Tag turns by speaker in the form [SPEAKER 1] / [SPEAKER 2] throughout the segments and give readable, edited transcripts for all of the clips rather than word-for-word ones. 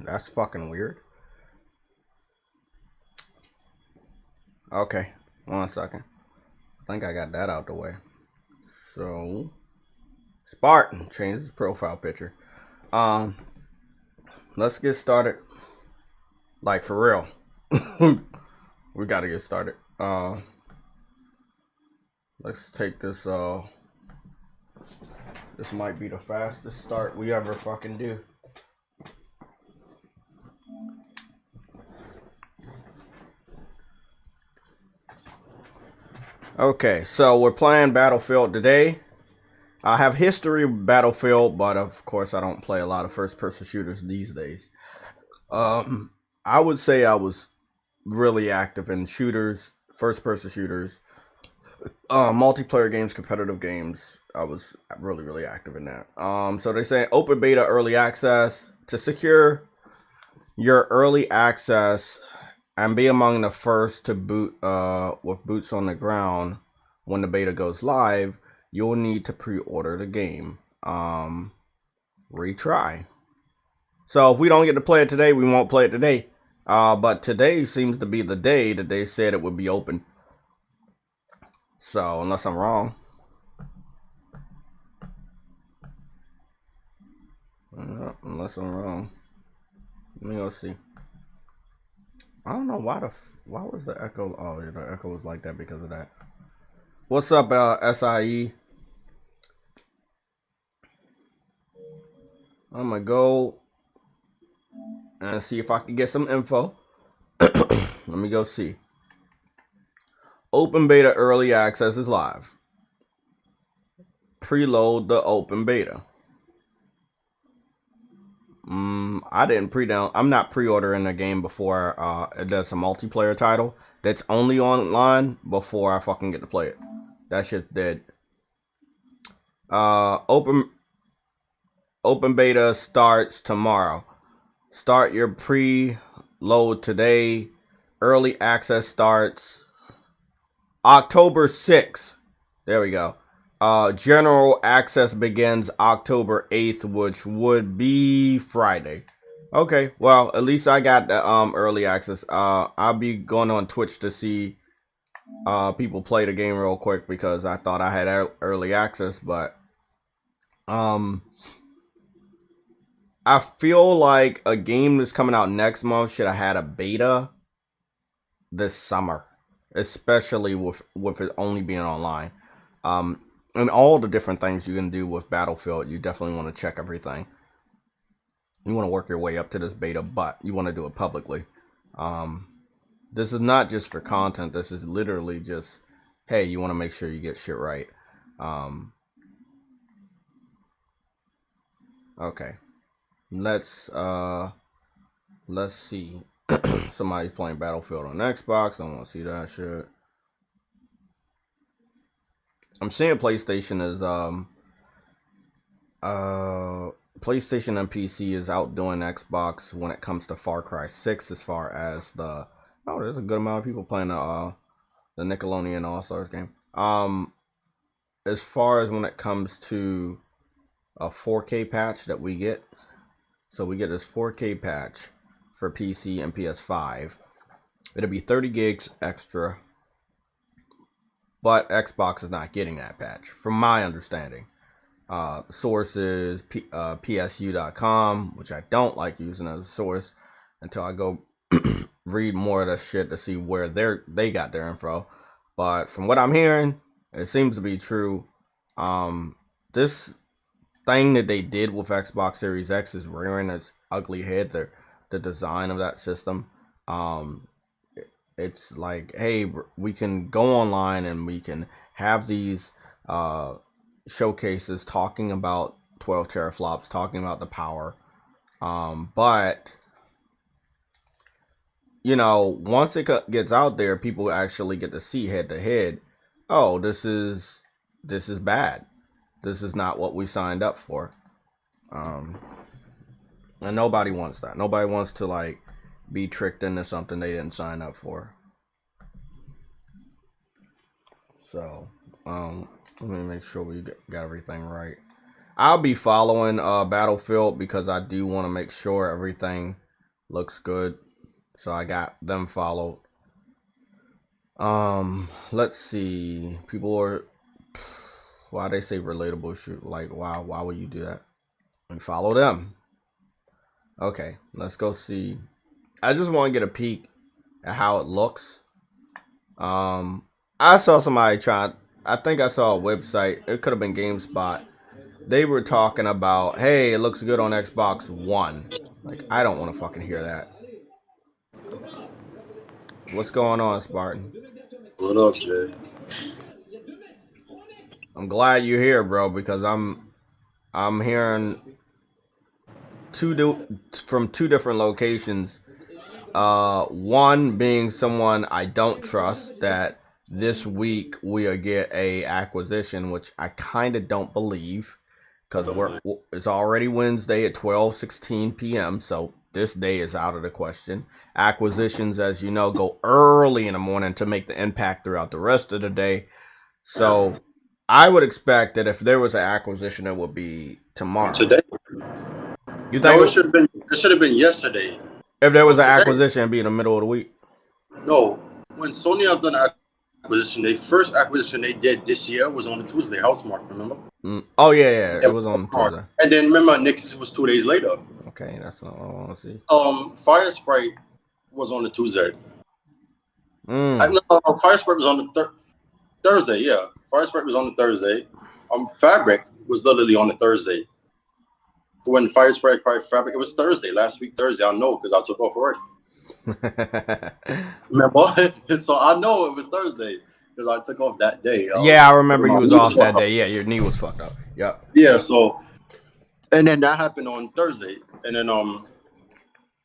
[SPEAKER 1] That's fucking weird. Okay, 1 second. I think I got that out the way. So, Spartan changes his profile picture. Let's get started. Like for real. We gotta get started. Let's take this. This might be the fastest start we ever fucking do. Okay, so we're playing Battlefield today. I have history with Battlefield, but of course I don't play a lot of first-person shooters these days. I would say I was really active in shooters, first-person shooters, multiplayer games, competitive games. I was really active in that. So they say open beta early access. To secure your early access and be among the first to boot with boots on the ground when the beta goes live, you'll need to pre-order the game. Retry. So if we don't get to play it today, we won't play it today. But today seems to be the day that they said it would be open. So unless I'm wrong. Unless I'm wrong. Let me go see. I don't know why was the echo. Oh, yeah, the echo was like that because of that. What's up, SIE? I'm gonna go and see if I can get some info. Let me go see. Open beta early access is live. Preload the open beta. I didn't pre-down. I'm not pre-ordering the game before it does a multiplayer title that's only online before I fucking get to play it. That shit's dead. Open beta starts tomorrow. Start your pre-load today. Early access starts October 6th. There we go. General access begins October 8th, which would be Friday. Okay, well, at least I got the early access. I'll be going on Twitch to see people play the game real quick because I thought I had early access, but I feel like a game that's coming out next month should have had a beta this summer, especially with it only being online. And all the different things you can do with Battlefield, you definitely want to check everything. You want to work your way up to this beta, but you want to do it publicly. This is not just for content. This is literally just, hey, you want to make sure you get shit right. Okay. Let's see. Somebody's playing Battlefield on Xbox. I don't want to see that shit. I'm seeing PlayStation is PlayStation and PC is outdoing Xbox when it comes to Far Cry 6 as far as there's a good amount of people playing the Nickelodeon All-Stars game. As far as when it comes to a 4K patch that we get, so we get this 4K patch for PC and PS5. It'll be 30 gigs extra, but Xbox is not getting that patch, from my understanding. Sources PSU.com, which I don't like using as a source until I go read more of the shit to see where they got their info. But from what I'm hearing, it seems to be true. This thing that they did with Xbox Series X is rearing its ugly head. The design of that system. It's like, hey, we can go online and we can have these showcases talking about 12 teraflops, talking about the power. But you know, once it gets out there, people actually get to see head to head. Oh, this is bad. This is not what we signed up for. And nobody wants that. Nobody wants to like be tricked into something they didn't sign up for. So, let me make sure we got everything right. I'll be following Battlefield because I do want to make sure everything Looks good. So I got them followed. Let's see. People are why they say relatable shoot. Like, why would you do that? And follow them. Okay, let's go see. I just want to get a peek at how it looks. Um, I saw somebody try. I think I saw a website. It could have been GameSpot. They were talking about, hey, it looks good on Xbox One. Like, I don't want to fucking hear that. What's going on, Spartan?
[SPEAKER 2] What up, Jay?
[SPEAKER 1] I'm glad you're here, bro, because I'm hearing from two different locations. One being someone I don't trust that this week we'll get a acquisition, which I kind of don't believe because it's already Wednesday at 12:16 p.m. So this day is out of the question. Acquisitions, as you know, go early in the morning to make the impact throughout the rest of the day. So I would expect that if there was an acquisition, it would be tomorrow.
[SPEAKER 2] Today?
[SPEAKER 1] You think
[SPEAKER 2] No, it should have been. It should have been yesterday.
[SPEAKER 1] if there was
[SPEAKER 2] But
[SPEAKER 1] an
[SPEAKER 2] today,
[SPEAKER 1] acquisition, it'd be in the middle of the week?
[SPEAKER 2] no. When Sony have done acquisition, the first acquisition they did this year was on a Tuesday. Housemark, remember?
[SPEAKER 1] Oh yeah, it was on Tuesday.
[SPEAKER 2] And then remember, Nix's was 2 days later.
[SPEAKER 1] Okay, that's not what I want to see.
[SPEAKER 2] Fire Sprite was on the Tuesday.
[SPEAKER 1] Mm.
[SPEAKER 2] Fire Sprite was on the Thursday. Yeah, Fire Sprite was on the Thursday. Fabric was literally on the Thursday. When Fire Sprite acquired Fabric, it was Thursday, last week Thursday. I know because I took off work. Remember? So I know it was Thursday because I took off that day.
[SPEAKER 1] Yeah, I remember you was off that day. Yeah, your knee was fucked up. Yep.
[SPEAKER 2] Yeah, so and then that happened on Thursday. And then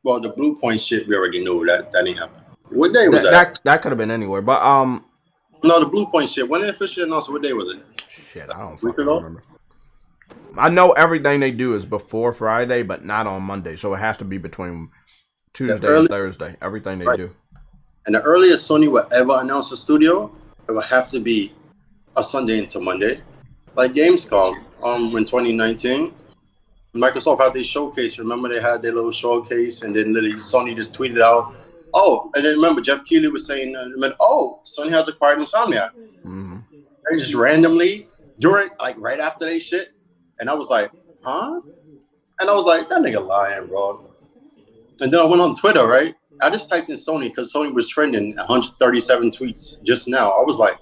[SPEAKER 2] well, the Blue Point shit we already knew that didn't happen. What day was that?
[SPEAKER 1] That could have been anywhere, but
[SPEAKER 2] no, the Blue Point shit. When they officially announced, what day was it?
[SPEAKER 1] Shit, I don't fucking remember. I know everything they do is before Friday, but not on Monday. So it has to be between Tuesday and Thursday. Everything they do.
[SPEAKER 2] And the earliest Sony would ever announce a studio, it would have to be a Sunday into Monday. Like Gamescom, in 2019, Microsoft had their showcase. Remember they had their little showcase, and then literally Sony just tweeted out, "Oh!" And then remember Jeff Keighley was saying, "Oh, Sony has acquired Insomniac."
[SPEAKER 1] Mm-hmm.
[SPEAKER 2] And just randomly during, like right after they shit, and I was like, "Huh?" And I was like, "That nigga lying, bro." And then I went on Twitter, right? I just typed in Sony because Sony was trending 137 tweets just now. I was like,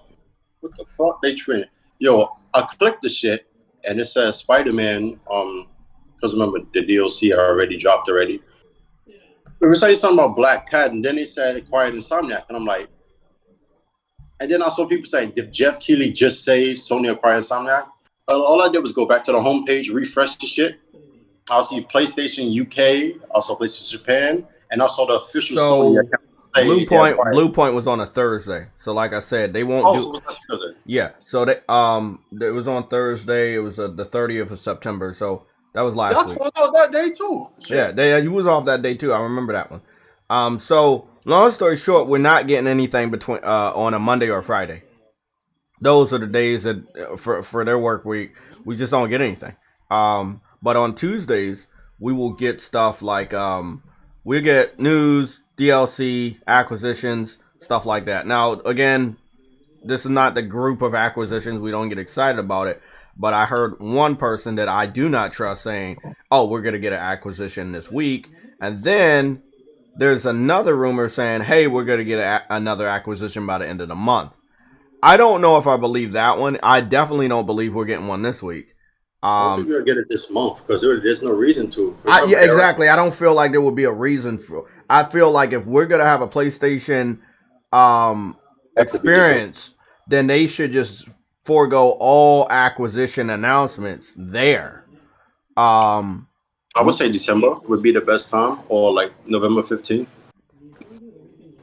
[SPEAKER 2] "What the fuck? They trend?" Yo, I clicked the shit, and it says Spider-Man. Because remember the DLC already dropped already. We were saying something about Black Cat, and then they said acquired Insomniac, and I'm like, and then I saw people saying, did Jeff Keighley just say Sony acquired Insomniac? All I did was go back to the homepage, refresh the shit. I'll see PlayStation UK, also PlayStation Japan, and also the official Sony account.
[SPEAKER 1] Blue Point was on a Thursday, so like I said, they won't do.
[SPEAKER 2] So it was Thursday.
[SPEAKER 1] Yeah, so they it was on Thursday. It was the 30th of September, so that was last week.
[SPEAKER 2] I was that day too.
[SPEAKER 1] Shit. Yeah, you was off that day too. I remember that one. So long story short, we're not getting anything between on a Monday or Friday. Those are the days that for their work week, we just don't get anything. But on Tuesdays, we will get stuff like we get news, DLC, acquisitions, stuff like that. Now, again, this is not the group of acquisitions. We don't get excited about it. But I heard one person that I do not trust saying, "Oh, we're going to get an acquisition this week." And then there's another rumor saying, "Hey, we're going to get another acquisition by the end of the month." I don't know if I believe that one. I definitely don't believe we're getting one this week.
[SPEAKER 2] I think we're gonna get it this month because there's no reason to.
[SPEAKER 1] Yeah, exactly. I don't feel like there would be a reason for. I feel like if we're gonna have a PlayStation experience, then they should just forego all acquisition announcements there.
[SPEAKER 2] I would say December would be the best time, or like November 15th.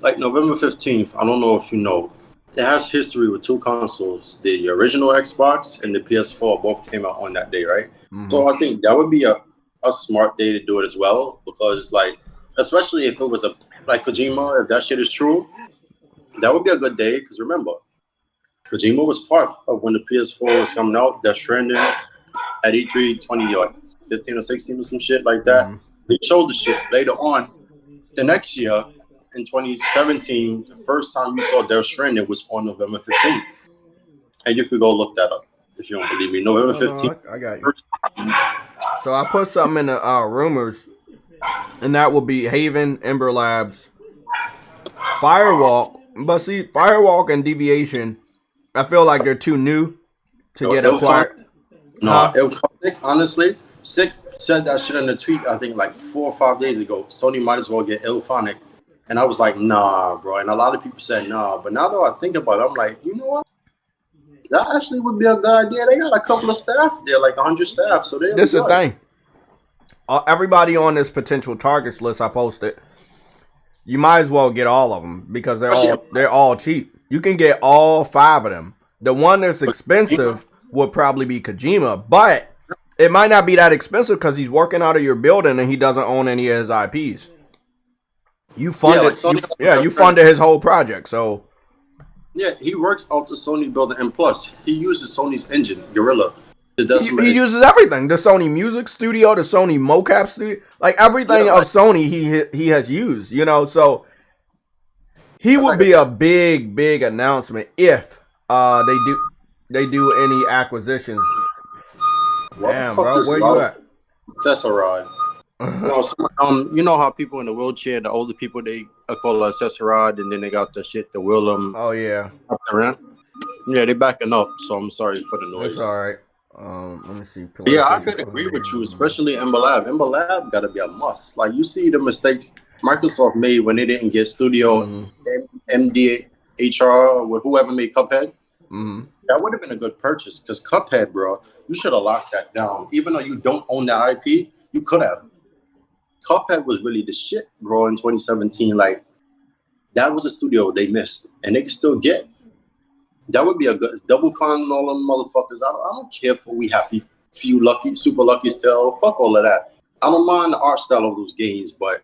[SPEAKER 2] Like November 15th, I don't know if you know. It has history with two consoles. The original Xbox and the PS4 both came out on that day, right? Mm-hmm. So I think that would be a smart day to do it as well, because like, especially if it was like Kojima, if that shit is true, that would be a good day. Because remember, Kojima was part of when the PS4 was coming out, Death Stranding at E3 2015 or 16 or some shit like that. Mm-hmm. He showed the shit later on. the next year, in 2017, the first time you saw Death Stranding was on November 15th. And you could go look that up if you don't believe me. November 15th.
[SPEAKER 1] I got you. So I put something in the rumors, and that will be Haven, Ember Labs, Firewalk. But see, Firewalk and Deviation, I feel like they're too new to get acquired.
[SPEAKER 2] No, Ilphonic, honestly, Sick said that shit in the tweet, I think like 4 or 5 days ago. Sony might as well get Ilphonic. And I was like, nah, bro. And a lot of people said nah. But now that I think about it, I'm like, you know what? That actually would be a good idea. They got a couple of staff there, like 100 staff. So
[SPEAKER 1] this is the thing. Everybody on this potential targets list I posted, you might as well get all of them because they're all cheap. You can get all 5 of them. The one that's expensive would probably be Kojima, but it might not be that expensive because he's working out of your building and he doesn't own any of his IPs. You funded, you funded his whole project, so.
[SPEAKER 2] Yeah, he works out the Sony building, and plus, he uses Sony's engine, Gorilla.
[SPEAKER 1] He uses everything. The Sony Music Studio, the Sony Mocap Studio. Like, everything of Sony he has used, you know? So, he would be a big announcement if they do any acquisitions. Damn, bro, where you at?
[SPEAKER 2] Accessoride. You know how people in the wheelchair, the older people, they call it accessoride, and then they got the shit, the wheel them.
[SPEAKER 1] Oh yeah.
[SPEAKER 2] Around. Yeah, they backing up. So I'm sorry for the noise.
[SPEAKER 1] It's all right. Let me see.
[SPEAKER 2] Yeah, I could agree with you, especially Ember Lab. Ember Lab got to be a must. Like, you see the mistakes Microsoft made when they didn't get Studio MDHR with whoever made Cuphead. That would have been a good purchase because Cuphead, bro, you should have locked that down. Even though you don't own that IP, you could have. Cuphead was really the shit, bro, in 2017. Like, that was a studio they missed, and they can still get. That would be a good double fine on all them motherfuckers. I don't care if we have few lucky, super lucky still. Fuck all of that. I don't mind the art style of those games, but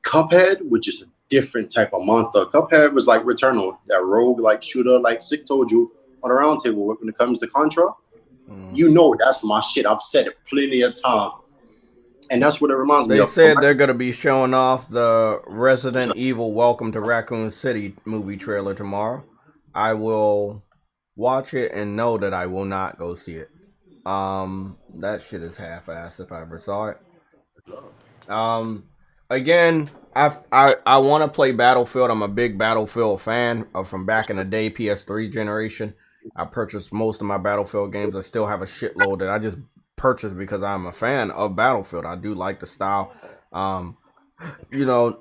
[SPEAKER 2] Cuphead, which is a different type of monster. Cuphead was like Returnal, that rogue like shooter, like Sick told you on a round table when it comes to Contra. You know that's my shit. I've said it plenty of time. And that's what it reminds me of.
[SPEAKER 1] They said they're going to be showing off the Resident Evil Welcome to Raccoon City movie trailer tomorrow. I will watch it and know that I will not go see it. That shit is half-assed if I ever saw it. Again, I want to play Battlefield. I'm a big Battlefield fan from back in the day, PS3 generation. I purchased most of my Battlefield games. I still have a shitload that I just purchased because I'm a fan of Battlefield. I do like the style. You know,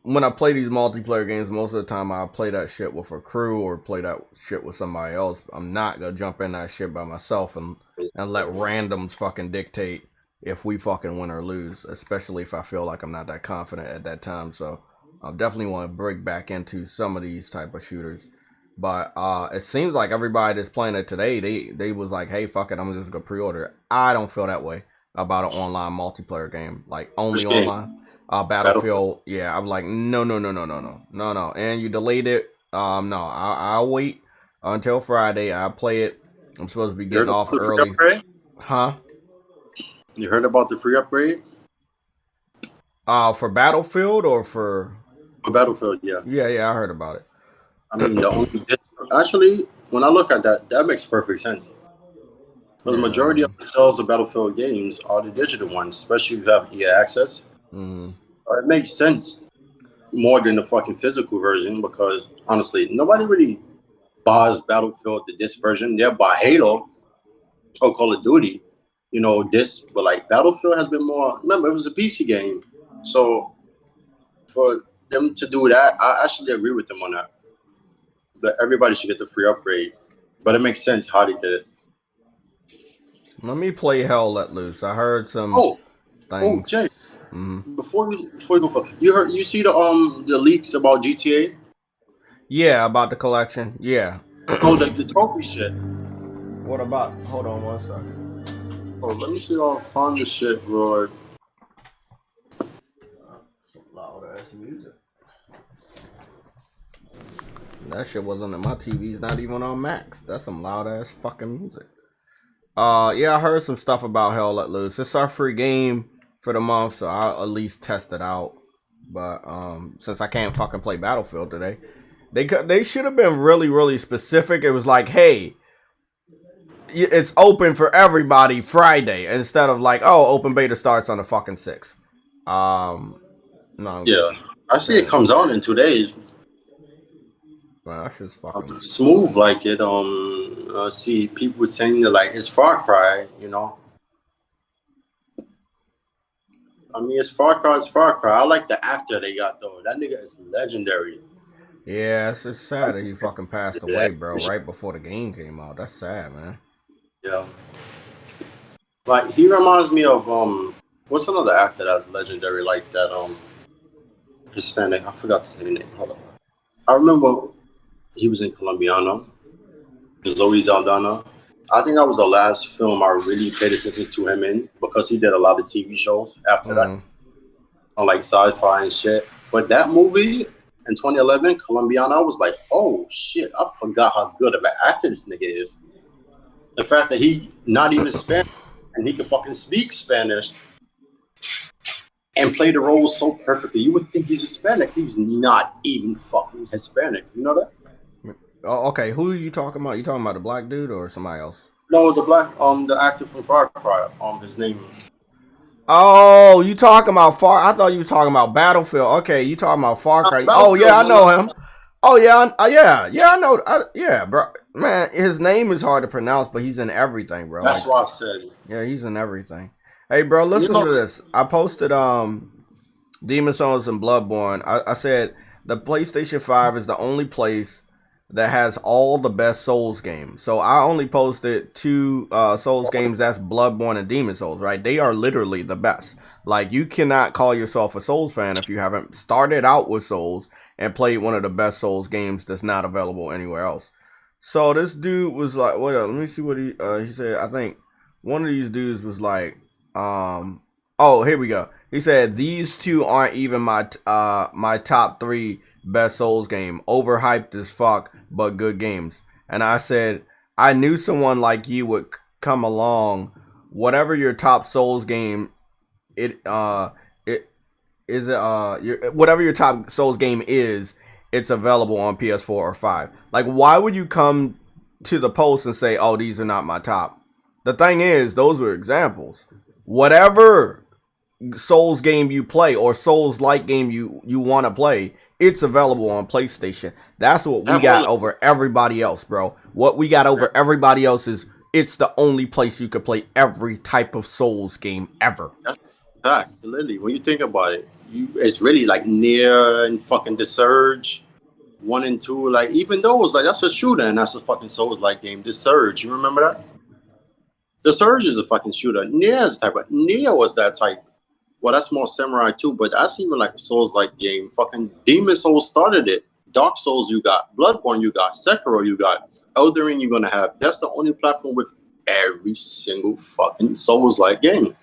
[SPEAKER 1] when I play these multiplayer games, most of the time I play that shit with a crew or play that shit with somebody else. I'm not gonna jump in that shit by myself and let randoms fucking dictate if we fucking win or lose, especially if I feel like I'm not that confident at that time. So I definitely want to break back into some of these type of shooters. But it seems like everybody that's playing it today, they was like, hey, fuck it, I'm just gonna pre-order it. I don't feel that way about an online multiplayer game. Like, only online. Battlefield, yeah, I'm like, no. And you delayed it. No, I'll wait until Friday. I'll play it. I'm supposed to be getting off early. Huh?
[SPEAKER 2] You heard about the free upgrade?
[SPEAKER 1] For Battlefield or for
[SPEAKER 2] Battlefield, yeah.
[SPEAKER 1] Yeah, I heard about it.
[SPEAKER 2] I mean, actually, when I look at that, that makes perfect sense. For the majority of the sales of Battlefield games are the digital ones, especially if you have EA Access. It makes sense more than the fucking physical version because, honestly, nobody really buys Battlefield, the disc version. They'll buy Halo or Call of Duty, you know, disc. But, like, Battlefield has been more... Remember, it was a PC game. So, for them to do that, I actually agree with them on that. But everybody should get the free upgrade. But it makes sense how they did it.
[SPEAKER 1] Let me play Hell Let Loose. I heard some things.
[SPEAKER 2] Jay. Before you go for you see the leaks about GTA?
[SPEAKER 1] Yeah, about the collection. Yeah.
[SPEAKER 2] The trophy shit.
[SPEAKER 1] What about? Hold on 1 second.
[SPEAKER 2] Oh, let me see if I'll find the shit, bro.
[SPEAKER 1] Loud ass music. That shit wasn't on my TV's not even on Max. That's some loud ass fucking music. Yeah, I heard some stuff about Hell Let Loose. It's our free game for the month, so I'll at least test it out. But since I can't fucking play Battlefield today, they should have been really specific. It was like, hey, it's open for everybody Friday instead of like, oh, open beta starts on the fucking 6th. No.
[SPEAKER 2] Yeah, I see it comes out in 2 days.
[SPEAKER 1] Man, that's just fucking
[SPEAKER 2] smooth like it. I see people saying that like it's Far Cry. You know, I mean it's Far Cry. It's Far Cry. I like the actor they got though. That nigga is legendary.
[SPEAKER 1] Yeah, it's just sad that he fucking passed away, bro, right before the game came out. That's sad, man.
[SPEAKER 2] Yeah. Like he reminds me of what's another actor that's legendary like that? Hispanic. I forgot his name. Hold on. I remember he was in Colombiano. Zoe Saldana. I think that was the last film I really paid attention to him in because he did a lot of TV shows after that on like sci-fi and shit. But that movie in 2011, Colombiano, I was like, oh shit, I forgot how good of an actor this nigga is. The fact that he not even Spanish and he can fucking speak Spanish and play the role so perfectly. You would think he's Hispanic. He's not even fucking Hispanic. You know that?
[SPEAKER 1] Oh, okay. Who are you talking about? You talking about the black dude or somebody else?
[SPEAKER 2] No, the black the actor from Far Cry. His name.
[SPEAKER 1] Oh, you talking about Far? I thought you were talking about Battlefield. Okay, you talking about Far Cry? Oh yeah, I know him. Oh yeah, yeah, I know. Yeah, bro, man, his name is hard to pronounce, but he's in everything, bro.
[SPEAKER 2] That's why I said.
[SPEAKER 1] Yeah, he's in everything. Hey, bro, listen to this. I posted Demon Souls and Bloodborne. I said the PlayStation 5 is the only place that has all the best Souls games. So I only posted 2 Souls games. That's Bloodborne and Demon Souls, right? They are literally the best. Like, you cannot call yourself a Souls fan if you haven't started out with Souls and played one of the best Souls games that's not available anywhere else. So this dude was like, what else? Let me see what he said. I think one of these dudes was like, oh, here we go. He said, these 2 aren't even my my top 3 best Souls game. Overhyped as fuck, but good games. And I said, I knew someone like you would come along. Whatever your top Souls game, whatever your top Souls game is, it's available on PS4 or 5. Like, why would you come to the post and say, oh, these are not my top? The thing is, those were examples. Whatever Souls game you play or Souls-like game you want to play, it's available on PlayStation. That's what we got over everybody else, bro. What we got over everybody else is it's the only place you can play every type of Souls game ever.
[SPEAKER 2] That's fact. Literally, when you think about it, it's really like Nier and fucking The Surge 1 and 2. Like, even those, like, that's a shooter and that's a fucking Souls-like game. The Surge, you remember that? The Surge is a fucking shooter. Nier is type of Nier was that type. Well, that's more Samurai too, but that's even like a Souls-like game. Fucking Demon Souls started it. Dark Souls you got. Bloodborne you got. Sekiro you got. Elden Ring you're gonna have. That's the only platform with every single fucking Souls-like game.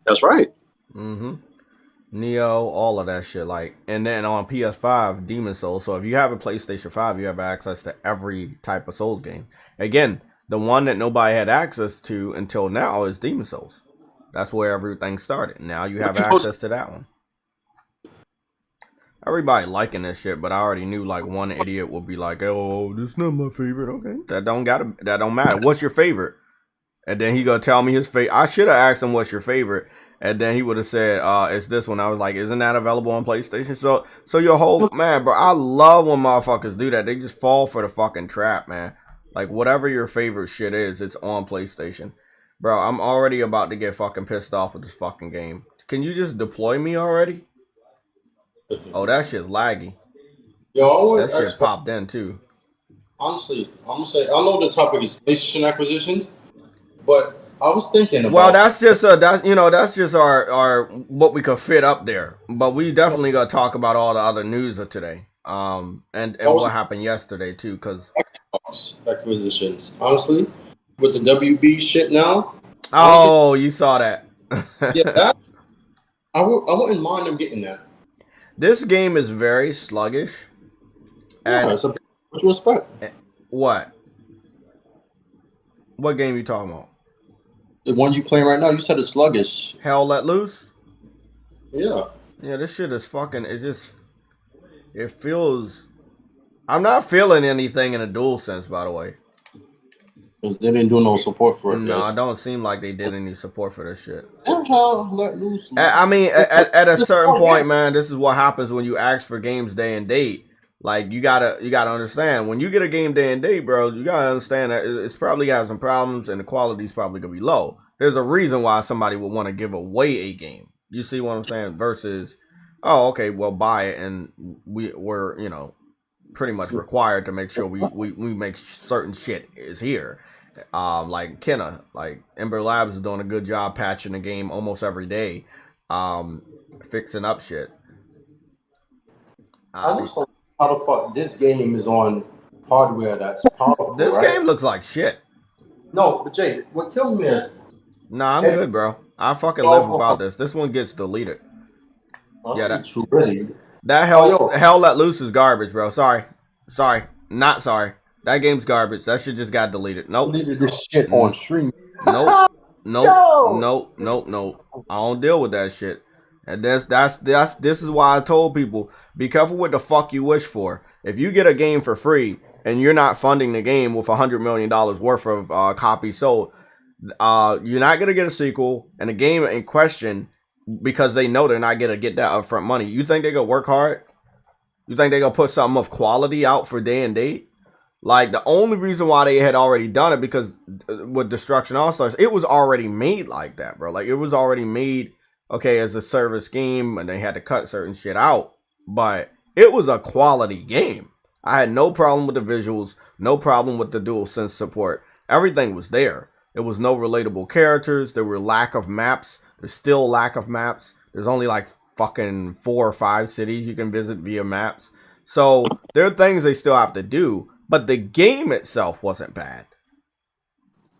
[SPEAKER 2] That's right.
[SPEAKER 1] Mm-hmm. Neo, all of that shit. Like, and then on PS5, Demon Souls. So if you have a PlayStation 5, you have access to every type of Souls game. Again, the one that nobody had access to until now is Demon Souls. That's where everything started. Now you have access to that one. Everybody liking this shit, but I already knew like one idiot would be like, "Oh, this is not my favorite." Okay, that don't matter. What's your favorite? And then he gonna tell me his favorite. I should have asked him what's your favorite, and then he would have said, "It's this one." I was like, "Isn't that available on PlayStation?" So your whole man, bro. I love when motherfuckers do that. They just fall for the fucking trap, man. Like whatever your favorite shit is, it's on PlayStation. Bro, I'm already about to get fucking pissed off with this fucking game. Can you just deploy me already? Oh, that shit's laggy.
[SPEAKER 2] Yo,
[SPEAKER 1] that shit popped in too.
[SPEAKER 2] Honestly, I'm gonna say I know the topic is PlayStation acquisitions, but I was thinking about.
[SPEAKER 1] Well, that's just our what we could fit up there. But we definitely gonna talk about all the other news of today. And what happened yesterday too, because
[SPEAKER 2] acquisitions. Honestly, with the WB shit now.
[SPEAKER 1] Oh, you saw that.
[SPEAKER 2] Yeah, I wouldn't mind them getting that.
[SPEAKER 1] This game is very sluggish.
[SPEAKER 2] Yeah, it's a what you expect.
[SPEAKER 1] What? What game you talking about?
[SPEAKER 2] The one you playing right now, you said it's sluggish.
[SPEAKER 1] Hell Let Loose?
[SPEAKER 2] Yeah.
[SPEAKER 1] Yeah, this shit is fucking. It feels. I'm not feeling anything in a dual sense, by the way.
[SPEAKER 2] They didn't do no support for it.
[SPEAKER 1] No, it
[SPEAKER 2] Yes.
[SPEAKER 1] don't seem like they did any support for this shit.
[SPEAKER 2] What the hell let loose,
[SPEAKER 1] I
[SPEAKER 2] man?
[SPEAKER 1] mean, at a
[SPEAKER 2] Just
[SPEAKER 1] certain
[SPEAKER 2] one game.
[SPEAKER 1] point, man, this is what happens when you ask for games day and date. Like you gotta understand when you get a game day and date, bro. You gotta understand that it's probably got some problems and the quality's probably gonna be low. There's a reason why somebody would want to give away a game. You see what I'm saying? Versus, oh, okay, well, buy it, and we're pretty much required to make sure we make certain shit is here. Like Kenna, like Ember Labs is doing a good job patching the game almost every day, um, fixing up shit.
[SPEAKER 2] I just don't know how the fuck this game is on hardware that's powerful,
[SPEAKER 1] This
[SPEAKER 2] right?
[SPEAKER 1] game looks like shit.
[SPEAKER 2] No, but Jay, what kills me is
[SPEAKER 1] Nah, I'm
[SPEAKER 2] every
[SPEAKER 1] good, bro. I fucking live without
[SPEAKER 2] powerful.
[SPEAKER 1] this. This one gets deleted.
[SPEAKER 2] I
[SPEAKER 1] Yeah,
[SPEAKER 2] see
[SPEAKER 1] that
[SPEAKER 2] true, really.
[SPEAKER 1] that
[SPEAKER 2] Oh,
[SPEAKER 1] hell
[SPEAKER 2] yo,
[SPEAKER 1] hell let loose is garbage, bro. Sorry, not sorry. That game's garbage. That shit just got deleted. Nope,
[SPEAKER 2] deleted this shit on
[SPEAKER 1] N-
[SPEAKER 2] stream.
[SPEAKER 1] nope, nope,
[SPEAKER 2] Yo,
[SPEAKER 1] nope, nope, nope. I don't deal with that shit. And this is why I told people be careful what the fuck you wish for. If you get a game for free and you're not funding the game with $100 million worth of copies sold, you're not gonna get a sequel and the game in question because they know they're not gonna get that upfront money. You think they gonna work hard? You think they gonna put something of quality out for day and date? Like the only reason why they had already done it because with Destruction All Stars, it was already made like that, bro. Like it was already made okay as a service scheme, and they had to cut certain shit out, but it was a quality game. I had no problem with the visuals, no problem with the dual sense support. Everything was there. There was no relatable characters. There were lack of maps. There's still lack of maps. There's only like fucking 4 or 5 cities you can visit via maps. So there are things they still have to do, but the game itself wasn't bad.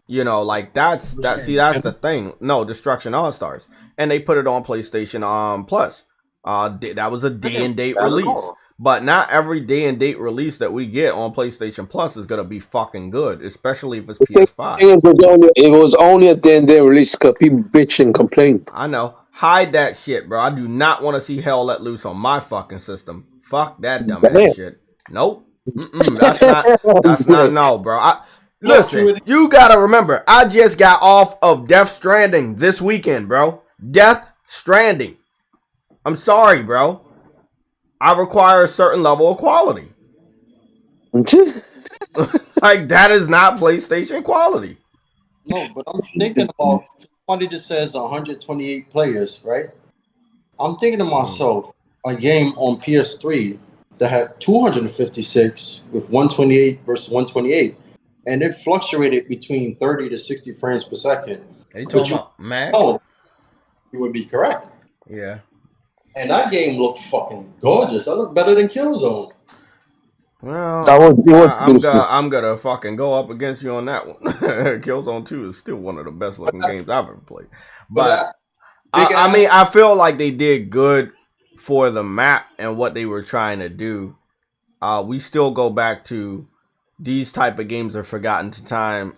[SPEAKER 1] Like that's the thing. No, Destruction All Stars, and they put it on PlayStation Plus. That was a
[SPEAKER 2] I
[SPEAKER 1] day
[SPEAKER 2] didn't
[SPEAKER 1] and date
[SPEAKER 2] bad at
[SPEAKER 1] release.
[SPEAKER 2] all.
[SPEAKER 1] But not every day and date release that we get on PlayStation Plus is gonna be fucking good, especially if it's PS5.
[SPEAKER 3] It was only at the end they released because people bitch and complain.
[SPEAKER 1] I know. Hide that shit, bro. I do not want to see hell let loose on my fucking system. Fuck that dumbass
[SPEAKER 3] Damn.
[SPEAKER 1] shit. Nope. That's not. That's not no, bro.
[SPEAKER 2] Yo,
[SPEAKER 1] Listen,
[SPEAKER 2] true,
[SPEAKER 1] you gotta remember, I just got off of Death Stranding this weekend, bro. Death Stranding. I'm sorry, bro. I require a certain level of quality. Like that is not PlayStation quality.
[SPEAKER 2] no, but I'm thinking about somebody that says 128 players, right? I'm thinking to myself, a game on PS3 that had 256 with 128 versus 128, and it fluctuated between 30 to 60 frames per second.
[SPEAKER 1] Are you
[SPEAKER 2] But
[SPEAKER 1] talking
[SPEAKER 2] you
[SPEAKER 1] about Mac?
[SPEAKER 2] know, you would be correct.
[SPEAKER 1] Yeah.
[SPEAKER 2] And that game looked fucking gorgeous. That looked better than Killzone.
[SPEAKER 1] Well,
[SPEAKER 3] It was
[SPEAKER 1] I'm gonna fucking go up against you on that one. Killzone 2 is still one of the best looking games I've ever played.
[SPEAKER 2] But
[SPEAKER 1] But
[SPEAKER 2] that big
[SPEAKER 1] I
[SPEAKER 2] ass,
[SPEAKER 1] mean, I feel like they did good for the map and what they were trying to do. We still go back to these type of games are forgotten to time,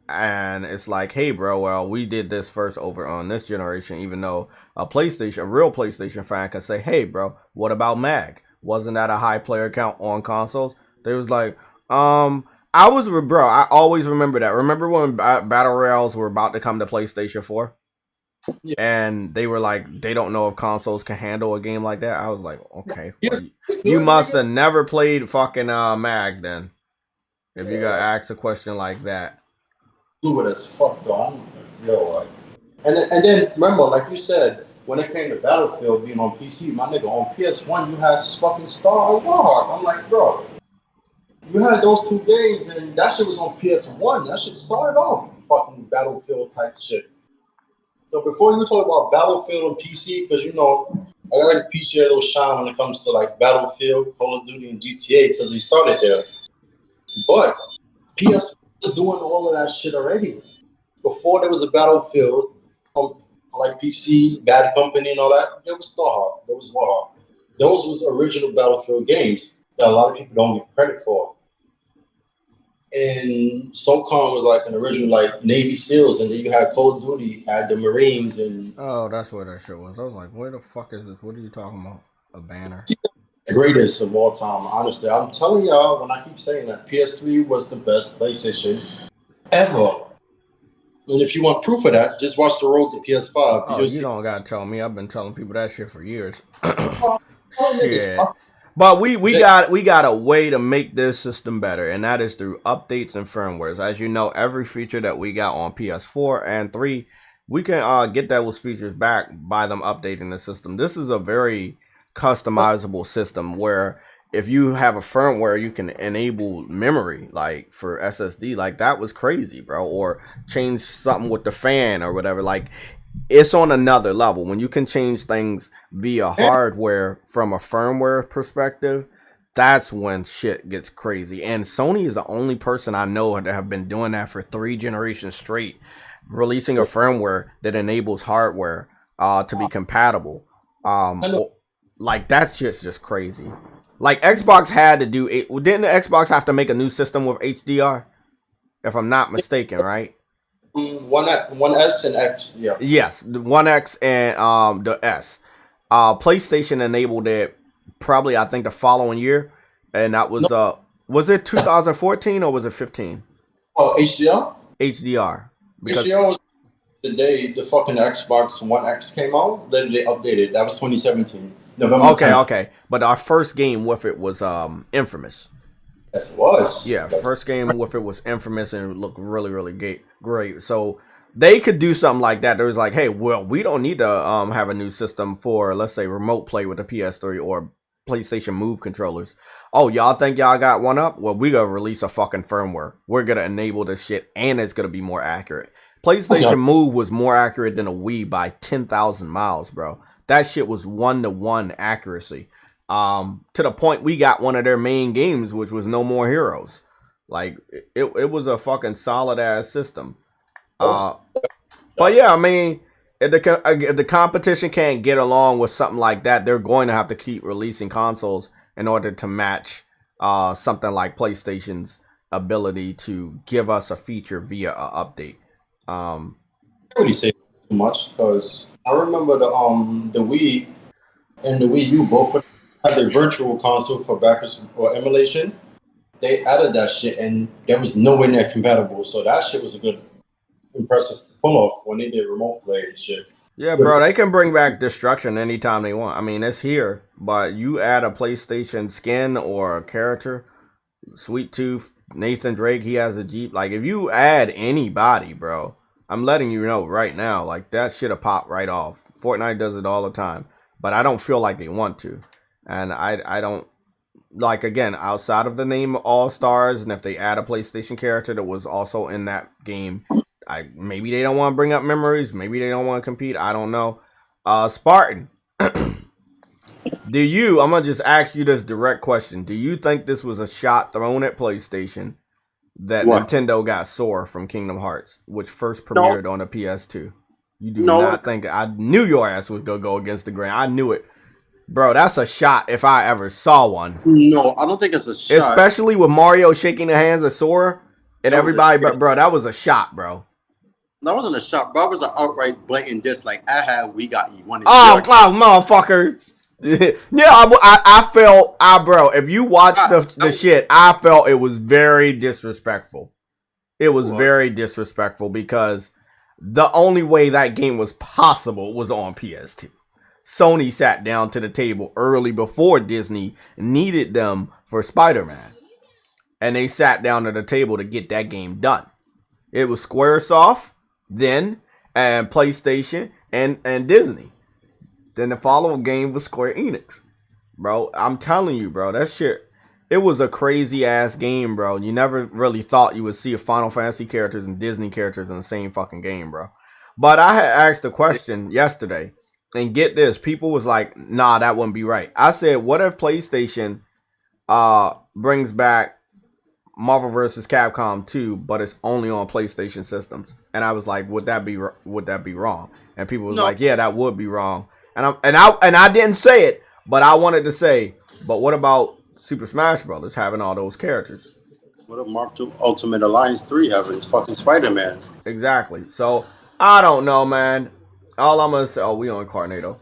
[SPEAKER 1] and it's like, hey, bro, well, we did this first over on this generation, even though a real PlayStation fan can say, hey, bro, what about Mag? Wasn't that a high player count on consoles? They was like, bro, I always remember that. Remember when Battle Royales were about to come to PlayStation 4?
[SPEAKER 2] yeah,
[SPEAKER 1] And they were like, they don't know if consoles can handle a game like that. I was like, okay, well,
[SPEAKER 2] yes,
[SPEAKER 1] you
[SPEAKER 2] good,
[SPEAKER 1] must
[SPEAKER 2] nigga.
[SPEAKER 1] have never played fucking Mag then. If you got
[SPEAKER 2] Yeah,
[SPEAKER 1] asked a question like that.
[SPEAKER 2] fluid as fuck, though. Yo, like, and then remember, like you said, when it came to Battlefield being on PC, my nigga, on PS1 you had fucking Star and Warhawk. I'm like, bro, you had those two games, and that shit was on PS1. That shit started off fucking Battlefield type shit. So before you talk about Battlefield on PC, because I like PC a little shine when it comes to like Battlefield, Call of Duty, and GTA because we started there. But PS was doing all of that shit already. Before there was a Battlefield, like PC, Bad Company, and all that, there was Starhawk, there was Warhawk. Those was original Battlefield games that a lot of people don't give credit for. And SOCOM was like an original like Navy SEALs, and then you had Call of Duty, had the Marines, and
[SPEAKER 1] Oh, that's where that shit was. I was like, where the fuck is this? What are you talking about? A banner?
[SPEAKER 2] the greatest of all time. Honestly, I'm telling y'all when I keep saying that PS3 was the best PlayStation ever. And if you want proof of that, just watch the road to PS5.
[SPEAKER 1] Oh,
[SPEAKER 2] You'll
[SPEAKER 1] you
[SPEAKER 2] see.
[SPEAKER 1] don't gotta tell me. I've been telling people that shit for years.
[SPEAKER 2] Oh, niggas,
[SPEAKER 1] Shit. But we got a way to make this system better, and that is through updates and firmwares. As you know, every feature that we got on PS4 and 3, we can get those features back by them updating the system. This is a very customizable system where if you have a firmware, you can enable memory, like for SSD. Like that was crazy, bro. Or change something with the fan or whatever. Like it's on another level when you can change things via hardware from a firmware perspective. That's when shit gets crazy. And Sony is the only person I know that have been doing that for 3 generations straight, releasing a firmware that enables hardware to be compatible. Like that's just crazy. Like Xbox had to do it. Didn't the Xbox have to make a new system with HDR? If I'm not mistaken, right?
[SPEAKER 2] One S and X, yeah.
[SPEAKER 1] Yes, the One X and the S. PlayStation enabled it probably I think the following year, and that was it 2014 or was it 15?
[SPEAKER 2] Oh, HDR.
[SPEAKER 1] HDR because
[SPEAKER 2] HDR was the day the fucking Xbox One X came out. Then they updated. That was 2017, November.
[SPEAKER 1] okay. But our first game with it was Infamous.
[SPEAKER 2] Yes, it was.
[SPEAKER 1] Yeah, first game with it was Infamous and it looked really great. So they could do something like that. There was like, hey, well, we don't need to have a new system for let's say remote play with the PS3 or PlayStation Move controllers. Oh, y'all think y'all got one up? Well, we gonna release a fucking firmware. We're gonna enable this shit and it's gonna be more accurate. PlayStation Move was more accurate than a Wii by 10,000 miles, bro. That shit was 1-to-1 accuracy. To the point we got one of their main games, which was No More Heroes. Like it was a fucking solid ass system. But yeah, I mean, if the competition can't get along with something like that, they're going to have to keep releasing consoles in order to match something like PlayStation's ability to give us a feature via an update.
[SPEAKER 2] I can't really say too much because I remember the Wii and the Wii U both had the virtual console for backwards or emulation. They added that shit and there was nowhere near compatible. So that shit was a good, impressive pull off when they did remote play and shit.
[SPEAKER 1] Yeah, bro, they can bring back Destruction anytime they want. I mean, it's here, but you add a PlayStation skin or a character, Sweet Tooth, Nathan Drake, he has a Jeep. Like, if you add anybody, bro, I'm letting you know right now, like, that shit'll pop right off. Fortnite does it all the time, but I don't feel like they want to. And I don't, like, again, outside of the name All Stars, and if they add a PlayStation character that was also in that game, maybe they don't want to bring up memories. Maybe they don't want to compete. I don't know. Spartan, I'm going to just ask you this direct question. Do you think this was a shot thrown at PlayStation that Nintendo got sore from Kingdom Hearts, which first premiered on the PS2? You do not think... I knew your ass was going to go against the grain. I knew it. Bro, that's a shot if I ever saw one.
[SPEAKER 2] No, I don't think it's a shot.
[SPEAKER 1] Especially with Mario shaking the hands of Sora and everybody. But, bro, that was a shot, bro.
[SPEAKER 2] That wasn't a shot, bro. It was an outright blatant diss. Like, we got you.
[SPEAKER 1] Motherfucker. Yeah, I felt, bro, if you watch the shit, I felt it was very disrespectful. It was very disrespectful because the only way that game was possible was on PS2. Sony sat down to the table early before Disney needed them for Spider-Man. And they sat down to the table to get that game done. It was Squaresoft then, and PlayStation, and Disney. Then the following game was Square Enix. Bro, I'm telling you, bro, that shit, it was a crazy ass game, bro. You never really thought you would see a Final Fantasy characters and Disney characters in the same fucking game, bro. But I had asked a question yesterday, and get this, people was like, nah, that wouldn't be right. I said, what if PlayStation brings back Marvel vs. Capcom 2, but it's only on PlayStation systems? And I was like, would that be wrong? And people was like, yeah, that would be wrong. And I didn't say it, but I wanted to say, but what about Super Smash Brothers having all those characters?
[SPEAKER 2] What if Mark II Ultimate Alliance 3 having fucking Spider-Man?
[SPEAKER 1] Exactly. So I don't know, man. All I'm gonna say, oh, we on Carnado.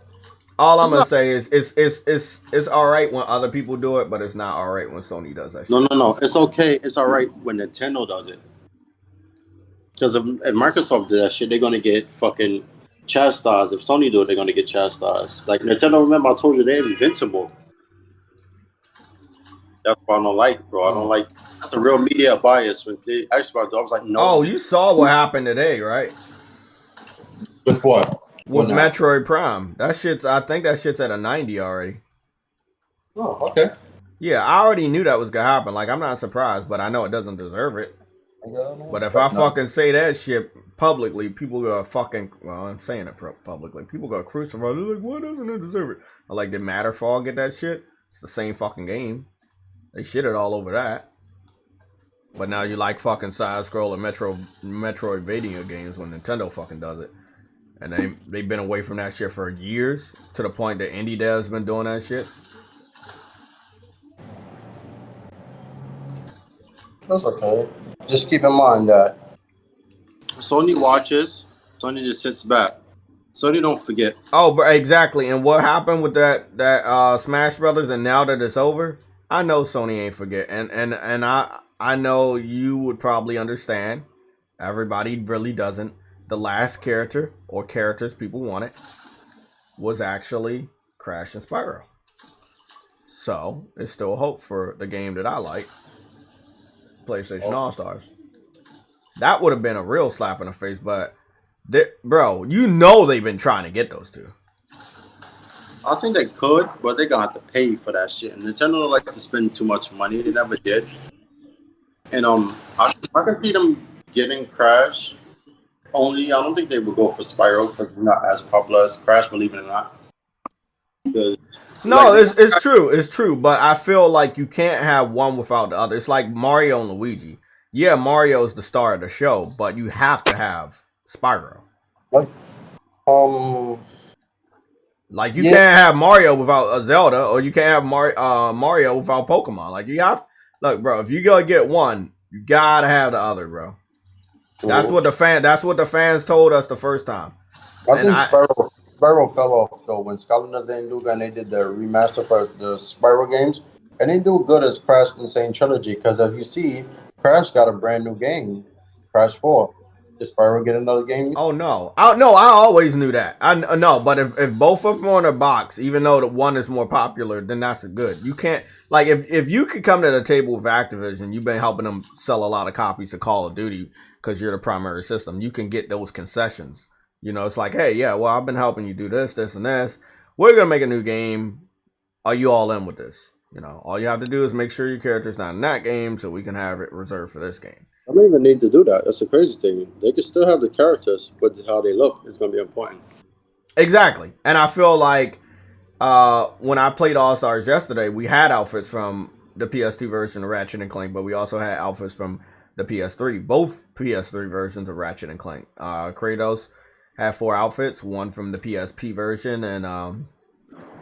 [SPEAKER 1] All I'm
[SPEAKER 2] It's
[SPEAKER 1] gonna
[SPEAKER 2] not.
[SPEAKER 1] say is it's all right when other people do it, but it's not all right when Sony does that
[SPEAKER 2] No,
[SPEAKER 1] shit.
[SPEAKER 2] no, no. It's okay. It's all right when Nintendo does it. Because if Microsoft did that shit, they're gonna get fucking chastised. If Sony do it, they're gonna get chastised. Like Nintendo, remember I told you they're invincible. That's what I don't like, bro. I don't like. That's the real media bias. When they Xbox, I was like, no.
[SPEAKER 1] Oh, you saw what happened today, right?
[SPEAKER 2] With what?
[SPEAKER 1] With
[SPEAKER 2] What now?
[SPEAKER 1] Metroid Prime. That shit's I think that shit's at a 90 already.
[SPEAKER 2] Oh, okay.
[SPEAKER 1] Yeah, I already knew that was gonna happen. Like I'm not surprised, but I know it doesn't deserve it. But if I fucking say that shit publicly, people gonna fucking I'm saying it publicly. People gonna crucify. They're like, why doesn't it deserve it? I like, did Matterfall get that shit? It's the same fucking game. They shitted all over that. But now you like fucking side scrolling Metroidvania games when Nintendo fucking does it. And they've been away from that shit for years, to the point that indie devs been doing that shit.
[SPEAKER 2] That's okay. Just keep in mind that Sony watches. Sony just sits back. Sony don't forget.
[SPEAKER 1] Oh, but exactly. And what happened with that Smash Brothers? And now that it's over, I know Sony ain't forget. And I know you would probably understand. Everybody really doesn't. The last character or characters people wanted was actually Crash and Spyro. So there's still hope for the game that I like, PlayStation All Stars. That would have been a real slap in the face, but bro, you know they've been trying to get those two.
[SPEAKER 2] I think they could, but they're gonna have to pay for that shit. And Nintendo don't like to spend too much money. They never did. And I can see them getting Crash. Only I don't think they would go for Spyro because it's not as popular as Crash, believe it or not.
[SPEAKER 1] No, it's true. It's true. But I feel like you can't have one without the other. It's like Mario and Luigi. Yeah, Mario's the star of the show, but you have to have Spyro. Like you can't have Mario without a Zelda, or you can't have Mario without Pokemon. Like you have to, look, bro. If you gotta get one, you gotta have the other, bro. That's what the fans told us the first time.
[SPEAKER 2] I think Spyro fell off though when Skylanders didn't do good and they did the remaster for the Spyro games. And they do good as Crash Insane Trilogy because if you see, Crash got a brand new game, Crash 4. Did Spyro get another game?
[SPEAKER 1] Oh no, I always knew that. I no, but if both of them are in a box, even though the one is more popular, then that's good. You can't like if you could come to the table with Activision, you've been helping them sell a lot of copies of Call of Duty because you're the primary system. You can get those concessions. You know, it's like, hey, yeah, well, I've been helping you do this, this, and this. We're gonna make a new game. Are you all in with this? You know, all you have to do is make sure your character's not in that game, so we can have it reserved for this game.
[SPEAKER 2] I don't even need to do that. That's a crazy thing. They can still have the characters, but how they look is going to be important.
[SPEAKER 1] Exactly. And I feel like when I played All Stars yesterday, we had outfits from the PS2 version of Ratchet and Clank, but we also had outfits from the PS3. Both PS3 versions of Ratchet and Clank. Kratos had 4 outfits, one from the PSP version, and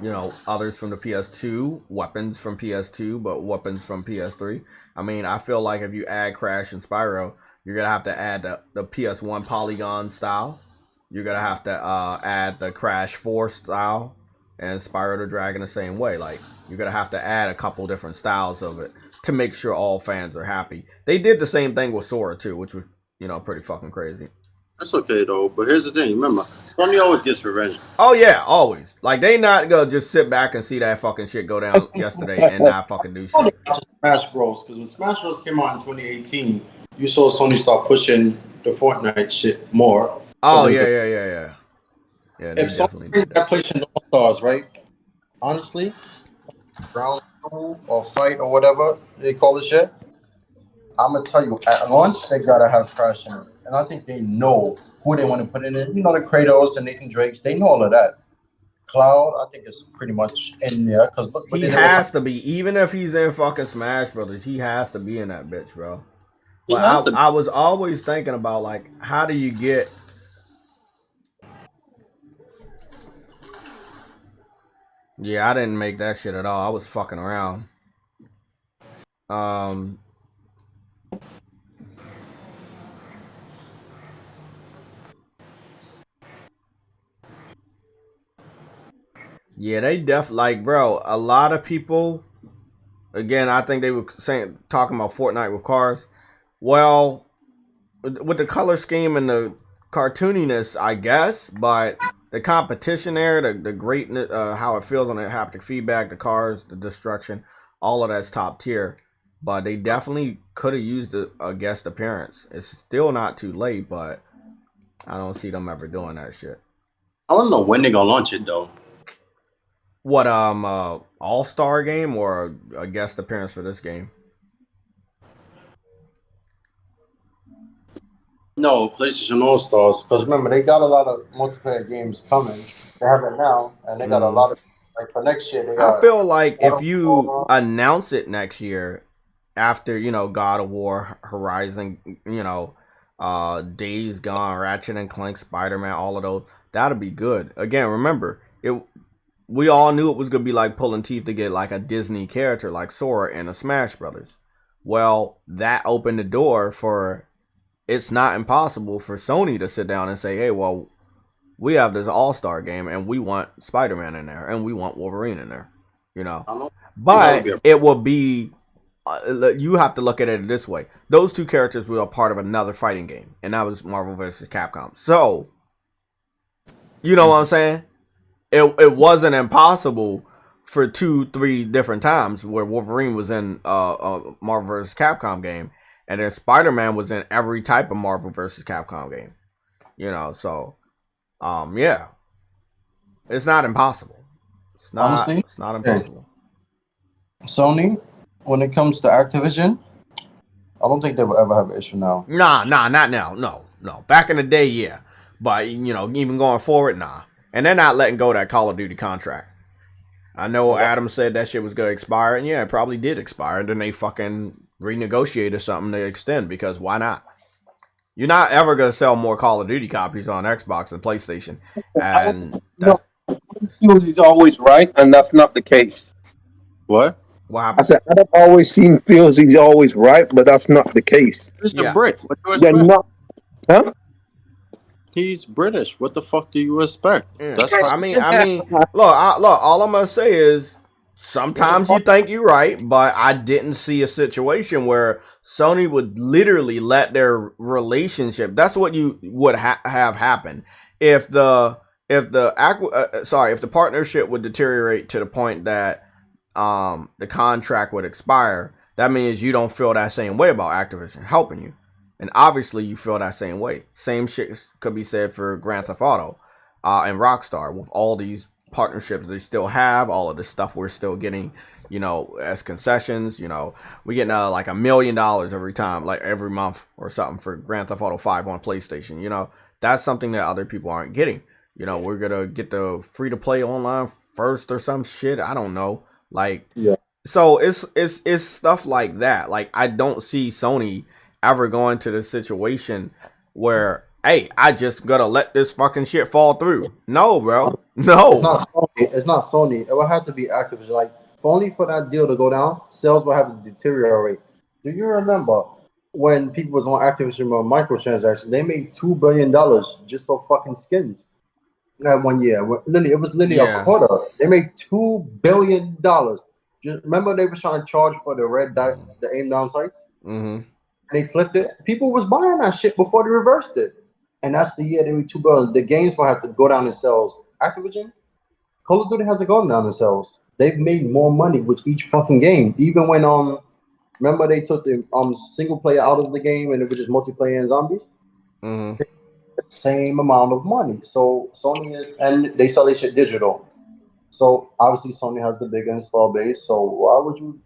[SPEAKER 1] you know, others from the PS2, weapons from PS2, but weapons from PS3. I mean, I feel like if you add Crash and Spyro, you're going to have to add the PS1 polygon style. You're going to have to add the Crash 4 style and Spyro the Dragon the same way. Like, you're going to have to add a couple different styles of it to make sure all fans are happy. They did the same thing with Sora, too, which was, you know, pretty fucking crazy.
[SPEAKER 2] That's okay, though. But here's the thing. Remember, Sony always gets revenge.
[SPEAKER 1] Oh, yeah, always. Like, they not gonna just sit back and see that fucking shit go down yesterday and not fucking do shit.
[SPEAKER 2] Smash Bros. Because when Smash Bros. Came out in 2018, you saw Sony start pushing the Fortnite shit more.
[SPEAKER 1] Oh, yeah. Yeah,
[SPEAKER 2] if Sony did that PlayStation All Stars, right? Honestly, round 2 or fight or whatever they call the shit, I'm going to tell you, at launch, they got to have Crash in it. And I think they know who they want to put in it. You know, the Kratos and Nathan Drakes, they know all of that. Cloud, I think, is pretty much in there. Cause look,
[SPEAKER 1] he has to be. Even if he's in fucking Smash Brothers, he has to be in that bitch, bro. But I was always thinking about, like, how do you get... Yeah, I didn't make that shit at all. I was fucking around. Yeah, they like, bro. A lot of people. Again, I think they were saying talking about Fortnite with cars. Well, with the color scheme and the cartooniness, I guess, but the competition there, the greatness, how it feels on the haptic feedback, the cars, the destruction, all of that's top tier. But they definitely could have used a guest appearance. It's still not too late, but I don't see them ever doing that shit.
[SPEAKER 2] I don't know when they gonna launch it though.
[SPEAKER 1] What all-star game or a guest appearance for this game?
[SPEAKER 2] No, PlayStation All Stars. Because remember, they got a lot of multiplayer games coming. They have it now, and they got a lot of like for next year. They
[SPEAKER 1] I
[SPEAKER 2] got
[SPEAKER 1] feel like if you
[SPEAKER 2] Battlefield.
[SPEAKER 1] announce it next year after, God of War, Horizon, Days Gone, Ratchet and Clank, Spider-Man, all of those, that'll be good. Again, remember, we all knew it was gonna be like pulling teeth to get like a Disney character like Sora in a Smash Brothers. Well, that opened the door for it's not impossible for Sony to sit down and say, hey, well, we have this all-star game and we want Spider-Man in there and we want Wolverine in there, you know.
[SPEAKER 2] I don't know. That would
[SPEAKER 1] But
[SPEAKER 2] be a
[SPEAKER 1] it will be you have to look at it this way. Those two characters were a part of another fighting game, and that was Marvel vs. Capcom. So, you know what I'm saying? It wasn't impossible for 2-3 different times where Wolverine was in a Marvel vs. Capcom game, and then Spider-Man was in every type of Marvel vs. Capcom game. You know, so yeah, it's not impossible.
[SPEAKER 2] honestly.
[SPEAKER 1] It's not
[SPEAKER 2] Hey,
[SPEAKER 1] impossible.
[SPEAKER 2] Sony, when it comes to Activision, I don't think they will ever have an issue now.
[SPEAKER 1] Nah, not now. No. Back in the day, yeah, but even going forward, nah. And they're not letting go of that Call of Duty contract. I know
[SPEAKER 2] Yeah.
[SPEAKER 1] Adam said that shit was gonna expire, and yeah, it probably did expire. And then they fucking renegotiated something to extend because why not? You're not ever gonna sell more Call of Duty copies on Xbox and PlayStation, and
[SPEAKER 3] No,
[SPEAKER 1] that's
[SPEAKER 3] feels he's always right, and that's not the case.
[SPEAKER 2] What?
[SPEAKER 1] what
[SPEAKER 3] I
[SPEAKER 1] happened.
[SPEAKER 3] said Adam always seems feels he's always right, but that's not the case.
[SPEAKER 2] He's a
[SPEAKER 1] Yeah,
[SPEAKER 2] Brit. What do you
[SPEAKER 3] They're
[SPEAKER 2] expect?
[SPEAKER 3] not, huh?
[SPEAKER 2] He's British. What the fuck do you expect?
[SPEAKER 1] yeah.
[SPEAKER 2] That's how.
[SPEAKER 1] I mean, look. All I'm gonna say is
[SPEAKER 2] What the
[SPEAKER 1] sometimes you
[SPEAKER 2] fuck?
[SPEAKER 1] think you're right, but I didn't see a situation where Sony would literally let their relationship. That's what you would have happen if if the partnership would deteriorate to the point that the contract would expire. That means you don't feel that same way about Activision helping you. And obviously, you feel that same way. Same shit could be said for Grand Theft Auto and Rockstar with all these partnerships they still have, all of this stuff we're still getting, as concessions. We get like $1 million every time, like every month or something for Grand Theft Auto 5 on PlayStation. That's something that other people aren't getting. We're gonna get the free to play online first or some shit. I don't know. Like,
[SPEAKER 2] Yeah.
[SPEAKER 1] so it's stuff like that. Like, I don't see Sony ever going to the situation where, hey, I just gotta let this fucking shit fall through. No, bro.
[SPEAKER 2] It's
[SPEAKER 1] No.
[SPEAKER 2] not Sony. It's not Sony. It would have to be Activision. Like, for only for that deal to go down, sales will have to deteriorate. Do you remember when people was on Activision with microtransactions? They made $2 billion just for fucking skins. That 1 year, it was literally a
[SPEAKER 1] Yeah.
[SPEAKER 2] quarter. They made $2 billion. Just remember they were trying to charge for the the aim down sights.
[SPEAKER 1] Mm-hmm.
[SPEAKER 2] They flipped it. People was buying that shit before they reversed it. And that's the year they made $2 billion. The games will have to go down in sales. Activision, Call of Duty hasn't gone down in sales. They've made more money with each fucking game. Even when remember they took the single player out of the game and it was just multiplayer and zombies?
[SPEAKER 1] Mm-hmm.
[SPEAKER 2] Same amount of money. So Sony and they sell their shit digital. So obviously Sony has the bigger install base. So why would you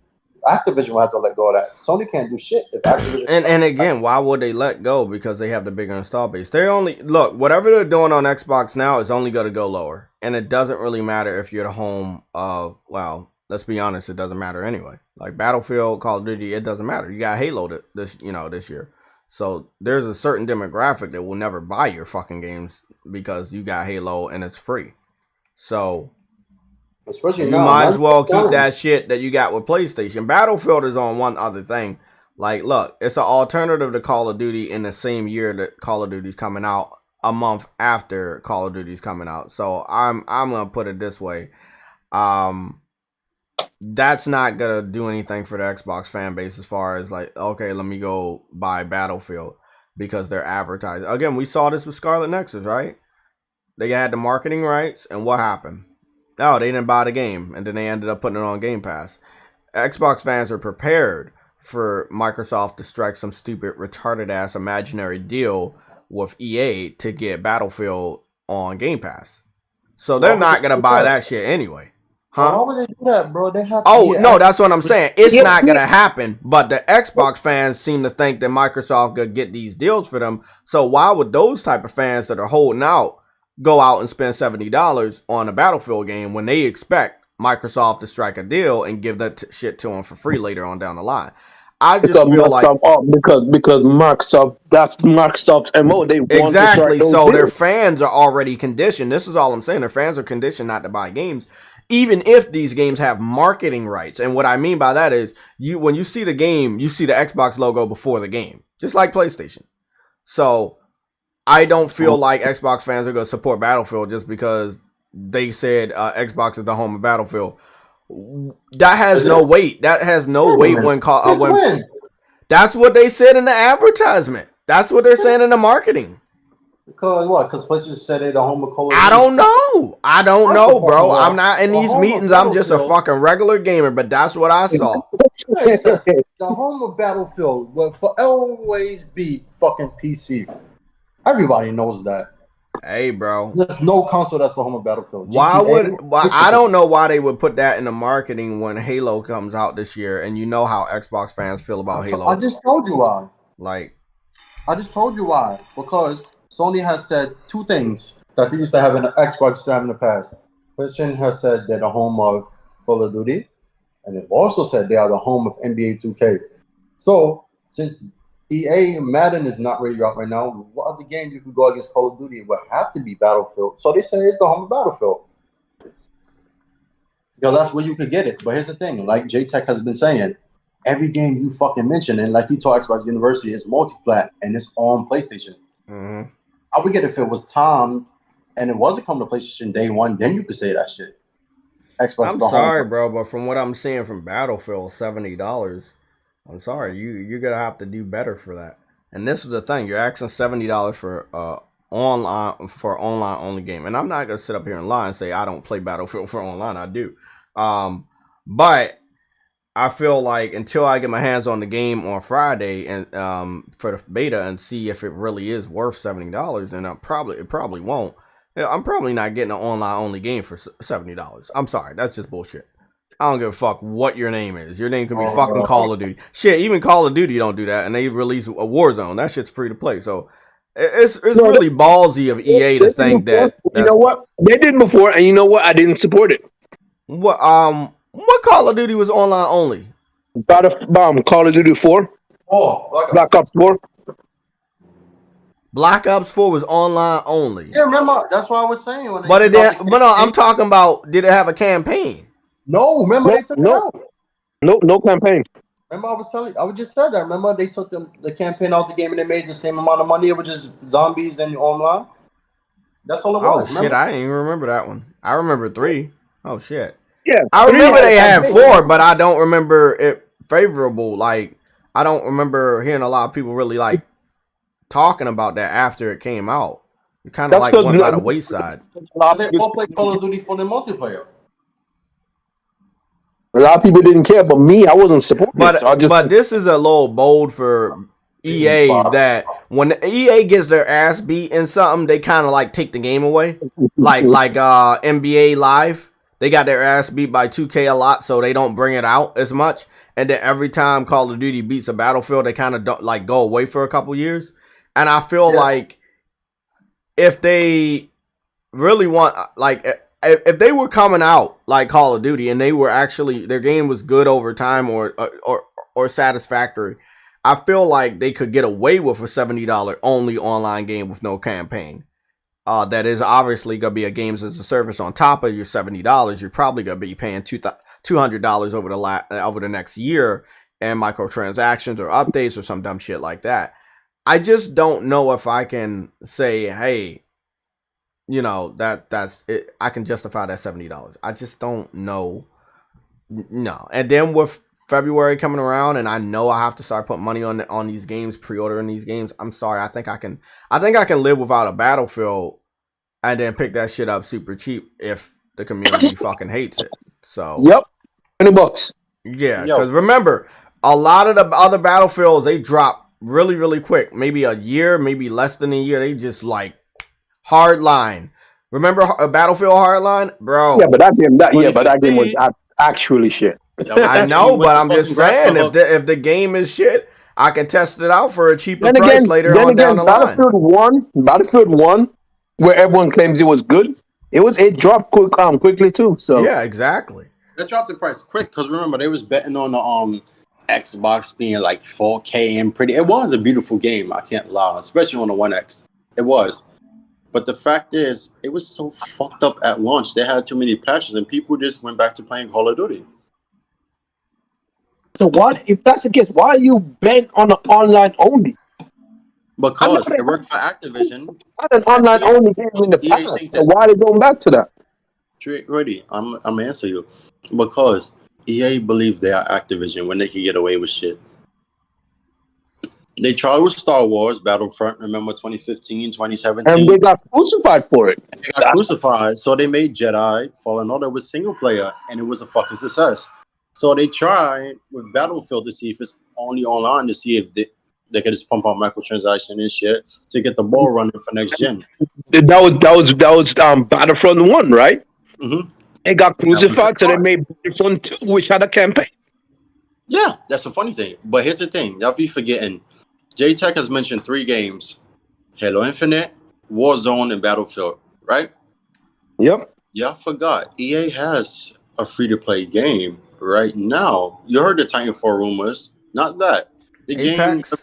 [SPEAKER 2] Activision will have to let go of that. Sony can't do shit if Activision.
[SPEAKER 1] And again, why would they let go? Because they have the bigger install base. They only look whatever they're doing on Xbox now is only going to go lower, and it doesn't really matter if you're at home. Well, let's be honest, it doesn't matter anyway. Like Battlefield, Call of Duty, it doesn't matter. You got Halo this year, so there's a certain demographic that will never buy your fucking games because you got Halo and it's free. So
[SPEAKER 2] Especially
[SPEAKER 1] you
[SPEAKER 2] now,
[SPEAKER 1] might as well keep that shit that you got with PlayStation. Battlefield is on one other thing. Like, look, it's an alternative to Call of Duty in the same year that Call of Duty's coming out, a month after Call of Duty's coming out. So I'm gonna put it this way. That's not gonna do anything for the Xbox fan base as far as like, okay, let me go buy Battlefield because they're advertising. Again, we saw this with Scarlet Nexus, right? They had the marketing rights, and what happened? Oh, they didn't buy the game, and then they ended up putting it on Game Pass. Xbox fans are prepared for Microsoft to strike some stupid, retarded ass imaginary deal with EA to get Battlefield on Game Pass. So they're not gonna buy that shit anyway. Huh?
[SPEAKER 4] Why would they do that, bro? They have.
[SPEAKER 1] Oh no, that's what I'm saying. It's not gonna happen. But the Xbox fans seem to think that Microsoft could get these deals for them. So why would those type of fans that are holding out go out and spend $70 on a Battlefield game when they expect Microsoft to strike a deal and give that shit to them for free later on down the line? I just
[SPEAKER 3] Because
[SPEAKER 1] feel like
[SPEAKER 3] because Microsoft, that's Microsoft's MO. They want
[SPEAKER 1] exactly.
[SPEAKER 3] To start
[SPEAKER 1] So their
[SPEAKER 3] deals.
[SPEAKER 1] fans are already conditioned. This is all I'm saying. Their fans are conditioned not to buy games, even if these games have marketing rights. And what I mean by that is, when you see the game, you see the Xbox logo before the game, just like PlayStation. So I don't feel like Xbox fans are going to support Battlefield just because they said Xbox is the home of Battlefield. That has no weight. That has no weight when that's what they said in the advertisement. That's what they're saying in the marketing.
[SPEAKER 4] Because what? Because PlayStation said they're the home of Call of Duty.
[SPEAKER 1] I don't know, bro. I'm not in these meetings. I'm just a fucking regular gamer, but that's what I saw.
[SPEAKER 4] The home of Battlefield will always be fucking PC. Everybody knows that.
[SPEAKER 1] Hey, bro.
[SPEAKER 4] There's no console that's the home of Battlefield.
[SPEAKER 1] I don't know why they would put that in the marketing when Halo comes out this year, and you know how Xbox fans feel about Halo.
[SPEAKER 4] I just told you why.
[SPEAKER 1] I
[SPEAKER 4] just told you why. Because Sony has said two things that they used to have in the Xbox used to have in the past. PlayStation has said they're the home of Call of Duty, and they've also said they are the home of NBA 2K. So, since EA Madden is not really out right now, what other game you could go against Call of Duty? It would have to be Battlefield. So they say it's the home of Battlefield. Because that's where you could get it. But here's the thing, like J-Tech has been saying, every game you fucking mention, and like you told Xbox University, is multi-plat, and it's on PlayStation.
[SPEAKER 1] Mm-hmm.
[SPEAKER 4] I would get it if it was timed, and it wasn't coming to PlayStation day one, then you could say that shit. Xbox.
[SPEAKER 1] I'm sorry, bro, but from what I'm seeing from Battlefield, $70. I'm sorry, you're gonna have to do better for that. And this is the thing: you're asking $70 for online only game. And I'm not gonna sit up here and lie and say I don't play Battlefield for online. I do, but I feel like until I get my hands on the game on Friday and for the beta and see if it really is worth $70, and it probably won't. I'm probably not getting an online only game for $70. I'm sorry, that's just bullshit. I don't give a fuck what your name is. Your name could be fucking Call of Duty. Shit, even Call of Duty don't do that, and they release a Warzone. That shit's free to play. So it's really ballsy of EA to think that.
[SPEAKER 3] You know what? They did before, and you know what? I didn't support it.
[SPEAKER 1] What Call of Duty was online only?
[SPEAKER 3] Call of Duty 4.
[SPEAKER 4] Oh,
[SPEAKER 3] Black Ops 4.
[SPEAKER 1] Black Ops 4 was online only.
[SPEAKER 4] Yeah, remember? That's what I was saying.
[SPEAKER 1] I'm talking about, did it have a campaign?
[SPEAKER 4] No, remember they took it out.
[SPEAKER 3] No campaign.
[SPEAKER 4] Remember I was just said that. Remember they took the campaign out the game and they made the same amount of money. It was just zombies and online. That's all it was.
[SPEAKER 1] Oh shit, I didn't even remember that one. I remember 3. Oh shit.
[SPEAKER 3] Yeah.
[SPEAKER 1] I remember they had 4, but I don't remember it favorable. Like, I don't remember hearing a lot of people really like talking about that after it came out. It kind of like went by the wayside.
[SPEAKER 4] They all play Call of Duty for the multiplayer.
[SPEAKER 3] A lot of people didn't care, but me, I wasn't supporting it. So
[SPEAKER 1] but this is a little bold for EA that when EA gets their ass beat in something, they kind of like take the game away. like NBA Live, they got their ass beat by 2K a lot, so they don't bring it out as much. And then every time Call of Duty beats a Battlefield, they kind of don't like go away for a couple years. And I feel like if they really want, like, if they were coming out like Call of Duty and they were actually, their game was good over time or satisfactory, I feel like they could get away with a $70 only online game with no campaign. That is obviously going to be a games as a service on top of your $70. You're probably going to be paying $200 over the next year and microtransactions or updates or some dumb shit like that. I just don't know if I can say, hey, you know, that's it. I can justify that $70. I just don't know. No. And then with February coming around, and I know I have to start putting money on these games, pre-ordering these games. I'm sorry. I think I can live without a Battlefield and then pick that shit up super cheap if the community fucking hates it. So
[SPEAKER 3] Yep, $20.
[SPEAKER 1] yeah,
[SPEAKER 2] Yo.
[SPEAKER 1] because remember, a lot of the other Battlefields they drop really, really quick. Maybe a year, maybe less than a year. They just like hardline. Remember a Battlefield Hardline, bro?
[SPEAKER 3] Yeah, but that game, that game was
[SPEAKER 2] 2015.
[SPEAKER 3] actually shit.
[SPEAKER 1] I know, but I'm just saying, if the game is shit, I can test it out for a cheaper price later on down the line.
[SPEAKER 3] Battlefield 1, where everyone claims it was good, it dropped quickly too. So
[SPEAKER 1] yeah, exactly.
[SPEAKER 2] They dropped the price quick because remember they was betting on the Xbox being like 4K and pretty. It was a beautiful game. I can't lie, especially on the One X. It was. But the fact is, it was so fucked up at launch. They had too many patches, and people just went back to playing Call of Duty.
[SPEAKER 3] what if that's the case? Why are you bent on the online only?
[SPEAKER 2] Because it worked for Activision.
[SPEAKER 3] Not an online only game in the past. So why are they going back to that?
[SPEAKER 2] Ready, I'm gonna answer you. Because EA believed they are Activision when they could get away with shit. They tried with Star Wars Battlefront, remember 2015, 2017.
[SPEAKER 3] And they got crucified for it.
[SPEAKER 2] They got crucified, so they made Jedi Fallen Order with single player, and it was a fucking success. So they tried with Battlefield to see if it's only online to see if they could just pump out microtransaction and shit to get the ball running for next gen.
[SPEAKER 3] That was Battlefront 1, right?
[SPEAKER 2] Mm-hmm.
[SPEAKER 3] It got crucified, so they made Battlefront 2, which had a campaign.
[SPEAKER 2] Yeah, that's the funny thing. But here's the thing, y'all be forgetting. J-Tech has mentioned 3 games: Halo Infinite, Warzone, and Battlefield, right?
[SPEAKER 3] Yep.
[SPEAKER 2] Yeah, I forgot. EA has a free-to-play game right now. You heard the Titanfall rumors. Not that. The
[SPEAKER 1] Apex?
[SPEAKER 2] game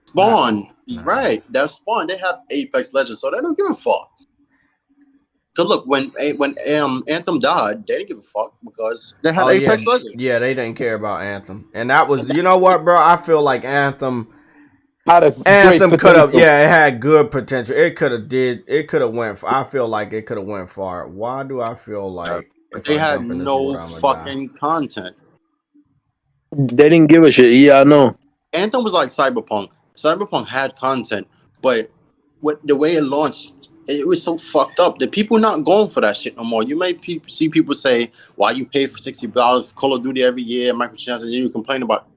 [SPEAKER 2] Spawn.
[SPEAKER 1] Nah.
[SPEAKER 2] Right. That's Spawn. They have Apex Legends, so they don't give a fuck. Because look, when Anthem died, they didn't give a fuck because they had Apex Legends.
[SPEAKER 1] Yeah, they didn't care about Anthem. And that was, you know what, bro? I feel like Anthem
[SPEAKER 3] Anthem
[SPEAKER 1] could have, it had good potential. It could have went. I feel like it could have went far. Why do I feel like
[SPEAKER 2] they had no fucking content?
[SPEAKER 3] They didn't give a shit. Yeah, I know.
[SPEAKER 2] Anthem was like Cyberpunk. Cyberpunk had content, but the way it launched, it was so fucked up that people not going for that shit no more. You may see people say, "Why you pay for $60 for Call of Duty every year, microtransactions, and you complain about it."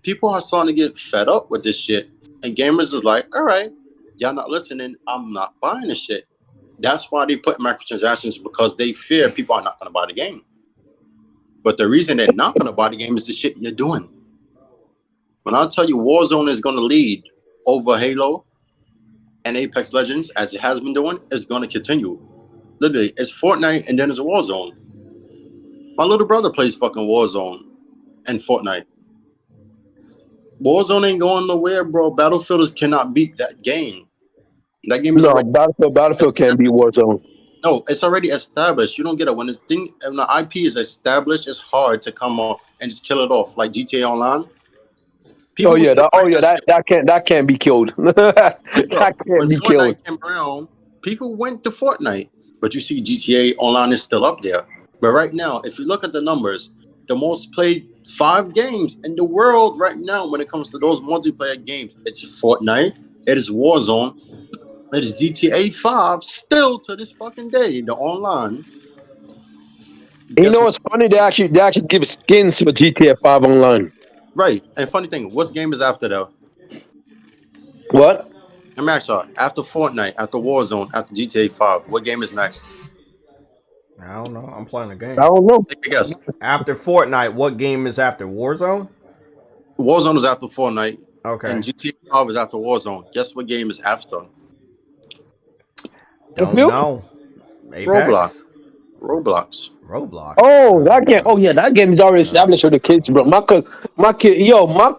[SPEAKER 2] People are starting to get fed up with this shit. And gamers are like, all right, y'all not listening. I'm not buying this shit. That's why they put microtransactions, because they fear people are not going to buy the game. But the reason they're not going to buy the game is the shit you're doing. When I tell you Warzone is going to lead over Halo and Apex Legends, as it has been doing, it's going to continue. Literally, it's Fortnite and then it's Warzone. My little brother plays fucking Warzone and Fortnite. Warzone ain't going nowhere, bro. Battlefielders cannot beat that game. That game is already...
[SPEAKER 3] Battlefield can't beat Warzone.
[SPEAKER 2] No, it's already established. You don't get it. When the IP is established, it's hard to come on and just kill it off like GTA Online.
[SPEAKER 3] That can't be killed. That can't be killed.
[SPEAKER 2] When Fortnite came around, people went to Fortnite, but you see GTA Online is still up there. But right now, if you look at the numbers, the most played 5 games in the world right now when it comes to those multiplayer games, it's Fortnite, it is Warzone, it is GTA 5, still to this fucking day, the online.
[SPEAKER 3] You know what's funny? They actually give skins for GTA 5 online.
[SPEAKER 2] Right. And funny thing, what game is after though?
[SPEAKER 3] What?
[SPEAKER 2] I'm actually after Fortnite, after Warzone, after GTA 5, what game is next?
[SPEAKER 1] I don't know. I'm playing a game.
[SPEAKER 3] I don't know.
[SPEAKER 2] Take a guess.
[SPEAKER 1] After Fortnite, what game is after Warzone?
[SPEAKER 2] Warzone is after Fortnite.
[SPEAKER 1] Okay.
[SPEAKER 2] And GTA 5 is after Warzone. Guess what game is after?
[SPEAKER 1] Don't know. Apex?
[SPEAKER 2] Roblox.
[SPEAKER 3] Oh, that game. Oh yeah, that game is already established for the kids, bro. My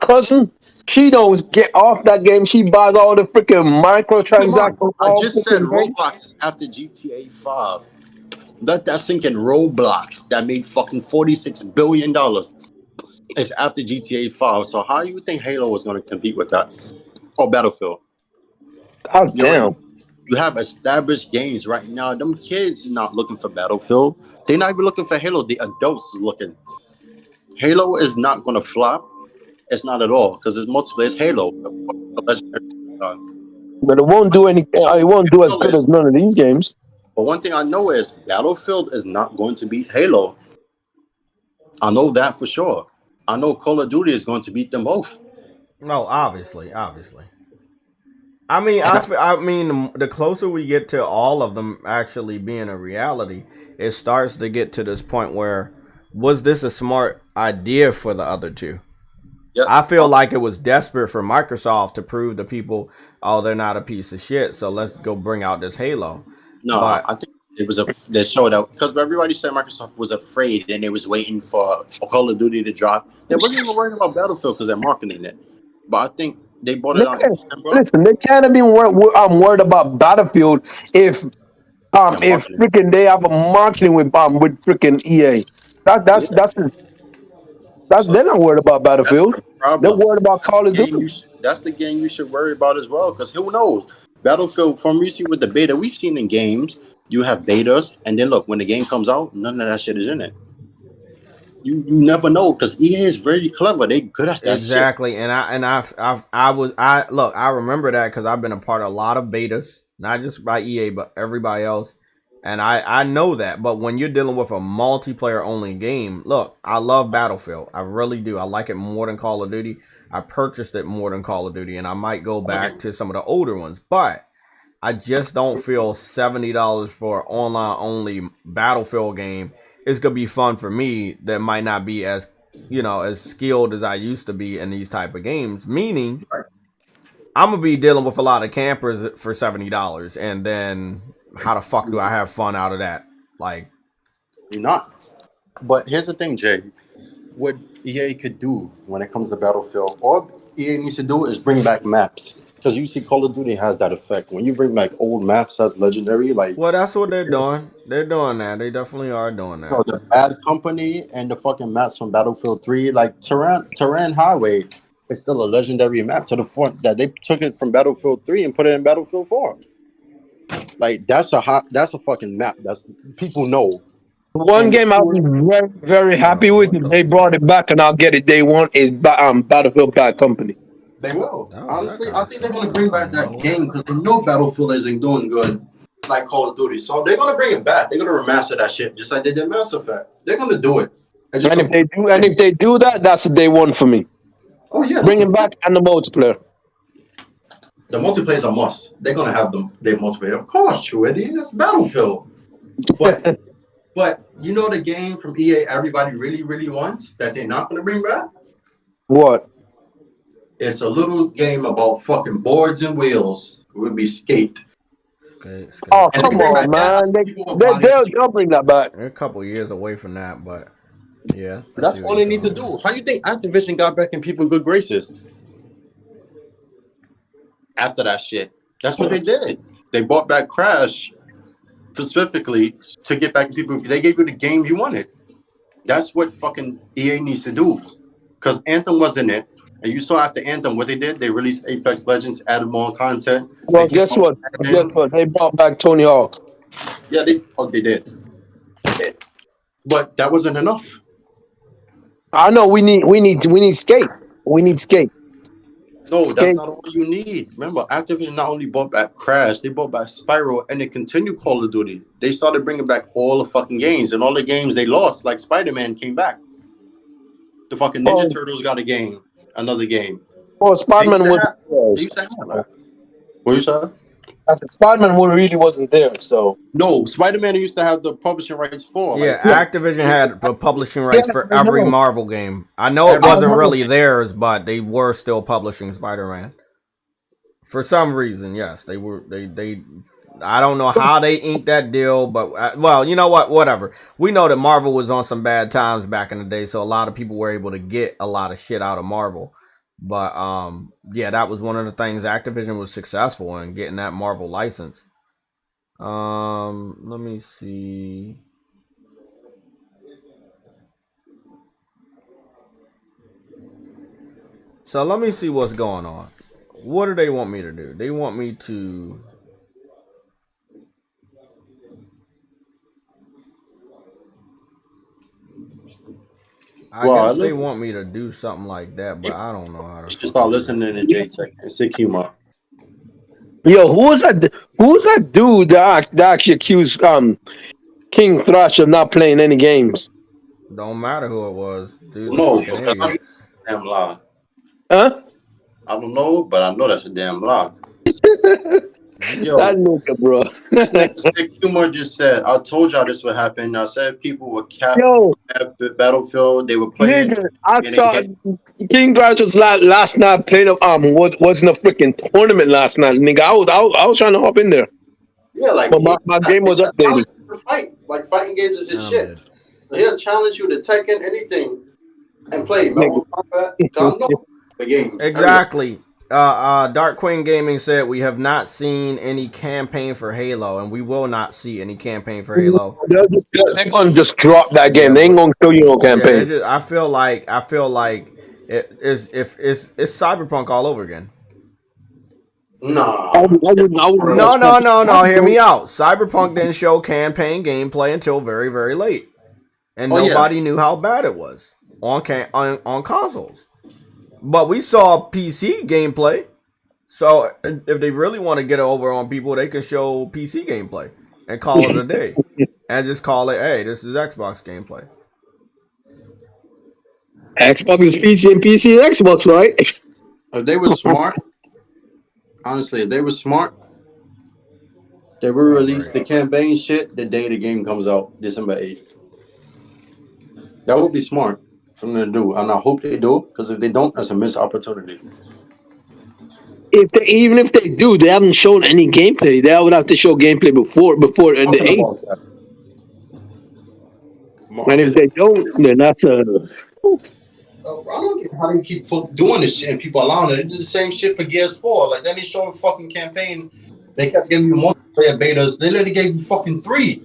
[SPEAKER 3] cousin, she don't get off that game. She buys all the freaking microtransactions.
[SPEAKER 2] I just said Roblox is after GTA 5. Let that sink in. Roblox that made fucking $46 billion. It's after GTA 5. So how do you think Halo was going to compete with that? Or Battlefield?
[SPEAKER 3] God damn.
[SPEAKER 2] You have established games right now. Them kids is not looking for Battlefield. They're not even looking for Halo. The adults is looking. Halo is not going to flop. It's not at all because it's multiplayer. It's Halo. A legendary franchise.
[SPEAKER 3] But it won't do any. It won't do as
[SPEAKER 2] No,
[SPEAKER 3] good
[SPEAKER 2] it's-
[SPEAKER 3] as none of these games.
[SPEAKER 2] But one thing I know is Battlefield is not going to beat Halo. I know that for sure. I know Call of Duty is going to beat them both.
[SPEAKER 1] No, obviously. I mean,
[SPEAKER 2] And
[SPEAKER 1] I mean, the closer we get to all of them actually being a reality, it starts to get to this point where was this a smart idea for the other two?
[SPEAKER 2] yeah,
[SPEAKER 1] I feel like it was desperate for Microsoft to prove to people, oh, they're not a piece of shit, so let's go bring out this Halo.
[SPEAKER 2] no,
[SPEAKER 1] But
[SPEAKER 2] I think it was they showed out because everybody said Microsoft was afraid and they was waiting for Call of Duty to drop. They wasn't even worried about Battlefield because they're marketing it. But I think they bought
[SPEAKER 3] They
[SPEAKER 2] it out in
[SPEAKER 3] can't,
[SPEAKER 2] December.
[SPEAKER 3] listen, they can't have been worried about Battlefield
[SPEAKER 2] They're
[SPEAKER 3] if
[SPEAKER 2] marketing.
[SPEAKER 3] freaking they have a marketing with freaking EA.
[SPEAKER 2] Yeah. So
[SPEAKER 3] They're not worried about
[SPEAKER 2] that's
[SPEAKER 3] Battlefield.
[SPEAKER 2] the
[SPEAKER 3] They're
[SPEAKER 2] problem.
[SPEAKER 3] worried about Call of Duty.
[SPEAKER 2] That's the game you should worry about as well. Because who knows? Battlefield, from we see with the beta, we've seen in games, you have betas, and then look, when the game comes out, none of that shit is in it. You never know because EA is very clever. They good at that shit.
[SPEAKER 1] exactly, and I remember that because I've been a part of a lot of betas, not just by EA but everybody else, and I know that. But when you're dealing with a multiplayer only game, look, I love Battlefield, I really do. I like it more than Call of Duty. I purchased it more than Call of Duty, and I might go back to some of the older ones, but I just don't feel $70 for an online only Battlefield game is gonna be fun for me. That might not be as as skilled as I used to be in these type of games. Meaning, I'm gonna be dealing with a lot of campers for $70, and then how the fuck do I have fun out of that? Like,
[SPEAKER 2] You're not. But here's the thing, Jay. What EA could do when it comes to Battlefield, all EA needs to do is bring back maps. Because you see, Call of Duty has that effect. When you bring back old maps, that's legendary. Like
[SPEAKER 1] well, that's what they're doing. They're doing that. They definitely are doing that.
[SPEAKER 2] the Bad Company and the fucking maps from Battlefield 3, like Terran Highway, is still a legendary map to the point that they took it from Battlefield 3 and put it in Battlefield 4. Like that's a fucking map. That's people know.
[SPEAKER 3] One
[SPEAKER 2] And
[SPEAKER 3] game I'll be very, very happy with if they brought it back and I'll get it day one is Battlefield Bad Company.
[SPEAKER 2] they will.
[SPEAKER 1] That was
[SPEAKER 2] Honestly,
[SPEAKER 1] that
[SPEAKER 2] I
[SPEAKER 1] kind
[SPEAKER 2] think
[SPEAKER 1] of
[SPEAKER 2] they're gonna bring back that game because they know Battlefield isn't doing good like Call of Duty. So they're gonna bring it back. They're gonna remaster that shit just like they did Mass Effect. They're gonna do it.
[SPEAKER 3] And if they do that, that's a day one for me.
[SPEAKER 2] Oh yeah,
[SPEAKER 3] Bring it back and the multiplayer.
[SPEAKER 2] the multiplayer is a must. They're gonna have them. They multiplayer, of course. True, Eddie. That's Battlefield. But but you know the game from EA everybody really really wants that they're not gonna bring back.
[SPEAKER 3] What?
[SPEAKER 2] It's a little game about fucking boards and wheels. It would be Skate.
[SPEAKER 3] Oh,
[SPEAKER 2] And
[SPEAKER 3] come
[SPEAKER 2] they bring
[SPEAKER 3] on,
[SPEAKER 2] back
[SPEAKER 3] man.
[SPEAKER 2] that, people will buy it.
[SPEAKER 3] They'll bring that back.
[SPEAKER 1] They're a couple years away from that, but yeah,
[SPEAKER 2] That's all they need to do. How you think Activision got back in people's good graces after that shit? That's what they did. They bought back Crash specifically to get back in people. They gave you the game you wanted. That's what fucking EA needs to do. Because Anthem wasn't it. And you saw after Anthem what they did. They released Apex Legends, added more content.
[SPEAKER 3] Well, guess what? They brought back Tony Hawk.
[SPEAKER 2] Yeah, they did. But that wasn't enough.
[SPEAKER 3] I know we need Skate. We need Skate.
[SPEAKER 2] No,
[SPEAKER 3] Skate.
[SPEAKER 2] that's not all you need. Remember, Activision not only bought back Crash, they bought back Spyro, and they continued Call of Duty. They started bringing back all the fucking games, and all the games they lost, like Spider-Man, came back. The fucking Ninja Turtles got a game, another game.
[SPEAKER 3] Well, Spider-Man
[SPEAKER 2] They
[SPEAKER 3] was.
[SPEAKER 2] used to have. What you said?
[SPEAKER 3] Spider-Man really wasn't there, so.
[SPEAKER 2] No, Spider-Man used to have the publishing rights for.
[SPEAKER 1] Yeah,
[SPEAKER 2] like,
[SPEAKER 1] Activision had the publishing rights for every Marvel game. I know it
[SPEAKER 2] Every
[SPEAKER 1] wasn't
[SPEAKER 2] Marvel
[SPEAKER 1] really theirs, but they were still publishing Spider-Man. For some reason, yes, they were. They I don't know how they inked that deal, but well, you know what? Whatever. We know that Marvel was on some bad times back in the day, so a lot of people were able to get a lot of shit out of Marvel. But yeah, that was one of the things Activision was successful in, getting that Marvel license. Let me see. So let me see what's going on. What do they want me to do? They want me to I
[SPEAKER 2] Well,
[SPEAKER 1] guess they
[SPEAKER 2] listen,
[SPEAKER 1] want me to do something like that, but I don't know how
[SPEAKER 2] you
[SPEAKER 1] to
[SPEAKER 2] should start
[SPEAKER 1] fucking do
[SPEAKER 2] listening to J Tech and Sick Humor.
[SPEAKER 3] Yo, who was that? Who was that dude that actually accused King Thrush of not playing any games?
[SPEAKER 1] it. Don't matter who it was. Dude's a
[SPEAKER 2] No,
[SPEAKER 1] fucking
[SPEAKER 2] because I
[SPEAKER 1] idiot.
[SPEAKER 2] damn lie.
[SPEAKER 3] Huh?
[SPEAKER 2] I don't know, but I know that's a damn lie. Yo,
[SPEAKER 3] That nigga, bro.
[SPEAKER 2] this nigga Sick Humor just said, I told y'all this would happen. I said people were capped
[SPEAKER 3] Yo,
[SPEAKER 2] at Battlefield. They were playing
[SPEAKER 3] nigga, I
[SPEAKER 2] and they
[SPEAKER 3] saw
[SPEAKER 2] hit.
[SPEAKER 3] King Thrush was last night playing wasn't a freaking tournament last night, nigga. I was trying to hop in there,
[SPEAKER 2] Yeah, like
[SPEAKER 3] but my game was updated.
[SPEAKER 2] to fight. Like fighting games is his
[SPEAKER 1] And I'm
[SPEAKER 2] shit.
[SPEAKER 1] dead.
[SPEAKER 2] So he'll challenge you to Tekken anything and play
[SPEAKER 3] Nigga.
[SPEAKER 2] Mortal Kombat. God knows the games.
[SPEAKER 1] Exactly. Dark Queen Gaming said we have not seen any campaign for Halo, and we will not see any campaign for Halo.
[SPEAKER 3] They're gonna just drop that game.
[SPEAKER 1] Yeah,
[SPEAKER 3] They ain't gonna show you no
[SPEAKER 1] Yeah, they
[SPEAKER 3] campaign.
[SPEAKER 1] just. I feel like it's Cyberpunk all over again.
[SPEAKER 2] Nah.
[SPEAKER 3] I wouldn't.
[SPEAKER 1] No. Hear me out. Cyberpunk didn't show campaign gameplay until very, very late, and
[SPEAKER 2] Oh, yeah.
[SPEAKER 1] nobody knew how bad it was on consoles. But we saw PC gameplay. So if they really want to get it over on people, they can show PC gameplay and call it a day, and just call it, "Hey, this is Xbox gameplay."
[SPEAKER 3] Xbox is PC and PC is Xbox, right?
[SPEAKER 2] If they were smart, honestly, if they were smart, they will release the campaign shit the day the game comes out, December 8th. That would be smart for them to do, and I hope they do, because if they don't, that's a missed opportunity.
[SPEAKER 3] Even if they do, they haven't shown any gameplay. They would have to show gameplay before the
[SPEAKER 2] Talking
[SPEAKER 3] 8th.
[SPEAKER 2] about that.
[SPEAKER 3] And if they don't, then that's a.
[SPEAKER 2] I don't get how they keep doing this shit and people allowing it. They did the same shit for Gears 4. Like, then they showed a fucking campaign. They kept giving you multiplayer betas. They literally gave you fucking 3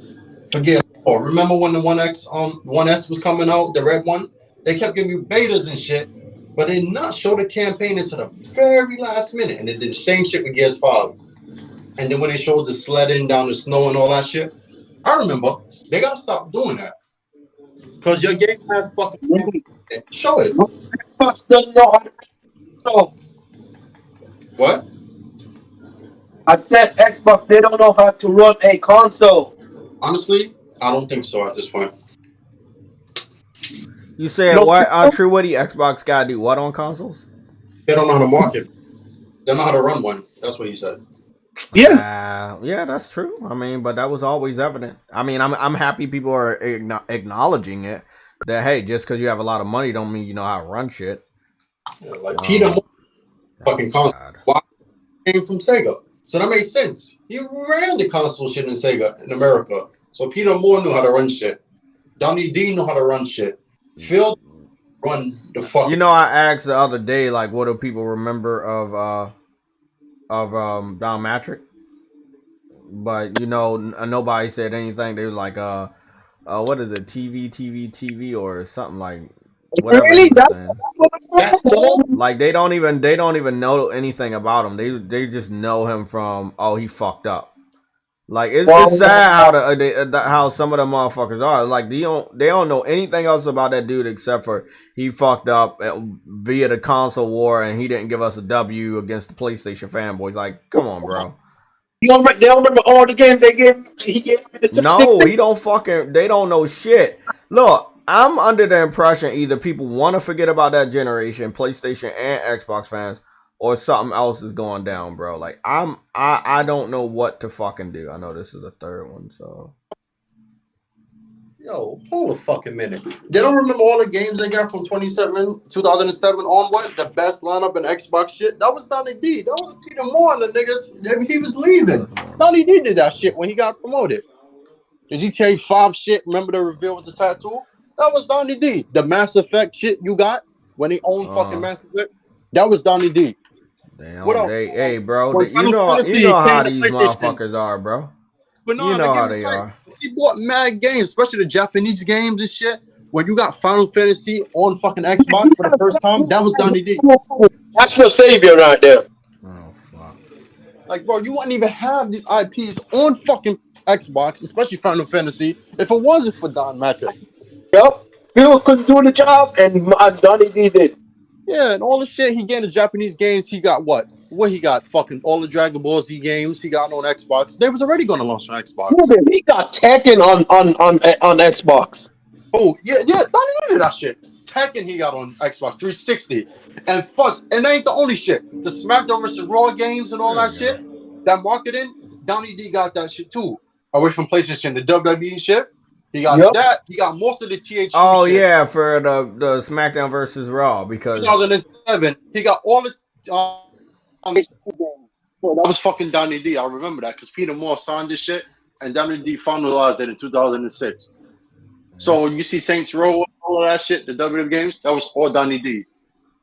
[SPEAKER 2] for Gears 4. Remember when the 1S was coming out, the red one? They kept giving you betas and shit, but they did not show the campaign until the very last minute. And they did the same shit with Gears 5. And then when they showed the sledding down the snow and all that shit, I remember they gotta stop doing that. Because your game has fucking show it.
[SPEAKER 3] Xbox doesn't know how to console.
[SPEAKER 2] What?
[SPEAKER 3] I said Xbox, they don't know how to run a console.
[SPEAKER 2] Honestly, I don't think so at this point.
[SPEAKER 1] You said
[SPEAKER 3] No.
[SPEAKER 1] what? True Woody, Xbox gotta do what on consoles?
[SPEAKER 2] They don't know how to market. They don't know how to run one. That's what you said.
[SPEAKER 3] Yeah.
[SPEAKER 1] Yeah, that's true. I mean, but that was always evident. I mean, I'm happy people are acknowledging it. That hey, just because you have a lot of money, don't mean you know how to run shit.
[SPEAKER 2] Yeah, like Peter Moore, fucking console. Why came from Sega? So that makes sense. He ran the console shit in Sega in America. So Peter Moore knew how to run shit. Donnie D knew how to run shit. Phil run the fuck.
[SPEAKER 1] You know, I asked the other day, like, what do people remember of Don Matrick? But you know, nobody said anything. They were like, what is it, TV, or something like whatever.
[SPEAKER 3] Really?
[SPEAKER 2] That's all?
[SPEAKER 1] Like they don't even know anything about him. They just know him from he fucked up. Like it's sad how some of the motherfuckers are. Like they don't know anything else about that dude except for he fucked up via the console war and he didn't give us a W against the PlayStation fanboys. Like, come on, bro.
[SPEAKER 3] They don't remember all the games he gave me the
[SPEAKER 1] No, he don't fucking. They don't know shit. Look, I'm under the impression either people want to forget about that generation, PlayStation and Xbox fans, or something else is going down, bro. Like I don't know what to fucking do. I know this is the third one, so.
[SPEAKER 2] Yo, hold a fucking minute. They don't remember all the games they got from 2007 on what? The best lineup in Xbox shit? That was Donnie D. That was Peter Moore and the niggas. He was leaving. Donnie D did that shit when he got promoted. The GTA 5 shit, remember the reveal with the tattoo? That was Donnie D. The Mass Effect shit you got when he owned fucking Mass Effect? That was Donnie D.
[SPEAKER 1] Damn,
[SPEAKER 2] What else?
[SPEAKER 1] hey, bro,
[SPEAKER 2] When
[SPEAKER 1] you
[SPEAKER 2] Final
[SPEAKER 1] know
[SPEAKER 2] Fantasy
[SPEAKER 1] how
[SPEAKER 2] came to
[SPEAKER 1] these
[SPEAKER 2] PlayStation.
[SPEAKER 1] motherfuckers are, bro.
[SPEAKER 2] But no,
[SPEAKER 1] You know how they
[SPEAKER 2] tight.
[SPEAKER 1] are.
[SPEAKER 2] He bought mad games, especially the Japanese games and shit. When you got Final Fantasy on fucking Xbox for the first time, that was Donnie D.
[SPEAKER 3] That's your savior right there.
[SPEAKER 1] Oh fuck.
[SPEAKER 2] Like, bro, you wouldn't even have these IPs on fucking Xbox, especially Final Fantasy, if it wasn't for Don Matrick.
[SPEAKER 3] Yep. Phil couldn't do the job, and Donnie D did.
[SPEAKER 2] Yeah, and all the shit he getting the Japanese games. He got what? What he got? Fucking all the Dragon Ball Z games he got on Xbox. They was already going to launch on Xbox.
[SPEAKER 3] He got Tekken on Xbox.
[SPEAKER 2] Oh yeah, Donnie did that shit. Tekken he got on Xbox 360, and fuck, and that ain't the only shit. The SmackDown vs. Raw games and all that shit, that marketing, Donnie D got that shit too. Away from PlayStation, the WWE shit, he got that. He got most of the THQ.
[SPEAKER 1] Oh
[SPEAKER 2] shit.
[SPEAKER 1] yeah, for the SmackDown versus Raw because
[SPEAKER 2] 2007, he got all the games. So that was fucking Donnie D. I remember that because Peter Moore signed this shit, and Donnie D finalized it in 2006. So you see Saints Row, all of that shit, the WWE games, that was all Donnie D.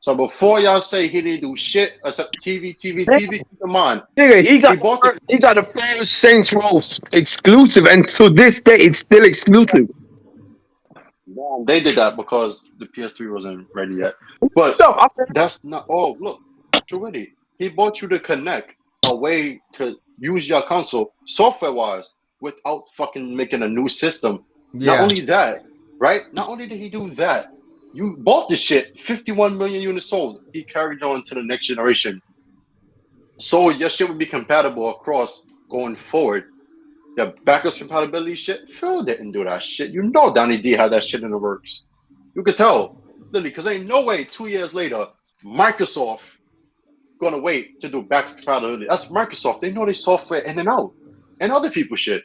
[SPEAKER 2] So before y'all say he didn't do shit except TV, keep in mind.
[SPEAKER 3] Nigga, he got the first Saints Row exclusive, and to this day, it's still exclusive.
[SPEAKER 2] They did that because the PS3 wasn't ready yet. But that's not. Oh, look, Truity, he bought you to connect a way to use your console software-wise without fucking making a new system. Yeah. Not only that, right? Not only did he do that, you bought this shit, 51 million units sold. He carried on to the next generation. So your shit would be compatible across going forward. The backwards compatibility shit, Phil didn't do that shit. You know Donnie D had that shit in the works. You could tell. Literally, because ain't no way 2 years later, Microsoft gonna wait to do backwards compatibility. That's Microsoft. They know their software in and out. And other people shit.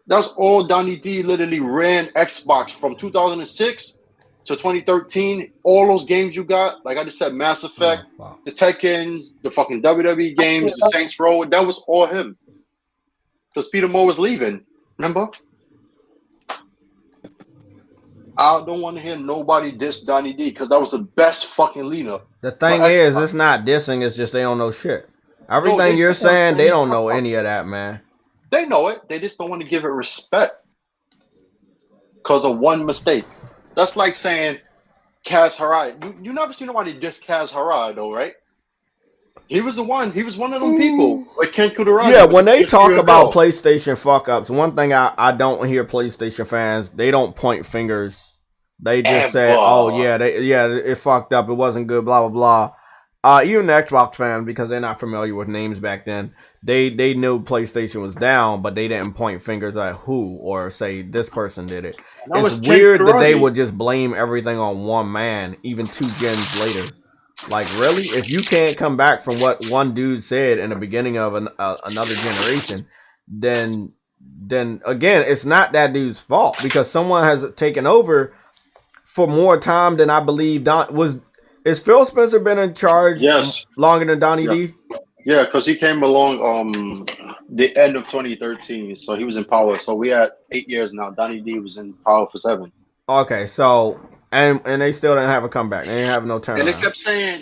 [SPEAKER 2] That's all Donnie D literally ran Xbox from 2006 to 2013. All those games you got, like I just said, Mass Effect, the Tekkens, the fucking WWE games, the Saints Row, that was all him. Because Peter Moore was leaving. Remember? I don't want to hear nobody diss Donnie D because that was the best fucking leader.
[SPEAKER 1] The thing is, it's not dissing, it's just they don't know shit. Everything you're saying, they don't know any of that, man.
[SPEAKER 2] They know it. They just don't want to give it respect because of one mistake. That's like saying Kaz Harai. You never seen nobody diss Kaz Harai, though, right? He was the one. He was one of them people. Like Ken Kudaragi.
[SPEAKER 1] Yeah, when they talk about PlayStation fuck-ups, one thing I don't hear PlayStation fans, they don't point fingers. They just say, oh, yeah, it fucked up. It wasn't good, blah, blah, blah. Even the Xbox fans, because they're not familiar with names back then, they knew PlayStation was down, but they didn't point fingers at who or say this person did it. It's weird that they would just blame everything on one man, even 2 gens later. Like, really? If you can't come back from what one dude said in the beginning of another generation, then again, it's not that dude's fault because someone has taken over for more time than I believe. Is Phil Spencer been in charge longer than Donnie D?
[SPEAKER 2] Yeah, because he came along the end of 2013, so he was in power. So we had 8 years now. Donnie D was in power for 7.
[SPEAKER 1] Okay, so and they still didn't have a comeback. They didn't have no turnaround.
[SPEAKER 2] And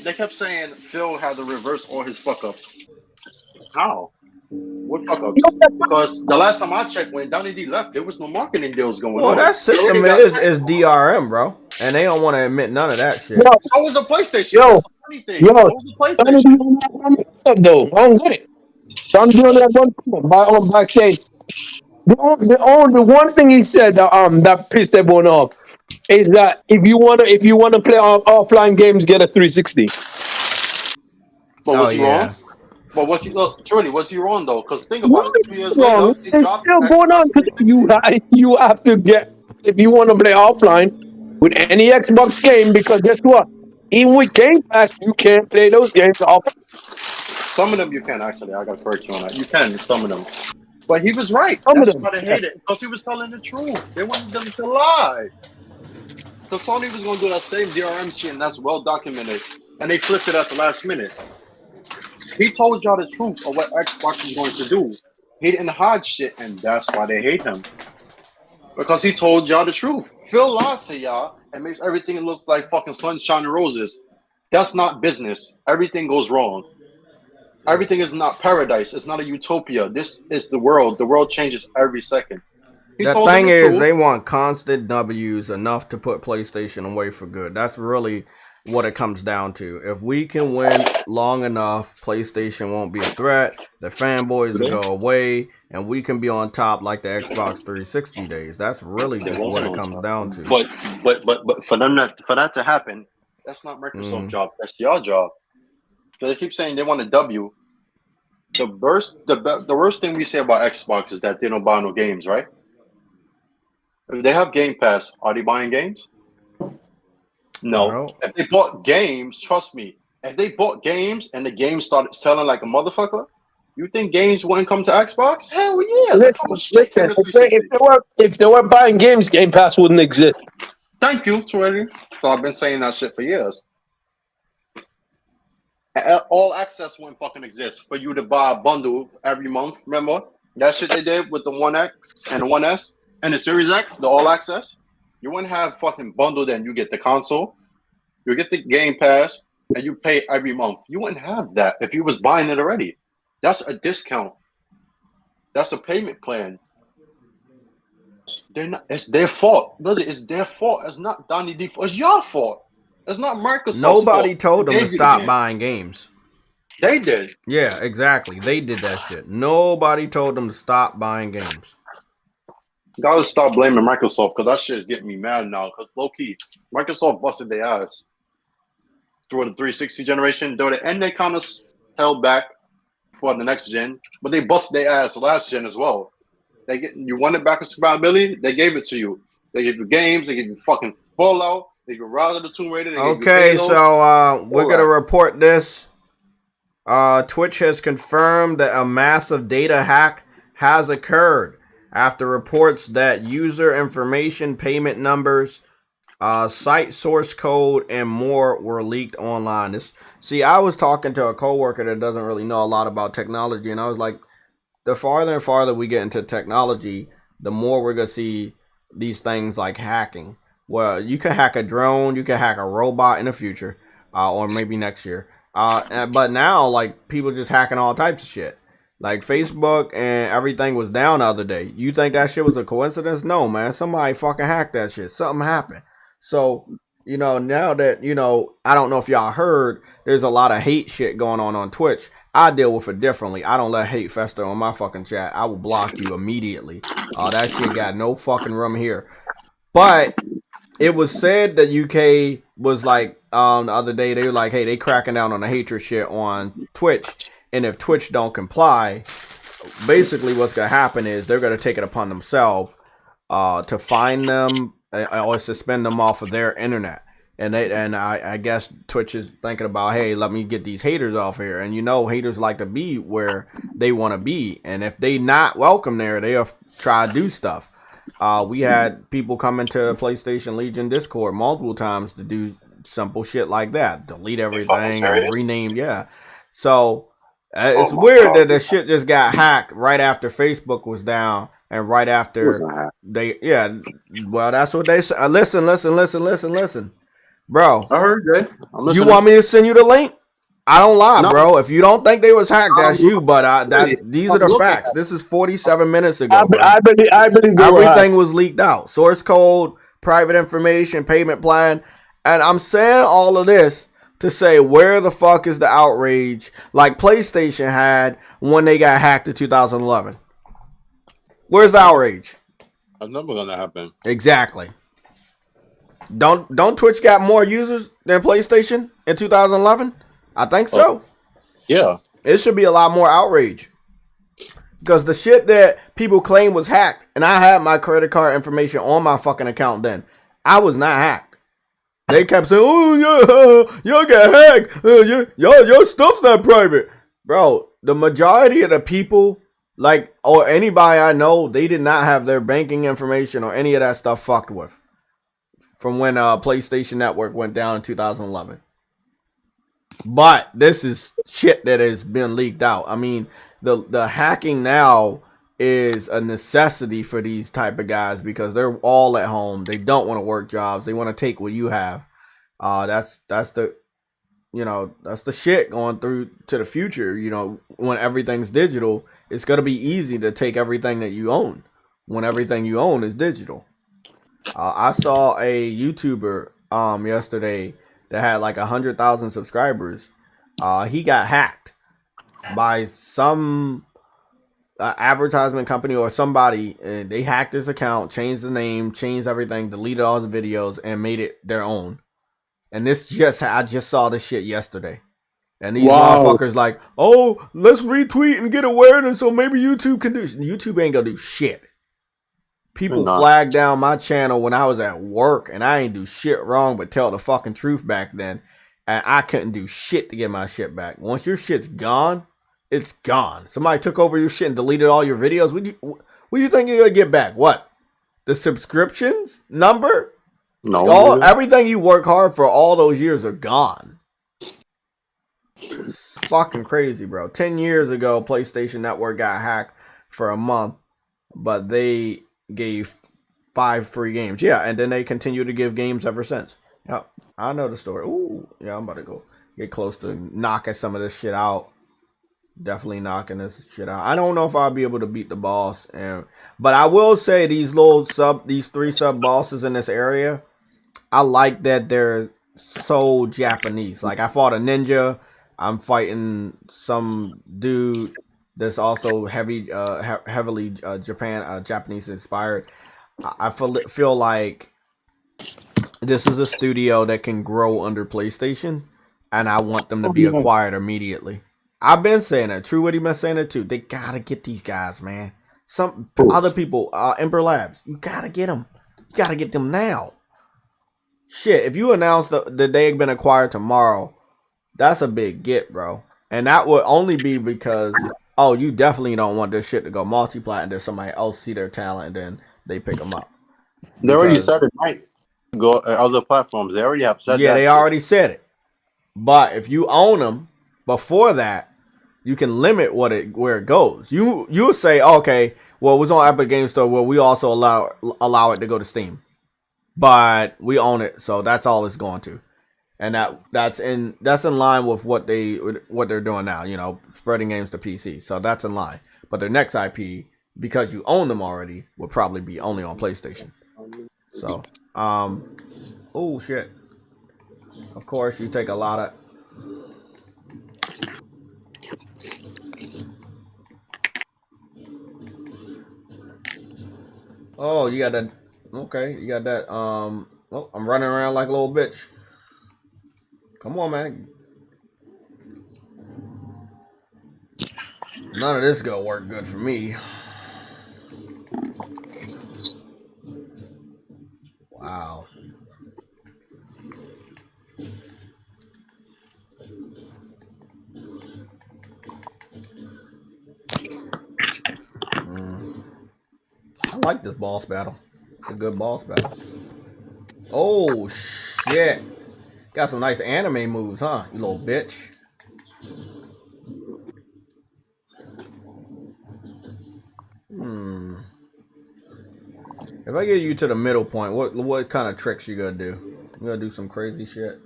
[SPEAKER 2] they kept saying Phil had to reverse all his fuck ups. How? What fuck ups? Because the last time I checked, when Donnie D left, there was no marketing deals going on.
[SPEAKER 1] Well, that system is DRM, bro. And they don't want to admit none of that shit.
[SPEAKER 2] So was the PlayStation. So was the PlayStation.
[SPEAKER 3] Though, I don't get it. Donnie D only had one backstage. The one thing he said that pissed everyone off is that if you wanna play offline games, get a 360.
[SPEAKER 2] But was he wrong? But was he wrong though? Because think about it, 2 years later, it dropped.
[SPEAKER 3] Still going on because you have to get if you want to play offline with any Xbox game, because guess what? Even with Game Pass, you can't play those games offline.
[SPEAKER 2] Some of them you can actually. I got to correct you on that. You can some of them. But he was right. That's why they hate it. Because he was telling the truth. They wanted them to lie. So Sony was going to do that same DRM shit, and that's well documented. And they flipped it at the last minute. He told y'all the truth of what Xbox was going to do. He didn't hide shit, and that's why they hate him. Because he told y'all the truth. Phil lied to y'all and makes everything look like fucking sunshine and roses. That's not business. Everything goes wrong. Everything is not paradise. It's not a utopia. This is the world. The world changes every second.
[SPEAKER 1] The thing is, they want constant W's enough to put PlayStation away for good. That's really what it comes down to. If we can win long enough, PlayStation won't be a threat. The fanboys will go away, and we can be on top like the Xbox 360 days. That's really just what it comes down to.
[SPEAKER 2] But for that to happen, that's not Microsoft's job. That's your job. Because they keep saying they want a W. The worst thing we say about Xbox is that they don't buy no games, right? If they have Game Pass, are they buying games? No. If they bought games, trust me, if they bought games and the games started selling like a motherfucker, you think games wouldn't come to Xbox? Hell yeah.
[SPEAKER 3] Listen, if they were buying games, Game Pass wouldn't exist.
[SPEAKER 2] Thank you, Troy. So I've been saying that shit for years. All access wouldn't fucking exist for you to buy a bundle every month. Remember that shit they did with the 1X and the 1S and the Series X, the all access? You wouldn't have fucking bundle, then you get the console, you get the Game Pass, and you pay every month. You wouldn't have that if you was buying it already. That's a discount. That's a payment plan. It's their fault. Really, it's their fault. It's not Donnie D. It's your fault. It's not Microsoft's
[SPEAKER 1] Nobody
[SPEAKER 2] fault.
[SPEAKER 1] told them to stop buying games.
[SPEAKER 2] They did.
[SPEAKER 1] Yeah, exactly. They did that shit. Nobody told them to stop buying games.
[SPEAKER 2] Gotta stop blaming Microsoft because that shit is getting me mad now. Because low key, Microsoft busted their ass through the 360 generation, and they kind of held back for the next gen, but they busted their ass last gen as well. You wanted backwards compatibility, they gave it to you. They gave you games, they gave you fucking Fallout, they gave you Rise of the Tomb Raider.
[SPEAKER 1] Okay, so we're gonna report this. Twitch has confirmed that a massive data hack has occurred after reports that user information, payment numbers, site source code, and more were leaked online. I was talking to a coworker that doesn't really know a lot about technology, and I was like, the farther and farther we get into technology, the more we're gonna see these things like hacking. Well, you can hack a drone, you can hack a robot in the future, or maybe next year. But now, like, people just hacking all types of shit. Like, Facebook and everything was down the other day. You think that shit was a coincidence? No, man. Somebody fucking hacked that shit. Something happened. So, now that, I don't know if y'all heard, there's a lot of hate shit going on Twitch. I deal with it differently. I don't let hate fester on my fucking chat. I will block you immediately. That shit got no fucking room here. But it was said that UK was like, the other day, they were like, hey, they cracking down on the hatred shit on Twitch. And if Twitch don't comply, basically what's going to happen is they're going to take it upon themselves to fine them or suspend them off of their internet. And I guess Twitch is thinking about, hey, let me get these haters off here. And haters like to be where they want to be. And if they not welcome there, they'll try to do stuff. We had people come into PlayStation Legion Discord multiple times to do simple shit like that. Delete everything and rename. Yeah. So it's weird that the shit just got hacked right after Facebook was down and right after well, that's what they said. Listen. Bro,
[SPEAKER 2] I heard that.
[SPEAKER 1] You want me to send you the link? I don't lie, bro. If you don't think they was hacked, that's you. But these are the facts. This is 47 minutes ago.
[SPEAKER 3] I believe
[SPEAKER 1] everything was leaked out. Source code, private information, payment plan. And I'm saying all of this to say, where the fuck is the outrage like PlayStation had when they got hacked in 2011? Where's the outrage?
[SPEAKER 2] That's never gonna happen.
[SPEAKER 1] Exactly. Don't Twitch got more users than PlayStation in 2011? I think so.
[SPEAKER 2] Yeah.
[SPEAKER 1] It should be a lot more outrage. Because the shit that people claim was hacked, and I had my credit card information on my fucking account then. I was not hacked. They kept saying, oh, yeah, y'all got hacked. Your stuff's not private. Bro, the majority of the people, or anybody I know, they did not have their banking information or any of that stuff fucked with. From when PlayStation Network went down in 2011. But this is shit that has been leaked out. I mean, the hacking now is a necessity for these type of guys because they're all at home. They don't want to work jobs. They want to take what you have. That's the shit going through to the future. When everything's digital, it's gonna be easy to take everything that you own. When everything you own is digital. I saw a YouTuber yesterday that had like 100,000 subscribers. He got hacked by some advertisement company or somebody. And they hacked his account, changed the name, changed everything, deleted all the videos, and made it their own. And I just saw this shit yesterday. And these motherfuckers like, oh, let's retweet and get awareness so maybe YouTube can do. YouTube ain't gonna do shit. People flagged down my channel when I was at work, and I ain't do shit wrong but tell the fucking truth back then. And I couldn't do shit to get my shit back. Once your shit's gone, it's gone. Somebody took over your shit and deleted all your videos. What do you think you're gonna get back? What? The subscriptions number?
[SPEAKER 2] No.
[SPEAKER 1] Everything you work hard for all those years are gone. It's fucking crazy, bro. 10 years ago, PlayStation Network got hacked for a month, but they gave 5 free games. Yeah, and then they continue to give games ever since. Yeah, I know the story. Ooh, yeah, I'm about to go get close to knocking some of this shit out. Definitely knocking this shit out. I don't know if I'll be able to beat the boss, but I will say these 3 sub bosses in this area, I like that they're so Japanese. Like I fought a ninja. I'm fighting some dude that's also heavily Japanese inspired. I feel like this is a studio that can grow under PlayStation, and I want them to be acquired immediately. I've been saying that. True Witty been saying it too. They gotta get these guys, man. Some other people, Ember Labs, you gotta get them. You gotta get them now. Shit, if you announce that they've been acquired tomorrow, that's a big get, bro. And that would only be because, you definitely don't want this shit to go multiplat and then somebody else see their talent and then they pick them up.
[SPEAKER 2] They already said it might go other platforms. They already have said that.
[SPEAKER 1] Yeah, they already said it. But if you own them before that, you can limit where it goes. You'll say, okay, well, it was on Epic Game Store. Well, we also allow it to go to Steam, but we own it, so that's all it's going to. And that's in line with what they're doing now, you know, spreading games to PC. So that's in line. But their next IP, because you own them already, will probably be only on PlayStation. So, oh shit. Of course, you take a lot of. Oh, you got that. Okay, you got that. I'm running around like a little bitch. Come on, man. None of this gonna work good for me. Wow. I like this boss battle. It's a good boss battle. Oh, shit. Got some nice anime moves, huh? You little bitch. If I get you to the middle point, what kind of tricks you gonna do? You gonna do some crazy shit?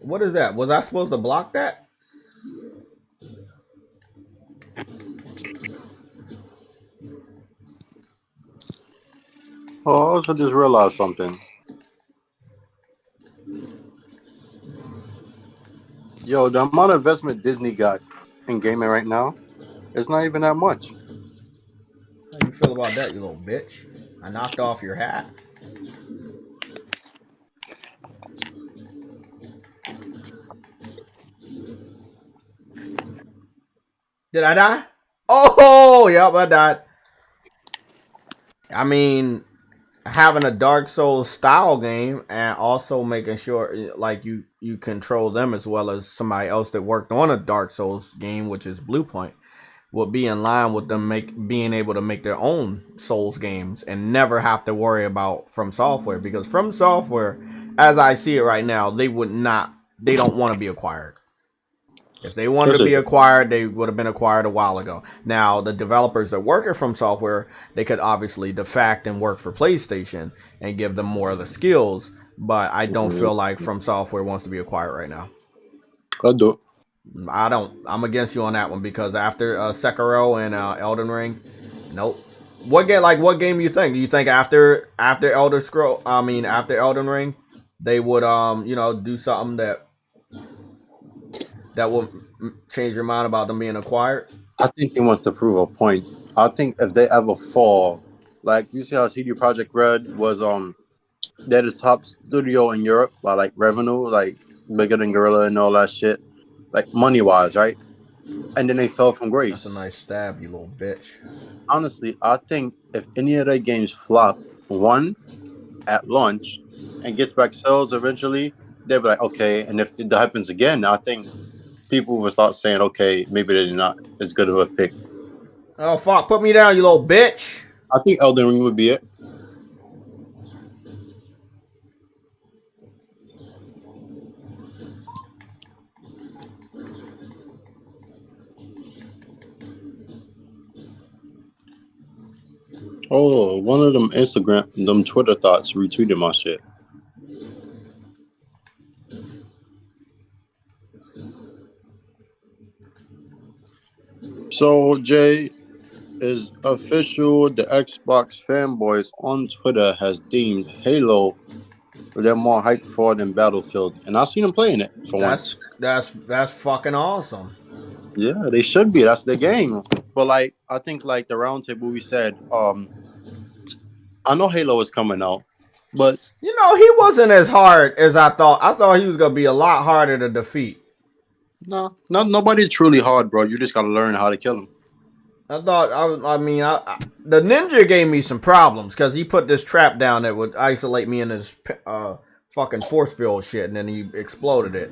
[SPEAKER 1] What is that? Was I supposed to block that?
[SPEAKER 2] Oh, I also just realized something. Yo, the amount of investment Disney got in gaming right now, it's not even that much.
[SPEAKER 1] How you feel about that, you little bitch? I knocked off your hat. Did I die? Oh, yep, I died. I mean, having a Dark Souls style game and also making sure like you control them as well as somebody else that worked on a Dark Souls game, which is Bluepoint, will be in line with them being able to make their own Souls games and never have to worry about From Software, because From Software, as I see it right now, they don't want to be acquired. If they wanted to be acquired, they would have been acquired a while ago. Now, the developers that work at From Software, they could obviously defact and work for PlayStation and give them more of the skills, but I don't feel like From Software wants to be acquired right now.
[SPEAKER 2] I do.
[SPEAKER 1] I don't. I'm against you on that one, because after Sekiro and Elden Ring, nope. What game? Like what game you think? Do you think after Elder Scroll? I mean, after Elden Ring, they would do something that will change your mind about them being acquired?
[SPEAKER 4] I think they want to prove a point. I think if they ever fall, like you see how CD Project Red was they're the top studio in Europe by like revenue, like bigger than Gorilla and all that shit, like money wise, right? And then they fell from
[SPEAKER 1] That's a
[SPEAKER 4] grace.
[SPEAKER 1] nice stab, you little bitch.
[SPEAKER 4] Honestly, I think if any of their games flop, one at launch and gets back sales eventually, they'll be like, okay. And if that happens again, I think people will start saying, okay, maybe they're not as good of a pick.
[SPEAKER 1] Oh fuck! Put me down, you little bitch.
[SPEAKER 4] I think Elden Ring would be it. Oh, one of them Twitter thoughts retweeted my shit. So, Jay, is official. The Xbox fanboys on Twitter has deemed Halo they're more hyped for than Battlefield, and I've seen them playing it for once.
[SPEAKER 1] That's fucking awesome.
[SPEAKER 4] Yeah, they should be. That's their game. But like, I think like the roundtable we said, I know Halo is coming out, but
[SPEAKER 1] He wasn't as hard as I thought. I thought he was gonna be a lot harder to defeat.
[SPEAKER 4] no, not nobody's truly hard, bro. You just gotta learn how to kill them.
[SPEAKER 1] I thought the ninja gave me some problems because he put this trap down that would isolate me in this fucking force field shit, and then he exploded it.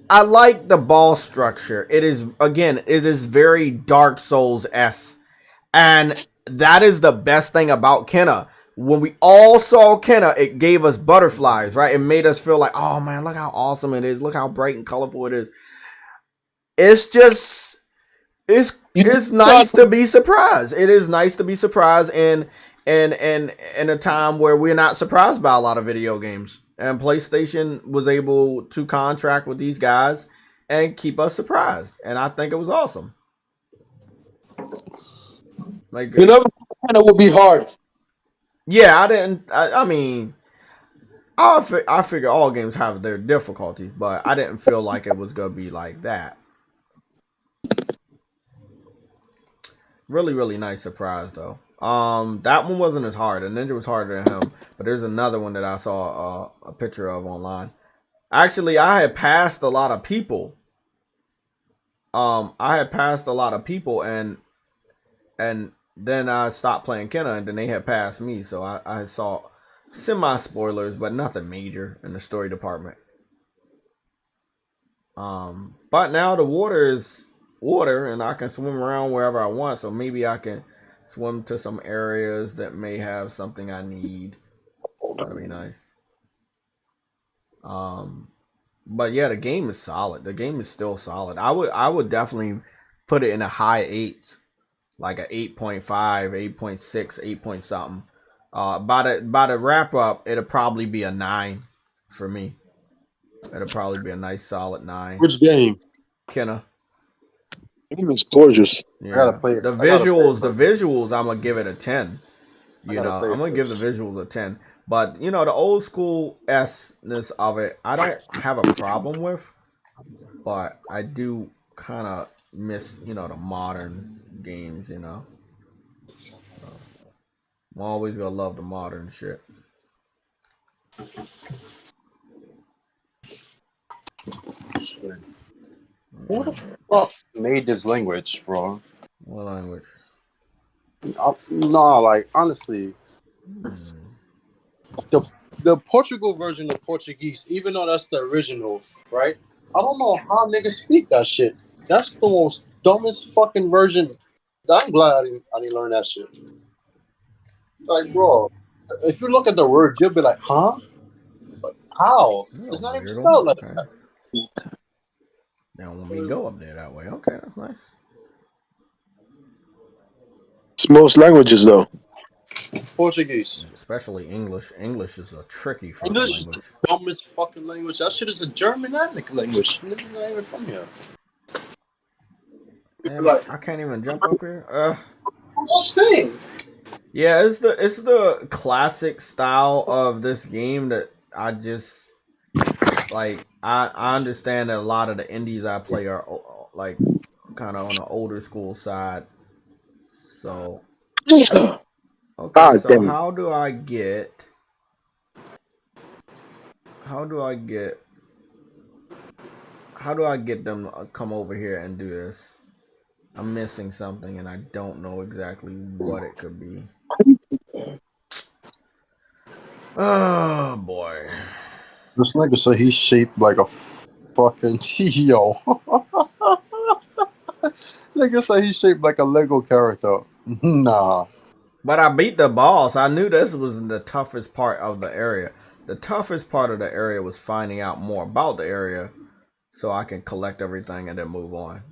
[SPEAKER 1] I like the ball structure. It is very Dark Souls-esque, and that is the best thing about Kenna. When we all saw Kenna, it gave us butterflies, right? It made us feel like, oh man, look how awesome it is. Look how bright and colorful it is. It's just it's nice to be surprised. It is nice to be surprised in a time where we're not surprised by a lot of video games. And PlayStation was able to contract with these guys and keep us surprised. And I think it was awesome. Like,
[SPEAKER 3] You never kind of would be hard.
[SPEAKER 1] yeah, I mean, I figure all games have their difficulties, but I didn't feel like it was gonna be like that. Really, really nice surprise though. That one wasn't as hard. The ninja was harder than him, but there's another one that I saw a picture of online. Actually, I had passed a lot of people. And then I stopped playing Kenna, and then they had passed me, so I saw semi spoilers, but nothing major in the story department. But now the water is water, and I can swim around wherever I want, so maybe I can swim to some areas that may have something I need. That'd be nice. But yeah, the game is solid. The game is still solid. I would definitely put it in the high 8s, like a 8.5, 8.6, 8 point something. By the wrap up, it'll probably be a 9 for me. It'll probably be a nice solid 9.
[SPEAKER 4] Which game?
[SPEAKER 1] Kenna.
[SPEAKER 3] The game is gorgeous.
[SPEAKER 1] Yeah.
[SPEAKER 4] I gotta play it.
[SPEAKER 1] The visuals, I'm gonna give it a 10. I'm gonna give the
[SPEAKER 4] first.
[SPEAKER 1] visuals a 10. But the old school S-ness of it, I don't have a problem with, but I do kind of miss, the modern games, So, I'm always gonna love the modern shit.
[SPEAKER 4] Who the fuck made this language, bro?
[SPEAKER 1] What language?
[SPEAKER 4] No, like honestly, the Portugal version of Portuguese, even though that's the original, right? I don't know how niggas speak that shit. That's the most dumbest fucking version. I'm glad I didn't learn that shit. Like, bro, if you look at the words, you'll be like, huh? Like, how? It's not even spelled like that.
[SPEAKER 1] They don't want me to go up there that way. Okay, that's nice.
[SPEAKER 3] It's most languages though.
[SPEAKER 4] Portuguese.
[SPEAKER 1] Especially English. English is a tricky fucking
[SPEAKER 4] English
[SPEAKER 1] language.
[SPEAKER 4] is the dumbest fucking language. That shit is a Germanic language. Niggas not even from here.
[SPEAKER 1] Man, I can't even jump up here.
[SPEAKER 4] What's this thing?
[SPEAKER 1] Yeah, it's the classic style of this game that I just like. I understand that a lot of the indies I play are like kind of on the older school side. So okay,
[SPEAKER 3] God
[SPEAKER 1] so
[SPEAKER 3] damn.
[SPEAKER 1] how do I get how do I get them to come over here and do this? I'm missing something and I don't know exactly what it could be. Oh boy.
[SPEAKER 4] This nigga said he's shaped like a fucking yo. Nigga said he's shaped like a Lego character. Nah.
[SPEAKER 1] But I beat the boss. I knew this was the toughest part of the area. The toughest part of the area was finding out more about the area so I can collect everything and then move on.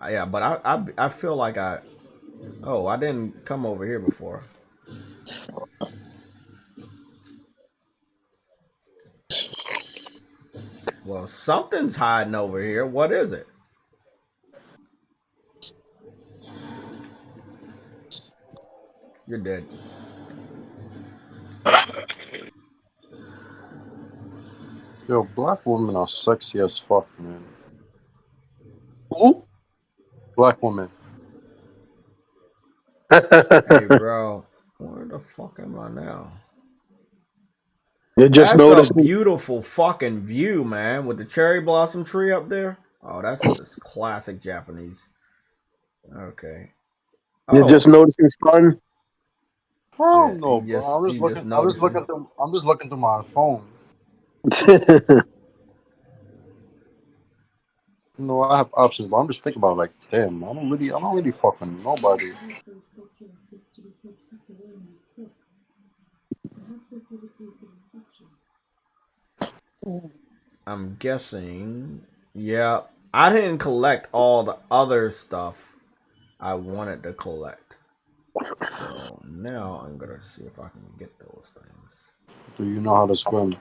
[SPEAKER 1] Yeah, but I feel like I didn't come over here before. Well, something's hiding over here. What is it? You're dead.
[SPEAKER 4] Yo, black women are sexy as fuck, man.
[SPEAKER 3] Who?
[SPEAKER 4] Black women.
[SPEAKER 1] Hey, bro. Where the fuck am I now?
[SPEAKER 3] You just
[SPEAKER 1] That's a
[SPEAKER 3] noticed.
[SPEAKER 1] beautiful fucking view, man, with the cherry blossom tree up there. Oh, that's classic Japanese. Okay.
[SPEAKER 3] You just
[SPEAKER 1] Oh,
[SPEAKER 3] noticing sun.
[SPEAKER 4] I
[SPEAKER 1] yeah.
[SPEAKER 4] don't know, bro. I'm just
[SPEAKER 1] He just
[SPEAKER 4] looking. I'm just
[SPEAKER 1] noticing.
[SPEAKER 4] looking through. I'm just looking through my phone. You know, I have options, but I'm just thinking about like, damn, I don't really fucking nobody.
[SPEAKER 1] I'm guessing. Yeah, I didn't collect all the other stuff I wanted to collect. So now I'm gonna see if I can get those things.
[SPEAKER 4] Do you know how to swim?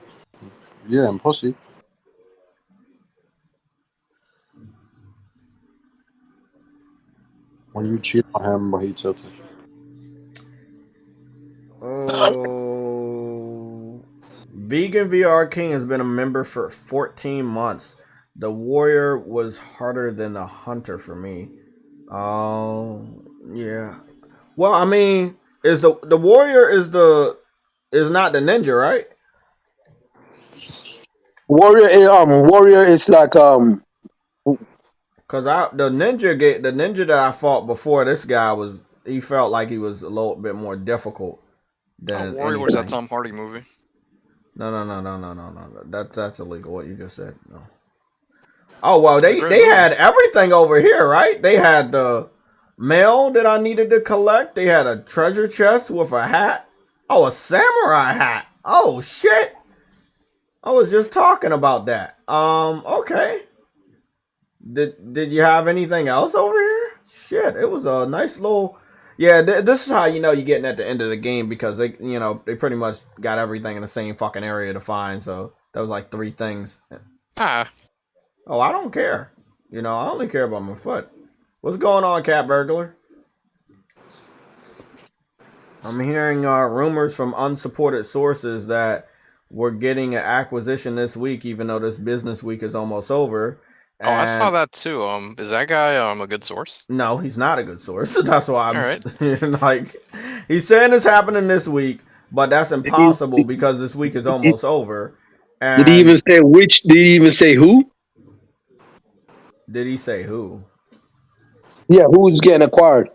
[SPEAKER 4] Yeah, and pussy. When you cheat on him, but he tilted.
[SPEAKER 1] Oh, Vegan VR King has been a member for 14 months. The warrior was harder than the hunter for me. Oh, yeah. Well, I mean, is the warrior is not the ninja, right?
[SPEAKER 3] Warrior is like
[SPEAKER 1] Cause the ninja that I fought before this guy he felt like he was a little bit more difficult than
[SPEAKER 5] Warrior was that
[SPEAKER 1] anything.
[SPEAKER 5] Tom Hardy movie.
[SPEAKER 1] No. That's illegal. What you just said. No. Oh well,
[SPEAKER 5] It's a great
[SPEAKER 1] they
[SPEAKER 5] movie.
[SPEAKER 1] had everything over here, right? They had the mail that I needed to collect. They had a treasure chest with a hat. Oh, a samurai hat. Oh shit. I was just talking about that. Okay. Did you have anything else over here? Shit, it was a nice little. Yeah, this is how you know you're getting at the end of the game because they pretty much got everything in the same fucking area to find. So that was like 3 things.
[SPEAKER 5] Ah,
[SPEAKER 1] Oh, I don't care. I only care about my foot. What's going on, Cat Burglar? I'm hearing rumors from unsupported sources that we're getting an acquisition this week, even though this business week is almost over.
[SPEAKER 5] oh, I saw
[SPEAKER 1] And
[SPEAKER 5] that too. Is that guy a good source?
[SPEAKER 1] no, he's not a good source. That's why I'm
[SPEAKER 5] All right.
[SPEAKER 1] like, he's saying it's happening this week, but that's impossible because this week is almost over.
[SPEAKER 3] did he even
[SPEAKER 1] And
[SPEAKER 3] say which? Did he even say who?
[SPEAKER 1] did he say who?
[SPEAKER 3] Yeah, who's getting acquired?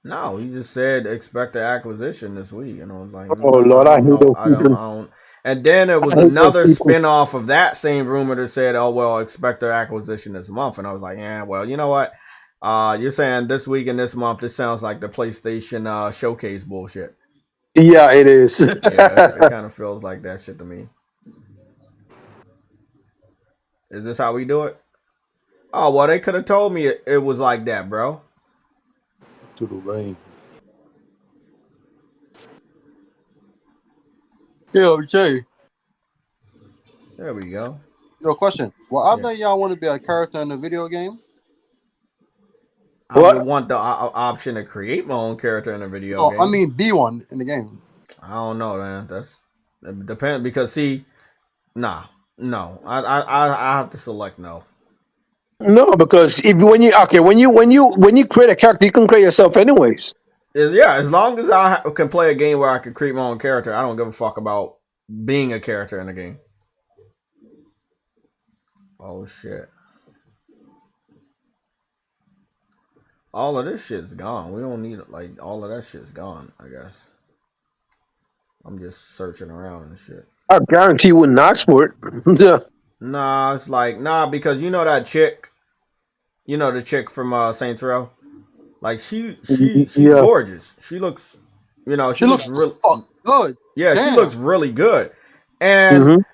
[SPEAKER 1] No, he just said expect the acquisition this week, and I was like,
[SPEAKER 3] Oh
[SPEAKER 1] no, I
[SPEAKER 3] Lord, I
[SPEAKER 1] don't
[SPEAKER 3] hate
[SPEAKER 1] know,
[SPEAKER 3] those people.
[SPEAKER 1] I don't. And then it was
[SPEAKER 3] I hate those
[SPEAKER 1] another
[SPEAKER 3] people.
[SPEAKER 1] spinoff of that same rumor that said, oh well, expect their acquisition this month, and I was like, yeah, well, you know what? You're saying this week and this month. This sounds like the PlayStation showcase bullshit.
[SPEAKER 3] Yeah, it is.
[SPEAKER 1] Yeah, it kind of feels like that shit to me. Is this how we do it? Oh well, they could have told me it was like that, bro.
[SPEAKER 4] To the rain. Yo, Jay.
[SPEAKER 1] There we go.
[SPEAKER 4] Yo, question. Well, I
[SPEAKER 1] Yeah.
[SPEAKER 4] bet y'all want to be a character in a video game.
[SPEAKER 1] I would
[SPEAKER 3] What?
[SPEAKER 1] want the option to create my own character in a video
[SPEAKER 4] No,
[SPEAKER 1] game.
[SPEAKER 4] I mean be one in the game.
[SPEAKER 1] I don't know, man. It depends because see, nah, no. I have to select no.
[SPEAKER 3] No, because if when you create a character, you can create yourself anyways.
[SPEAKER 1] Yeah, as long as I can play a game where I can create my own character, I don't give a fuck about being a character in the game. Oh shit. All of this shit's gone. We don't need it. Like, all of that shit's gone, I guess. I'm just searching around and shit.
[SPEAKER 3] I guarantee you wouldn't ask for it.
[SPEAKER 1] Nah, it's like, nah, because you know that chick, you know the chick from Saints Row? Like, she's
[SPEAKER 3] Yeah.
[SPEAKER 1] gorgeous. She looks, you know,
[SPEAKER 4] She looks
[SPEAKER 1] really
[SPEAKER 4] fuck good.
[SPEAKER 1] Yeah,
[SPEAKER 4] Damn.
[SPEAKER 1] she looks really good. And
[SPEAKER 3] Mhm.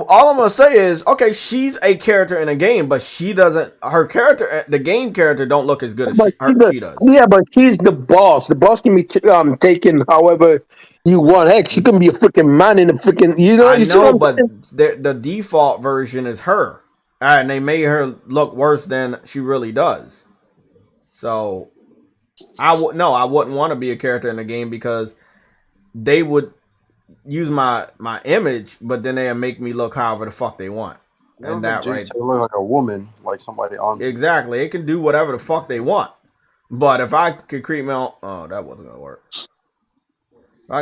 [SPEAKER 1] all I'm gonna say is, okay, she's a character in a game, but she doesn't. Her character, the game character, don't look as good as
[SPEAKER 3] But
[SPEAKER 1] she does.
[SPEAKER 3] yeah, but she's the boss. The boss can be taken however you want. Heck, she can be a freaking man in a freaking. You know,
[SPEAKER 1] I
[SPEAKER 3] you see what
[SPEAKER 1] know,
[SPEAKER 3] I'm
[SPEAKER 1] but
[SPEAKER 3] saying?
[SPEAKER 1] the default version is her, and they made her look worse than she really does. So I wouldn't want to be a character in the game because they would use my image, but then they'll make me look however the fuck they want.
[SPEAKER 4] You
[SPEAKER 1] And
[SPEAKER 4] look
[SPEAKER 1] that right,
[SPEAKER 4] to look like a woman, like somebody on.
[SPEAKER 1] exactly, it can do whatever the fuck they want. But if I could create my own, oh, that wasn't gonna work.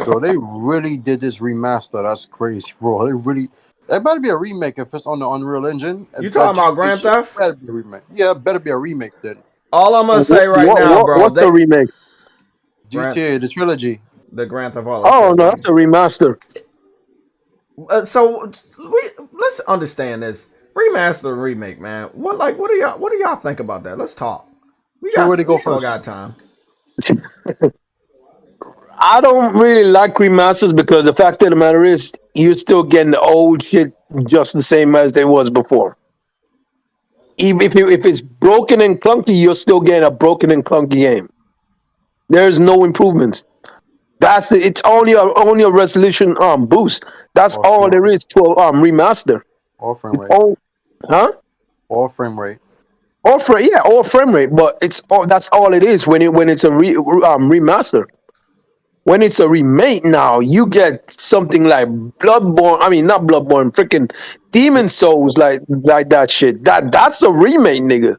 [SPEAKER 4] So they really did this remaster. That's crazy, bro. They really. It better be a remake if it's on the Unreal Engine.
[SPEAKER 1] You talking about Grand Theft?
[SPEAKER 4] Better be a remake. Yeah, it better be a remake then.
[SPEAKER 1] All I'm gonna say right now, bro.
[SPEAKER 3] What's the remake?
[SPEAKER 4] GTA, the trilogy.
[SPEAKER 1] The Grand Theft Auto.
[SPEAKER 3] Oh no, that's a remaster.
[SPEAKER 1] So let's understand this remaster and remake, man. What do y'all think about that? Let's talk. We
[SPEAKER 4] So where to go
[SPEAKER 1] still
[SPEAKER 4] first?
[SPEAKER 1] got time.
[SPEAKER 3] I don't really like remasters because the fact of the matter is you're still getting the old shit just the same as it was before. Even if it's broken and clunky, you're still getting a broken and clunky game. There's no improvements. It's only a resolution boost. That's all there is to a remaster.
[SPEAKER 4] Or frame rate. Or frame rate.
[SPEAKER 3] Or frame rate. But that's all it is when it's a remaster. When it's a remake now, you get something like Bloodborne. I mean, not Bloodborne, freaking Demon Souls, like that shit. That's a remake, nigga.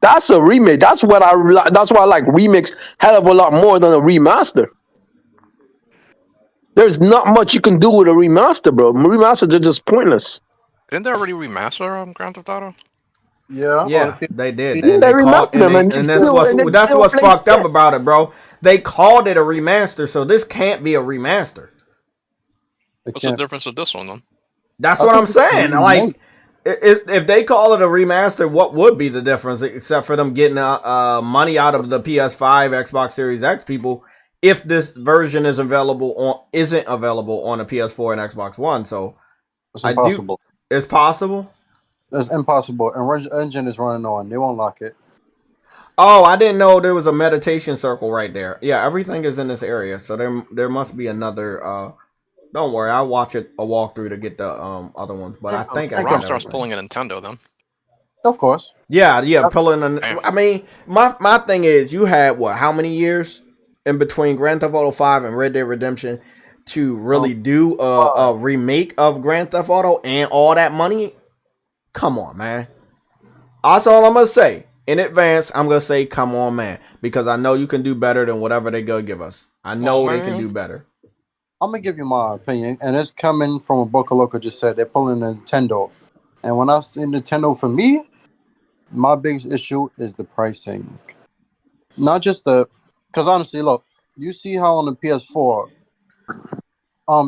[SPEAKER 3] That's a remake. That's why I like remakes hell of a lot more than a remaster. There's not much you can do with a remaster, bro. Remasters are just pointless.
[SPEAKER 5] Didn't they already remaster Grand Theft Auto?
[SPEAKER 4] Yeah,
[SPEAKER 1] they did.
[SPEAKER 3] Yeah,
[SPEAKER 1] And
[SPEAKER 3] they
[SPEAKER 1] they called,
[SPEAKER 3] remastered them, and
[SPEAKER 1] that's what's fucked up about it, bro. They called it a remaster, so this can't be a remaster.
[SPEAKER 5] What's the difference with this one then?
[SPEAKER 1] That's what I'm saying. Like, if they call it a remaster, what would be the difference except for them getting money out of the PS5, Xbox Series X people if this version isn't available on a PS4 and Xbox One? So
[SPEAKER 4] it's impossible.
[SPEAKER 1] It's possible.
[SPEAKER 4] It's impossible. And Engine is running on. They won't lock it.
[SPEAKER 1] Oh, I didn't know there was a meditation circle right there. Yeah, everything is in this area, so there must be another. Don't worry, I'll watch a walkthrough to get the other ones. But I think
[SPEAKER 5] Rockstar's pulling a Nintendo then.
[SPEAKER 4] Of course.
[SPEAKER 1] Yeah, pulling. I mean, my thing is, you had how many years in between Grand Theft Auto 5 and Red Dead Redemption to really do a remake of Grand Theft Auto and all that money? Come on, man. That's all I'm gonna say. In advance, I'm gonna say, come on, man, because I know you can do better than whatever they go give us. I know they can do better.
[SPEAKER 4] I'm gonna give you my opinion, and it's coming from a Boca Loca just said they're pulling a Nintendo. And when I say Nintendo, for me, my biggest issue is the pricing. Not just because honestly, look, you see how on the PS4,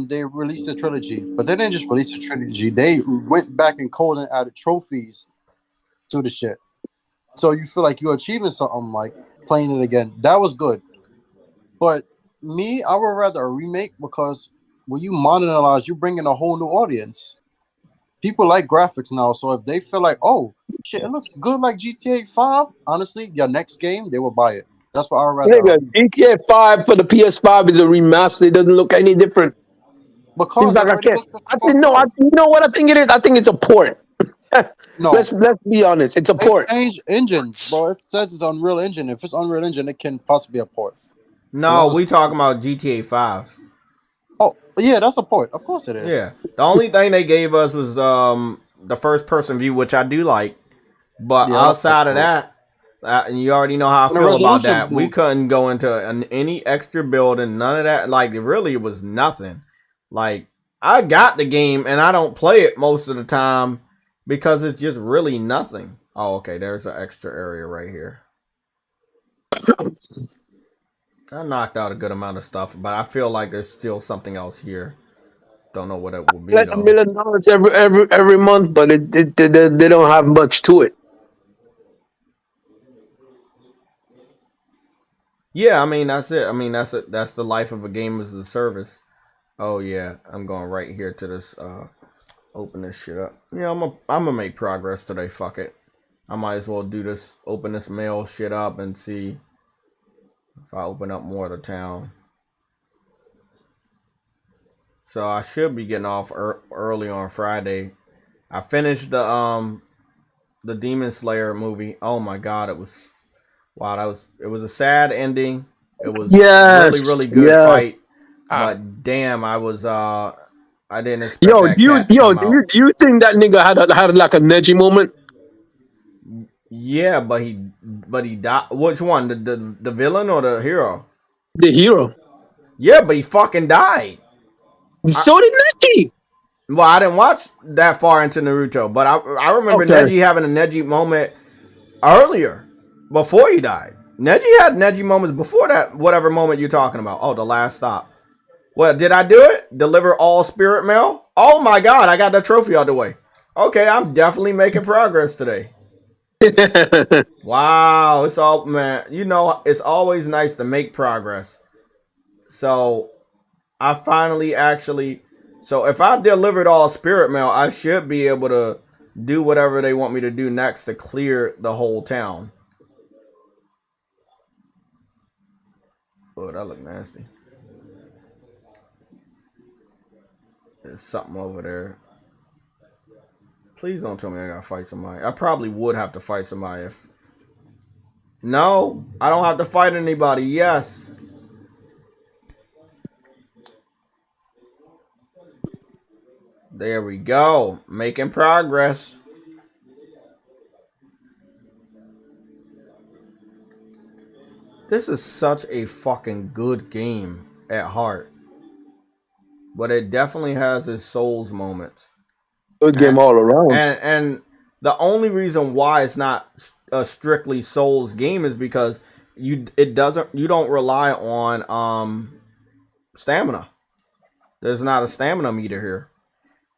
[SPEAKER 4] they released the trilogy, but they didn't just release the trilogy. They went back and coded and added trophies to the shit. So you feel like you're achieving something, like playing it again. That was good. But me, I would rather a remake because when you monetize, you bring in a whole new audience. People like graphics now, so if they feel like, oh, shit, it looks good like GTA 5, honestly, your next game, they will buy it. That's what I would rather.
[SPEAKER 3] Nigga, GTA 5 for the PS5 is a remaster. It doesn't look any different.
[SPEAKER 4] Because
[SPEAKER 3] like I can't. You know what I think it is? I think it's a port.
[SPEAKER 4] No,
[SPEAKER 3] let's be honest. It's a
[SPEAKER 4] they
[SPEAKER 3] port.
[SPEAKER 4] changed engines, bro. It says it's Unreal Engine. If it's Unreal Engine, it can possibly be a port.
[SPEAKER 1] No,
[SPEAKER 4] Unless
[SPEAKER 1] we
[SPEAKER 4] it's-
[SPEAKER 1] talking about GTA 5.
[SPEAKER 4] Oh, yeah, that's a port. Of course it is.
[SPEAKER 1] Yeah. The only thing they gave us was the first person view, which I do like. But
[SPEAKER 4] Yeah, that's
[SPEAKER 1] outside of
[SPEAKER 4] cool.
[SPEAKER 1] that, and you already know how I
[SPEAKER 4] And the
[SPEAKER 1] feel about
[SPEAKER 4] resolution
[SPEAKER 1] that. We
[SPEAKER 4] moved.
[SPEAKER 1] couldn't go into any extra building, none of that. Like, it really was nothing. Like, I got the game and I don't play it most of the time because it's just really nothing. Oh, okay, there's an extra area right here. I knocked out a good amount of stuff, but I feel like there's still something else here. Don't know what it would be
[SPEAKER 3] Like
[SPEAKER 1] though.
[SPEAKER 3] $1 million every month, but they don't have much to it.
[SPEAKER 1] Yeah, I mean that's it. I mean that's it. That's the life of a game as a service. Oh yeah, I'm going right here to this. Open this shit up. Yeah, I'm gonna make progress today. Fuck it. I might as well do this. Open this mail shit up and see if I open up more of the town. So I should be getting off early on Friday. I finished the Demon Slayer movie. Oh my god, it was wow. It was a sad ending. It was really good fight. But damn, I didn't expect that cat to come out.
[SPEAKER 3] Do you think that nigga had like a Neji moment?
[SPEAKER 1] Yeah, but he died. Which one? The villain or the hero?
[SPEAKER 3] The hero.
[SPEAKER 1] Yeah, but he fucking died.
[SPEAKER 3] So did Neji.
[SPEAKER 1] Well, I didn't watch that far into Naruto, but I remember Neji having a Neji moment earlier, before he died. Neji had Neji moments before that, whatever moment you're talking about. Oh, the last stop. Well, did I do it? Deliver all spirit mail? Oh my god, I got that trophy out the way. Okay, I'm definitely making progress today. Wow, it's all, man, you know, it's always nice to make progress. So, I finally so if I delivered all spirit mail, I should be able to do whatever they want me to do next to clear the whole town. Oh, that look nasty. There's something over there. Please don't tell me I gotta fight somebody. I probably would have to fight somebody if... No, I don't have to fight anybody. Yes. There we go. Making progress. This is such a fucking good game at heart. But it definitely has its Souls moments.
[SPEAKER 3] Good game all around.
[SPEAKER 1] And the only reason why it's not a strictly Souls game is because you don't rely on stamina. There's not a stamina meter here.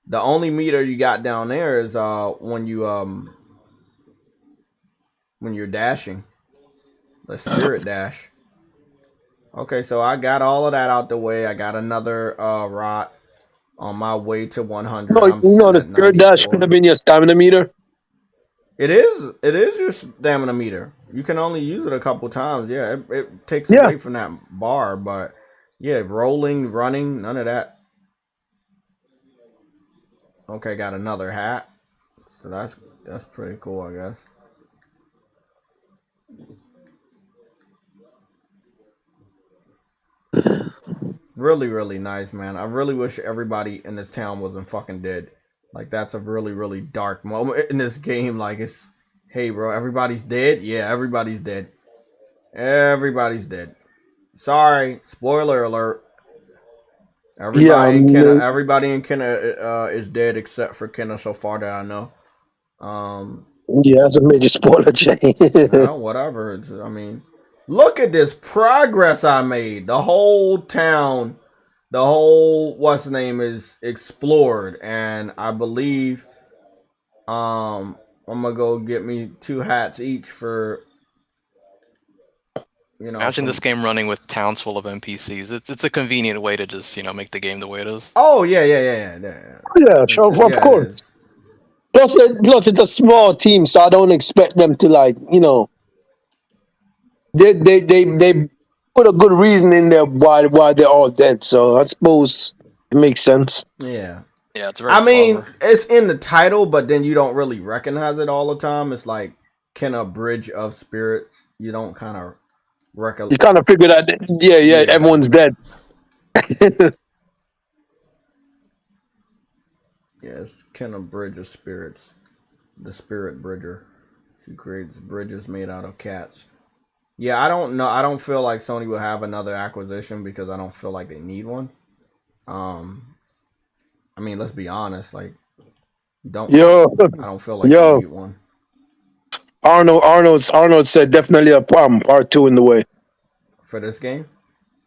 [SPEAKER 1] The only meter you got down there is when you're dashing. The spirit dash. Okay, so I got all of that out the way. I got another rot on my way to 100.
[SPEAKER 3] No, the spirit dash could have been your stamina meter.
[SPEAKER 1] It is your stamina meter. You can only use it a couple times. Yeah, it takes away from that bar, but yeah, rolling, running, none of that. Okay, got another hat. So that's pretty cool, I guess. Really, really nice, man. I really wish everybody in this town wasn't fucking dead. Like, that's a really, really dark moment in this game. Like, it's, hey, bro, everybody's dead? Yeah, everybody's dead. Everybody's dead. Sorry, spoiler alert. Everybody in Kenna is dead except for Kenna so far that I know.
[SPEAKER 3] Yeah, it's a major spoiler change.
[SPEAKER 1] Whatever. I mean, look at this progress I made. The whole town, what's the name, is explored, and I believe I'm gonna go get me 2 hats each for, you know.
[SPEAKER 5] Imagine this game running with towns full of NPCs. It's a convenient way to just, make the game the way it is.
[SPEAKER 1] Oh yeah.
[SPEAKER 3] Yeah, sure, of course. Plus, it's a small team, so I don't expect them to They put a good reason in there why they're all dead. So I suppose it makes sense.
[SPEAKER 1] Yeah.
[SPEAKER 5] Yeah, it's very
[SPEAKER 1] I mean,
[SPEAKER 5] clever.
[SPEAKER 1] it's in the title, but then you don't really recognize it all the time. It's like Kenna Bridge of Spirits. You don't kind of
[SPEAKER 3] You kind of figure that, yeah, everyone's dead.
[SPEAKER 1] Yes, Kenna Bridge of Spirits. The Spirit Bridger. She creates bridges made out of cats. Yeah, I don't know. I don't feel like Sony will have another acquisition because I don't feel like they need one. I mean, let's be honest. Like, I don't feel like they need one.
[SPEAKER 3] Arnold said definitely a part 2 in the way
[SPEAKER 1] for this game.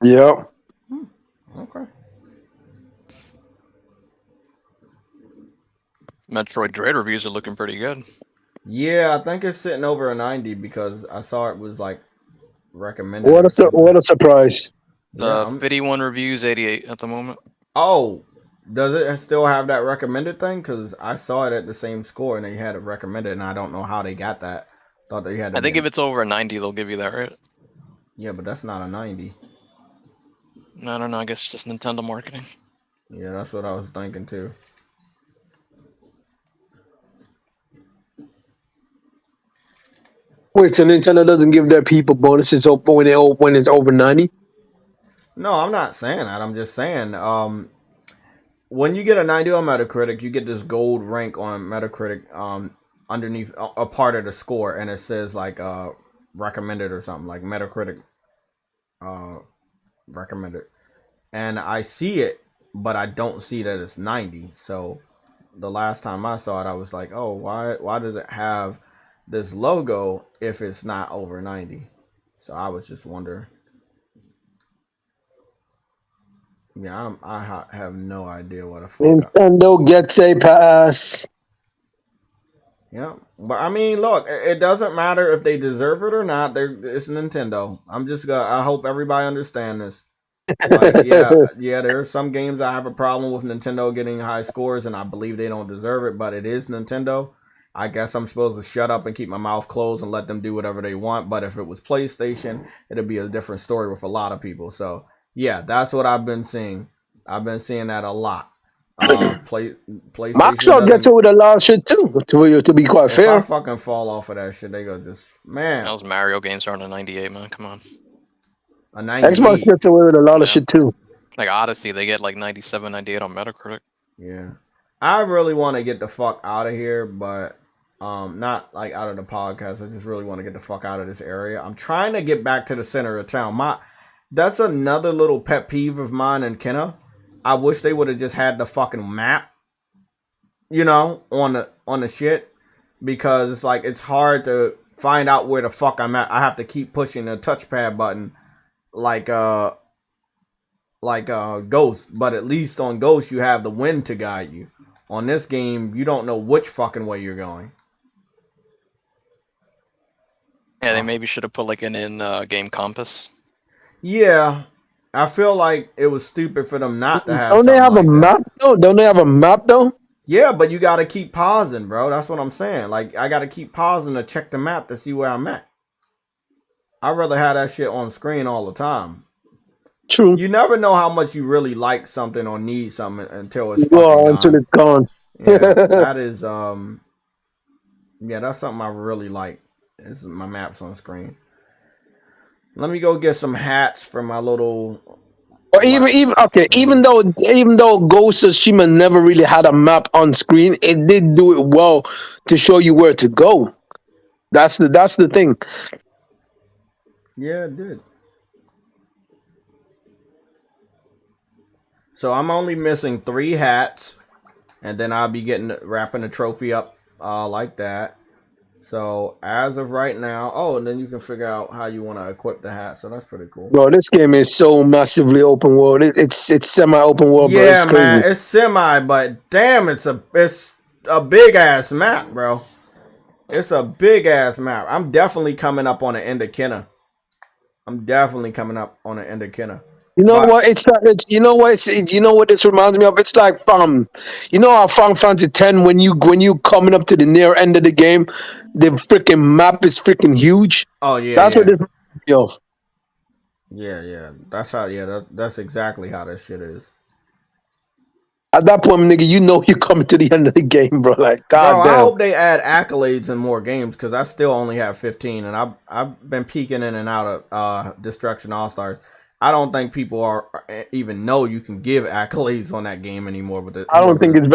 [SPEAKER 3] Yeah.
[SPEAKER 1] Okay.
[SPEAKER 5] Metroid Dread reviews are looking pretty good.
[SPEAKER 1] Yeah, I think it's sitting over a 90 because I saw it was like recommended.
[SPEAKER 3] What a surprise!
[SPEAKER 5] The 51 reviews, 88 at the moment.
[SPEAKER 1] Oh, does it still have that recommended thing? Because I saw it at the same score and they had it recommended, and I don't know how they got that. Thought they had.
[SPEAKER 5] I think if it's over a 90, they'll give you that, right?
[SPEAKER 1] Yeah, but that's not a 90.
[SPEAKER 5] I don't know. I guess it's just Nintendo marketing.
[SPEAKER 1] Yeah, that's what I was thinking too.
[SPEAKER 3] Wait, so Nintendo doesn't give their people bonuses when it's over 90?
[SPEAKER 1] No, I'm not saying that. I'm just saying, when you get a 90 on Metacritic, you get this gold rank on Metacritic underneath a part of the score, and it says like recommended or something, like Metacritic recommended. And I see it, but I don't see that it's 90. So the last time I saw it, I was like, oh, why does it have this logo if it's not over 90? So I was just wondering. Yeah, I have no idea what the fuck.
[SPEAKER 3] Nintendo gets a pass.
[SPEAKER 1] Yeah, but I mean, look, it doesn't matter if they deserve it or not. It's Nintendo. I hope everybody understand this. Like, yeah, there are some games I have a problem with Nintendo getting high scores, and I believe they don't deserve it. But it is Nintendo. I guess I'm supposed to shut up and keep my mouth closed and let them do whatever they want. But if it was PlayStation, it'd be a different story with a lot of people. So yeah, that's what I've been seeing. I've been seeing that a lot. PlayStation.
[SPEAKER 3] Microsoft gets away with a lot of shit too. To be quite fair,
[SPEAKER 1] if I fucking fall off of that shit, they go just man.
[SPEAKER 5] Those Mario games are on a 98, man. Come on.
[SPEAKER 1] A 98.
[SPEAKER 3] Xbox gets away with a lot of shit too.
[SPEAKER 5] Like Odyssey, they get like 97, 98 on Metacritic.
[SPEAKER 1] Yeah, I really want to get the fuck out of here, but not like out of the podcast. I just really want to get the fuck out of this area. I'm trying to get back to the center of town. That's another little pet peeve of mine and Kenna. I wish they would have just had the fucking map, on the shit, because it's like it's hard to find out where the fuck I'm at. I have to keep pushing the touchpad button, like Ghost. But at least on Ghost you have the wind to guide you. On this game, you don't know which fucking way you're going.
[SPEAKER 5] Yeah, they maybe should have put like an in-game compass.
[SPEAKER 1] Yeah, I feel like it was stupid for them not to have.
[SPEAKER 3] Don't they have a map though? Don't they have a map though?
[SPEAKER 1] Yeah, but you gotta keep pausing, bro. That's what I'm saying. Like, I gotta keep pausing to check the map to see where I'm at. I'd rather have that shit on screen all the time.
[SPEAKER 3] True.
[SPEAKER 1] You never know how much you really like something or need something until it's
[SPEAKER 3] until it's gone.
[SPEAKER 1] Yeah, that is that's something I really like. Is my maps on screen. Let me go get some hats for my little.
[SPEAKER 3] Or even though Ghost of Tsushima never really had a map on screen, it did do it well to show you where to go. That's the thing.
[SPEAKER 1] Yeah, it did. So I'm only missing 3 hats, and then I'll be wrapping the trophy up like that. So as of right now, and then you can figure out how you want to equip the hat. So that's pretty cool.
[SPEAKER 3] Bro, this game is so massively open world. It's semi-open world.
[SPEAKER 1] Yeah, bro, man, it's semi, but damn, it's a big ass map, bro. It's a big ass map. I'm definitely coming up on the end of Kenna. You know what? You know what this reminds me of? It's like how Final Fantasy X when you coming up to the near end of the game, the freaking map is freaking huge. Oh yeah,
[SPEAKER 3] that's what this reminds me of.
[SPEAKER 1] Yeah, that's how. Yeah, that's exactly how that shit is.
[SPEAKER 3] At that point, nigga, you know you're coming to the end of the game, bro. Like,
[SPEAKER 1] Bro, I
[SPEAKER 3] goddamn.
[SPEAKER 1] hope they add accolades in more games because I still only have 15, and I've been peeking in and out of Destruction All Stars. I don't think people are even know you can give accolades on that game anymore. With
[SPEAKER 3] I don't think it's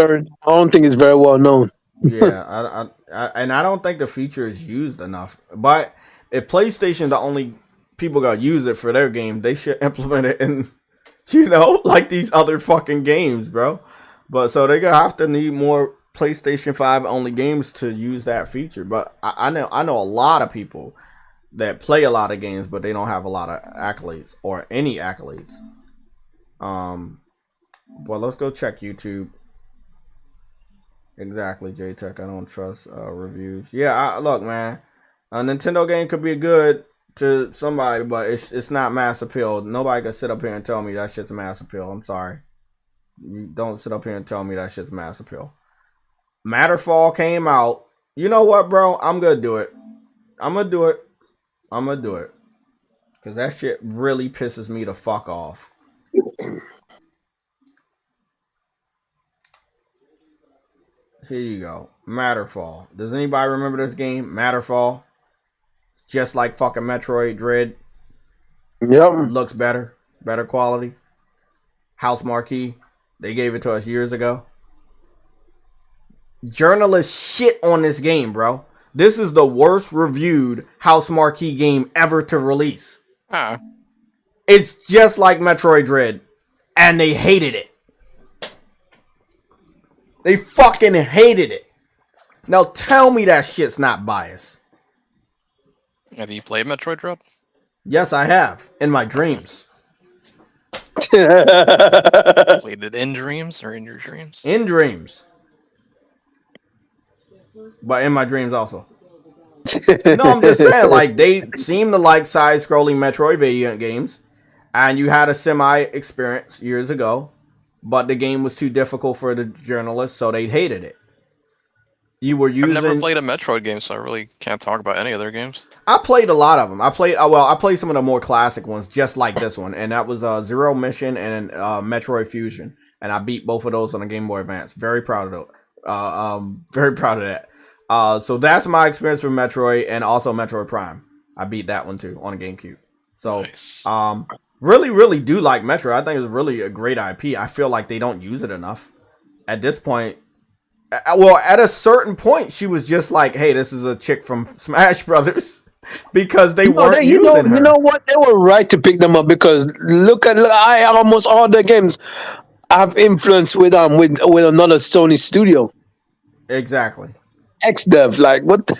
[SPEAKER 3] very well known.
[SPEAKER 1] yeah, and I don't think the feature is used enough. But if PlayStation the only people gonna use it for their game, they should implement it in, like these other fucking games, bro. But so they're gonna have to need more PlayStation 5 only games to use that feature. But I know a lot of people that play a lot of games, but they don't have a lot of accolades or any accolades. Well, let's go check YouTube. Exactly, JTech. I don't trust reviews. Yeah, look, man. A Nintendo game could be good to somebody, but it's not mass appeal. Nobody can sit up here and tell me that shit's mass appeal. I'm sorry. You don't sit up here and tell me that shit's mass appeal. Matterfall came out. You know what, bro? I'm gonna do it. I'm gonna do it. Because that shit really pisses me the fuck off. Here you go. Matterfall. Does anybody remember this game? Matterfall. It's just like fucking Metroid Dread.
[SPEAKER 3] Yep.
[SPEAKER 1] Looks better. Better quality. House Marquee. They gave it to us years ago. Journalists shit on this game, bro. This is the worst reviewed House Marquee game ever to release. It's just like Metroid Dread. And they hated it. They fucking hated it. Now tell me that shit's not biased.
[SPEAKER 5] Have you played Metroid Dread?
[SPEAKER 1] Yes, I have. In my dreams.
[SPEAKER 5] Played it in dreams or in your dreams?
[SPEAKER 1] In dreams. But in my dreams also. No, I'm just saying, like, they seem to like side-scrolling Metroidvania games. And you had a semi-experience years ago. But the game was too difficult for the journalists, so they hated it. You were using...
[SPEAKER 5] I've never played a Metroid game, so I really can't talk about any of their games.
[SPEAKER 1] I played a lot of them. I played some of the more classic ones, just like this one. And that was Zero Mission and Metroid Fusion. And I beat both of those on the Game Boy Advance. Very proud of it. Very proud of that. So that's my experience with Metroid and also Metroid Prime. I beat that one too on the GameCube. So,
[SPEAKER 5] nice.
[SPEAKER 1] Really, really do like Metroid. I think it's really a great IP. I feel like they don't use it enough. At this point, well, at a certain point, she was just like, hey, this is a chick from Smash Brothers. Because they weren't using her.
[SPEAKER 3] You know what? They were right to pick them up because look, I almost all the games have influence with another Sony studio.
[SPEAKER 1] Exactly.
[SPEAKER 3] XDev, like what?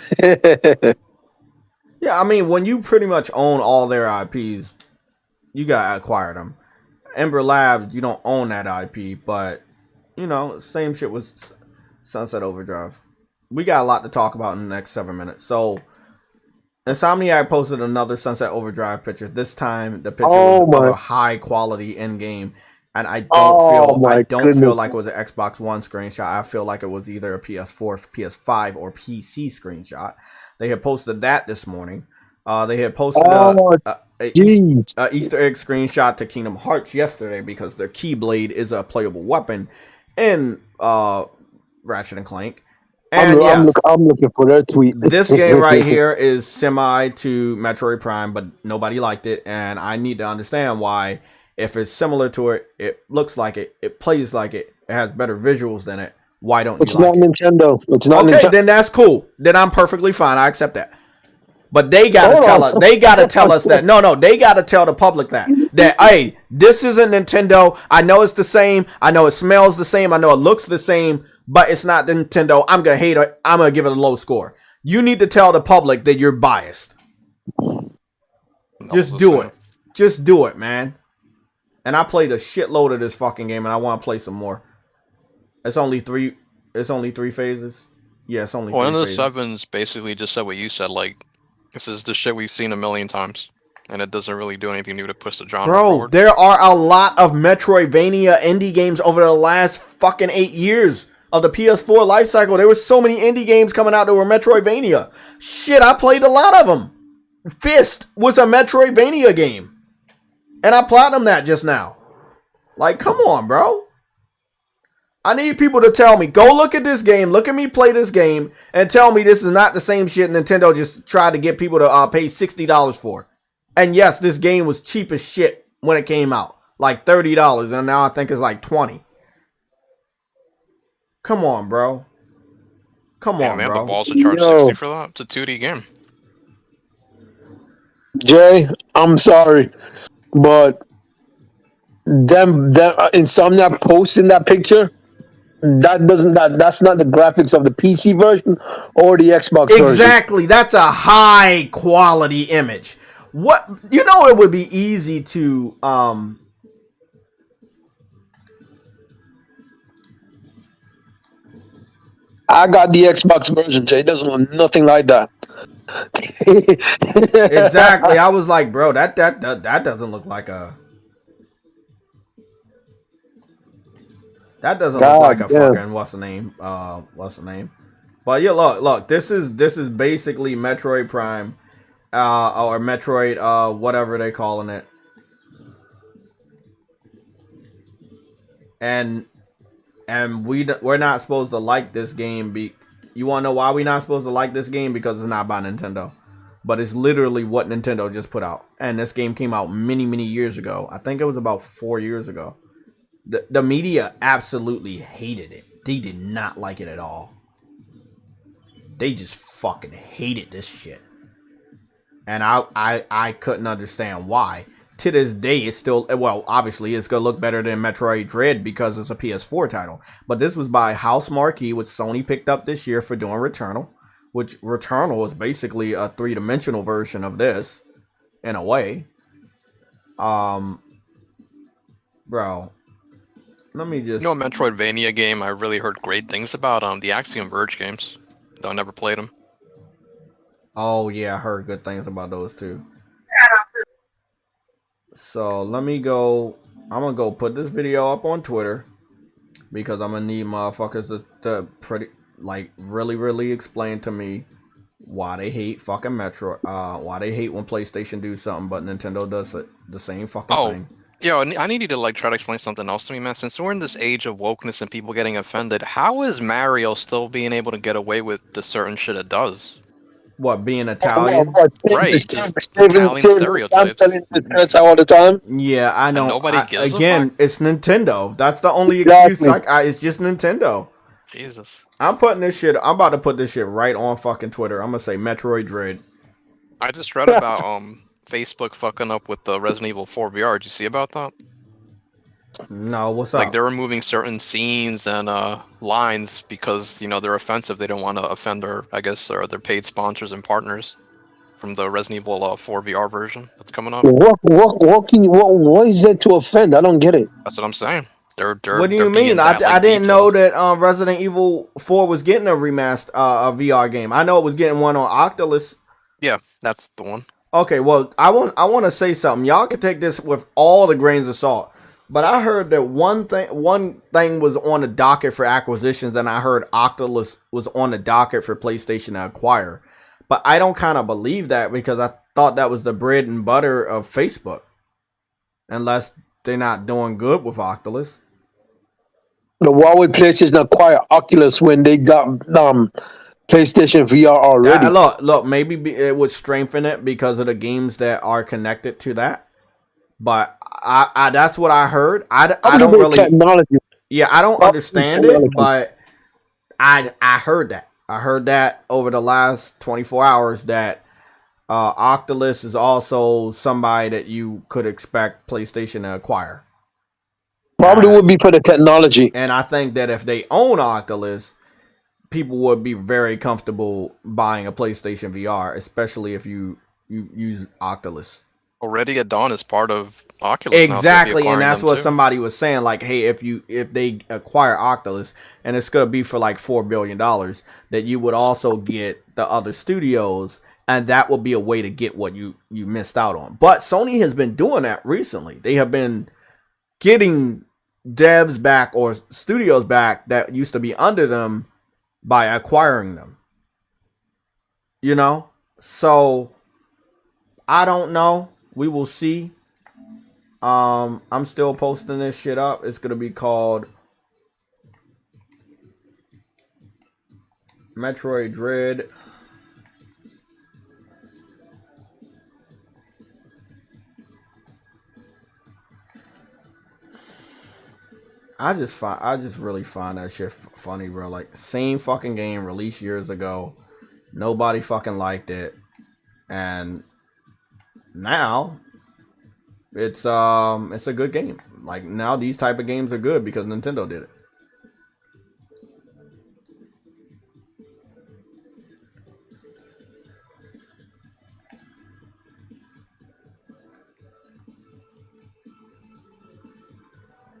[SPEAKER 1] Yeah, I mean, when you pretty much own all their IPs, you gotta acquire them. Ember Labs, you don't own that IP, but same shit with Sunset Overdrive. We got a lot to talk about in the next 7 minutes. So, Insomniac posted another Sunset Overdrive picture. This time, the picture was of a high quality in game, and I don't feel like it was an Xbox One screenshot. I feel like it was either a PS4, PS5, or PC screenshot. They had posted that this morning. They had posted a Easter egg screenshot to Kingdom Hearts yesterday because their Keyblade is a playable weapon in Ratchet and Clank. And
[SPEAKER 3] I'm looking for their tweet.
[SPEAKER 1] This game right here is semi to Metroid Prime, but nobody liked it, and I need to understand why. If it's similar to it, it looks like it, it plays like it has better visuals than it. Why don't you like it?
[SPEAKER 3] It's not Nintendo. It's not
[SPEAKER 1] okay,
[SPEAKER 3] Nintendo.
[SPEAKER 1] then that's cool. Then I'm perfectly fine. I accept that. But they gotta tell us. They gotta tell us that. No. They gotta tell the public that hey, this isn't Nintendo. I know it's the same. I know it smells the same. I know it looks the same. But it's not Nintendo. I'm gonna hate it. I'm gonna give it a low score. You need to tell the public that you're biased. Just do it. Just do it, man. And I played a shitload of this fucking game, and I want to play some more. It's only three. It's only 3 phases. Yeah, it's only.
[SPEAKER 5] One of the
[SPEAKER 1] phases.
[SPEAKER 5] 7s basically just said what you said. Like, this is the shit we've seen a million times, and it doesn't really do anything new to push the genre forward.
[SPEAKER 1] There are a lot of Metroidvania indie games over the last fucking 8 years of the PS4 life cycle. There were so many indie games coming out that were Metroidvania. Shit, I played a lot of them. Fist was a Metroidvania game. And I platinumed that just now. Like, come on, bro. I need people to tell me, go look at this game, look at me play this game, and tell me this is not the same shit Nintendo just tried to get people to pay $60 for. And yes, this game was cheap as shit when it came out. Like $30, and now I think it's like $20. Come on, bro. Come on,
[SPEAKER 5] they have the
[SPEAKER 1] bro.
[SPEAKER 5] balls to charge
[SPEAKER 3] Yo.
[SPEAKER 5] 60 for that. It's a 2D game.
[SPEAKER 3] Jay, I'm sorry, but them Insomniac posting that picture, that's not the graphics of the PC version or the Xbox version.
[SPEAKER 1] Exactly. That's a high quality image. What, you know, it would be easy to
[SPEAKER 3] I got the Xbox version, Jay. It doesn't look nothing like that.
[SPEAKER 1] exactly. I was like, bro, that doesn't look like a look like a fucking what's the name? But yeah, look, this is basically Metroid Prime, or Metroid, whatever they calling it. And we're not supposed to like this game. You want to know why we're not supposed to like this game? Because it's not by Nintendo. But it's literally what Nintendo just put out. And this game came out many, many years ago. I think it was about 4 years ago. The media absolutely hated it. They did not like it at all. They just fucking hated this shit. And I couldn't understand why. To this day, it's still, well, obviously, it's going to look better than Metroid Dread because it's a PS4 title. But this was by House Marquee, which Sony picked up this year for doing Returnal. Which Returnal is basically a three-dimensional version of this, in a way. Bro, let me just...
[SPEAKER 5] You know, a Metroidvania game I really heard great things about? The Axiom Verge games. Though I never played them.
[SPEAKER 1] Oh, yeah, I heard good things about those, too. So, let me go... I'm gonna go put this video up on Twitter. Because I'm gonna need motherfuckers to pretty... like, really explain to me why they hate fucking Metroid. Why they hate when PlayStation do something, but Nintendo does it, the same fucking thing.
[SPEAKER 5] Yo, I need you to like try to explain something else to me, man. Since we're in this age of wokeness and people getting offended, how is Mario still being able to get away with the certain shit it does?
[SPEAKER 1] What, being Italian?
[SPEAKER 5] Right, just Italian stereotypes.
[SPEAKER 3] All the time.
[SPEAKER 1] Yeah, I know.
[SPEAKER 5] Nobody gives a
[SPEAKER 1] again,
[SPEAKER 5] fuck?
[SPEAKER 1] it's Nintendo. That's the only
[SPEAKER 3] Exactly.
[SPEAKER 1] excuse. It's just Nintendo.
[SPEAKER 5] Jesus.
[SPEAKER 1] I'm about to put this shit right on fucking Twitter. I'm gonna say Metroid Dread.
[SPEAKER 5] I just read about Facebook fucking up with the Resident Evil 4 VR. Did you see about that?
[SPEAKER 1] No, what's up?
[SPEAKER 5] Like they're removing certain scenes and lines because they're offensive. They don't want to offend their paid sponsors and partners from the Resident Evil 4 VR version that's coming up.
[SPEAKER 3] What is that to offend? I don't get it.
[SPEAKER 5] That's what I'm saying. What
[SPEAKER 1] do you mean? I didn't know that Resident Evil 4 was getting a remastered a VR game. I know it was getting one on Oculus.
[SPEAKER 5] Yeah, that's the one.
[SPEAKER 1] Okay, well, I want to say something. Y'all can take this with all the grains of salt. But I heard that one thing was on the docket for acquisitions, and I heard Oculus was on the docket for PlayStation to acquire. But I don't kind of believe that because I thought that was the bread and butter of Facebook. Unless they're not doing good with Oculus.
[SPEAKER 3] The Huawei PlayStation acquire Oculus when they got PlayStation VR already.
[SPEAKER 1] Look, maybe it would strengthen it because of the games that are connected to that. But I that's what I heard. I don't really technology. Yeah, I don't understand it, but I heard that. I heard that over the last 24 hours that Oculus is also somebody that you could expect PlayStation to acquire.
[SPEAKER 3] Probably would be for the technology.
[SPEAKER 1] And I think that if they own Oculus, people would be very comfortable buying a PlayStation VR, especially if you use Oculus.
[SPEAKER 5] Already at Dawn is part of Oculus.
[SPEAKER 1] Exactly, and that's what somebody was saying. Like, hey, if they acquire Oculus, and it's gonna be for like $4 billion, that you would also get the other studios, and that will be a way to get what you missed out on. But Sony has been doing that recently. They have been getting devs back or studios back that used to be under them by acquiring them. So I don't know. We will see. I'm still posting this shit up. It's gonna be called Metroid Dread. I just really find that shit funny, bro. Like, same fucking game released years ago. Nobody fucking liked it. And now it's a good game. Like, now these type of games are good because Nintendo did it.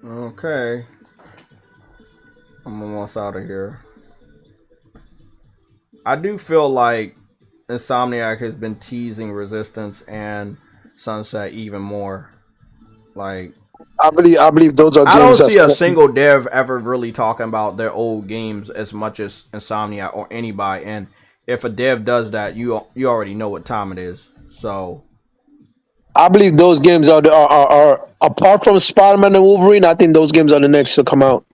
[SPEAKER 1] Okay. I'm almost out of here. I do feel like Insomniac has been teasing Resistance and Sunset even more. Like,
[SPEAKER 3] I believe those are games.
[SPEAKER 1] I don't see a single dev ever really talking about their old games as much as Insomniac or anybody. And if a dev does that, you already know what time it is. So
[SPEAKER 3] I believe those games are apart from Spider-Man and Wolverine. I think those games are the next to come out.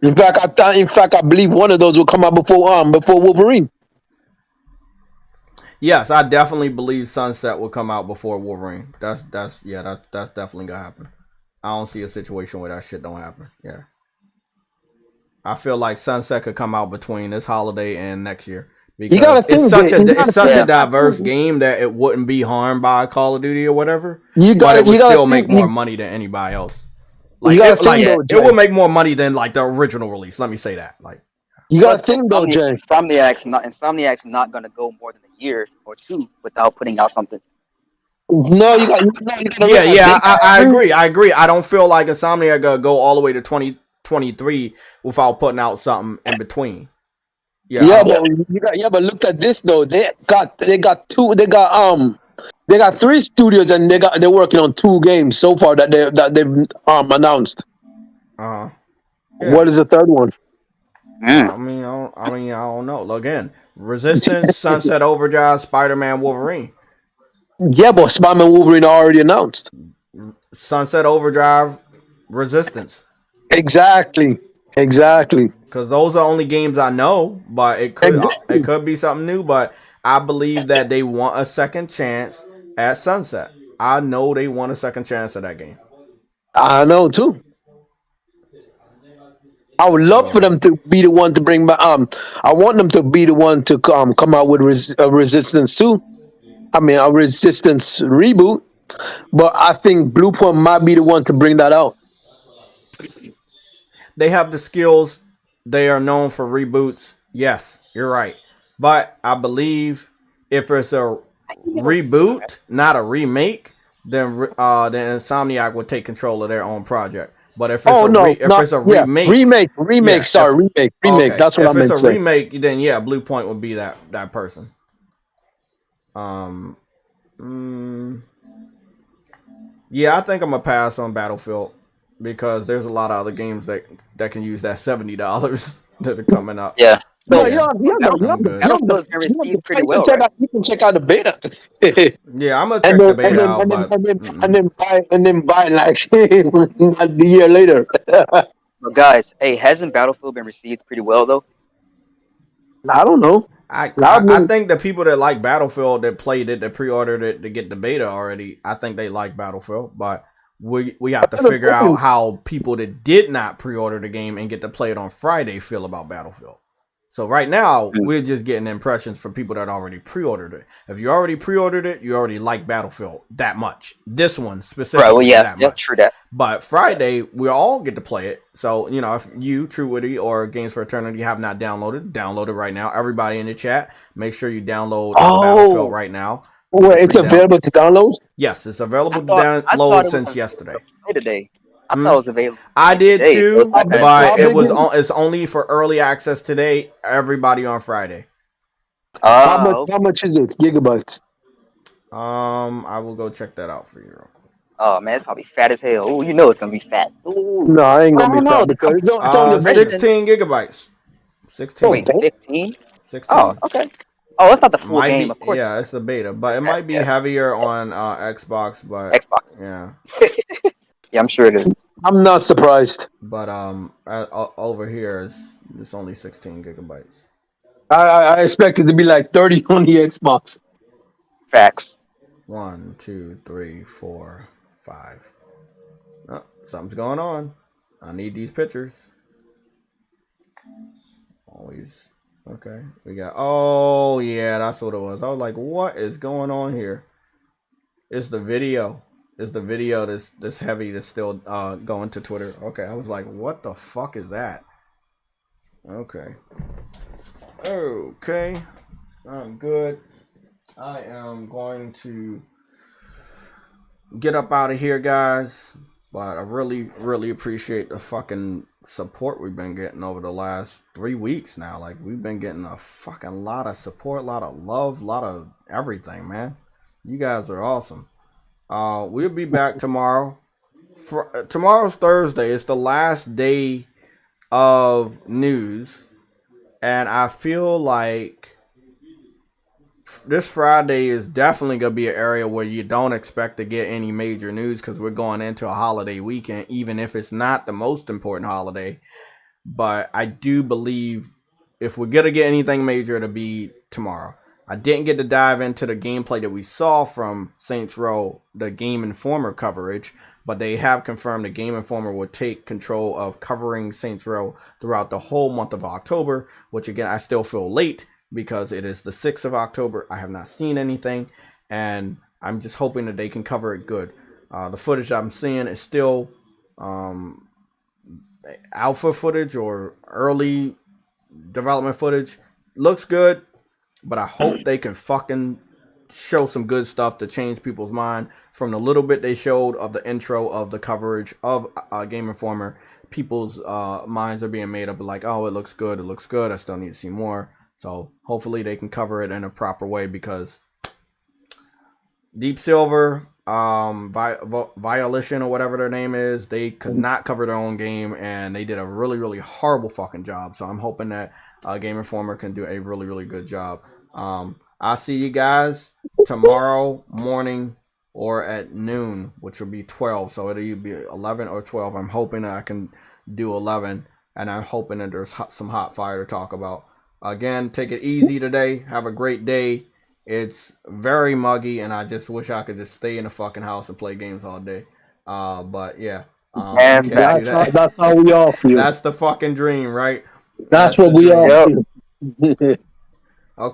[SPEAKER 3] In fact, I believe one of those will come out before Wolverine.
[SPEAKER 1] yes, I definitely believe Sunset will come out before Wolverine. That's definitely gonna happen. I don't see a situation where that shit don't happen. Yeah, I feel like Sunset could come out between this holiday and next year. Because it's such a diverse game that it wouldn't be harmed by Call of Duty or whatever. But it would still make more money than anybody else. Like, it would make more money than like the original release. Let me say that. Like,
[SPEAKER 3] you got to think though, Jay.
[SPEAKER 6] Insomniac's not gonna go more than a year or two without putting out something.
[SPEAKER 3] No, you got.
[SPEAKER 1] I agree. I don't feel like Insomniac gonna go all the way to 2023 without putting out something in between.
[SPEAKER 3] But look at this though. They got three studios and they're working on 2 games so far that they've announced.
[SPEAKER 1] Yeah.
[SPEAKER 3] What is the third one?
[SPEAKER 1] I don't know. Again, Resistance, Sunset Overdrive, Spider-Man, Wolverine.
[SPEAKER 3] Yeah, but Spider-Man, Wolverine are already announced.
[SPEAKER 1] Sunset Overdrive, Resistance.
[SPEAKER 3] Exactly.
[SPEAKER 1] Because those are only games I know, but it could be something new. But I believe that they want a second chance at Sunset. I know they want a second chance at that game.
[SPEAKER 3] I know too. I would love for them to be the one to bring back. I want them to be the one to come out with Resistance 2. I mean, a Resistance reboot. But I think Bluepoint might be the one to bring that out.
[SPEAKER 1] They have the skills. They are known for reboots. Yes, you're right. But I believe if it's a reboot, not a remake, then Insomniac would take control of their own project. But if it's a remake.
[SPEAKER 3] Remake. That's what I meant to say.
[SPEAKER 1] If it's a remake, then Bluepoint would be that person. Yeah, I think I'm gonna pass on Battlefield because there's a lot of other games that can use that $70 that are coming up.
[SPEAKER 6] Yeah.
[SPEAKER 3] No,
[SPEAKER 6] you
[SPEAKER 3] can check out the beta.
[SPEAKER 1] Yeah, I'm gonna check the beta out,
[SPEAKER 3] and then buy like a year later.
[SPEAKER 6] But guys, hey, hasn't Battlefield been received pretty well though?
[SPEAKER 3] I don't know.
[SPEAKER 1] I think the people that like Battlefield that played it, that pre-ordered it to get the beta already, I think they like Battlefield, but we have to figure out how people that did not pre-order the game and get to play it on Friday feel about Battlefield. So right now, we're just getting impressions from people that already pre-ordered it. If you already pre-ordered it, you already like Battlefield that much. This one specifically, that much.
[SPEAKER 6] True that.
[SPEAKER 1] But Friday, we all get to play it. So, if you, True Witty, or Games for Eternity have not download it right now. Everybody in the chat, make sure you download Battlefield right now.
[SPEAKER 3] Wait, it's available to download?
[SPEAKER 1] Yes, it's available to download since yesterday.
[SPEAKER 6] Today. I thought it was available.
[SPEAKER 1] I did too, but it's only for early access today. Everybody on Friday.
[SPEAKER 3] How much is it? Gigabytes.
[SPEAKER 1] I will go check that out for you real quick.
[SPEAKER 6] Oh man, it's probably fat as hell. Oh, it's gonna be fat. Ooh.
[SPEAKER 3] No, I ain't gonna be fat because it's only
[SPEAKER 1] 16 gigabytes. 16.
[SPEAKER 6] Wait, 15?
[SPEAKER 1] 16.
[SPEAKER 6] Oh, okay. Oh, it's not the full game, of course.
[SPEAKER 1] Yeah, it's the beta, but it might be heavier on Xbox. But
[SPEAKER 6] Xbox.
[SPEAKER 1] Yeah.
[SPEAKER 6] Yeah, I'm sure it is.
[SPEAKER 3] I'm not surprised.
[SPEAKER 1] But over here is It's only 16 gigabytes.
[SPEAKER 3] I expect it to be like 30 on the Xbox.
[SPEAKER 6] Facts.
[SPEAKER 1] 1, 2, 3, 4, 5. Oh, something's going on. I need these pictures. Always. Okay. We got. Oh, yeah, that's what it was. I was like, what is going on here? It's the video. It's the video that's heavy that's still going to Twitter. Okay. I was like, what the fuck is that? Okay. Okay. I'm good. I am going to get up out of here, guys. But I really, really appreciate the fucking support we've been getting over the last 3 weeks now. Like, we've been getting a fucking lot of support, a lot of love, a lot of everything, man. You guys are awesome. We'll be back tomorrow. Tomorrow's Thursday. It's the last day of news. And I feel like this Friday is definitely going to be an area where you don't expect to get any major news because we're going into a holiday weekend, even if it's not the most important holiday. But I do believe if we're going to get anything major, it'll be tomorrow. I didn't get to dive into the gameplay that we saw from Saints Row, the Game Informer coverage, but they have confirmed the Game Informer will take control of covering Saints Row throughout the whole month of October, which again, I still feel late because it is the 6th of October. I have not seen anything, and I'm just hoping that they can cover it good. The footage I'm seeing is still alpha footage or early development footage. Looks good, but I hope they can fucking show some good stuff to change people's mind. From the little bit they showed of the intro of the coverage of Game Informer, people's minds are being made up like, oh, it looks good, I still need to see more. So hopefully they can cover it in a proper way, because Deep Silver, Violation or whatever their name is, they could not cover their own game, and they did a really, really horrible fucking job. So I'm hoping that Game Informer can do a really, really good job. I'll see you guys tomorrow morning or at noon, which will be 12. So it'll either be 11 or 12. I'm hoping that I can do 11, and I'm hoping that there's some hot fire to talk about. Again, take it easy today. Have a great day. It's very muggy, and I just wish I could just stay in the fucking house and play games all day. But yeah,
[SPEAKER 6] And
[SPEAKER 3] that's how we all feel.
[SPEAKER 1] That's the fucking dream, right?
[SPEAKER 3] That's what we all feel.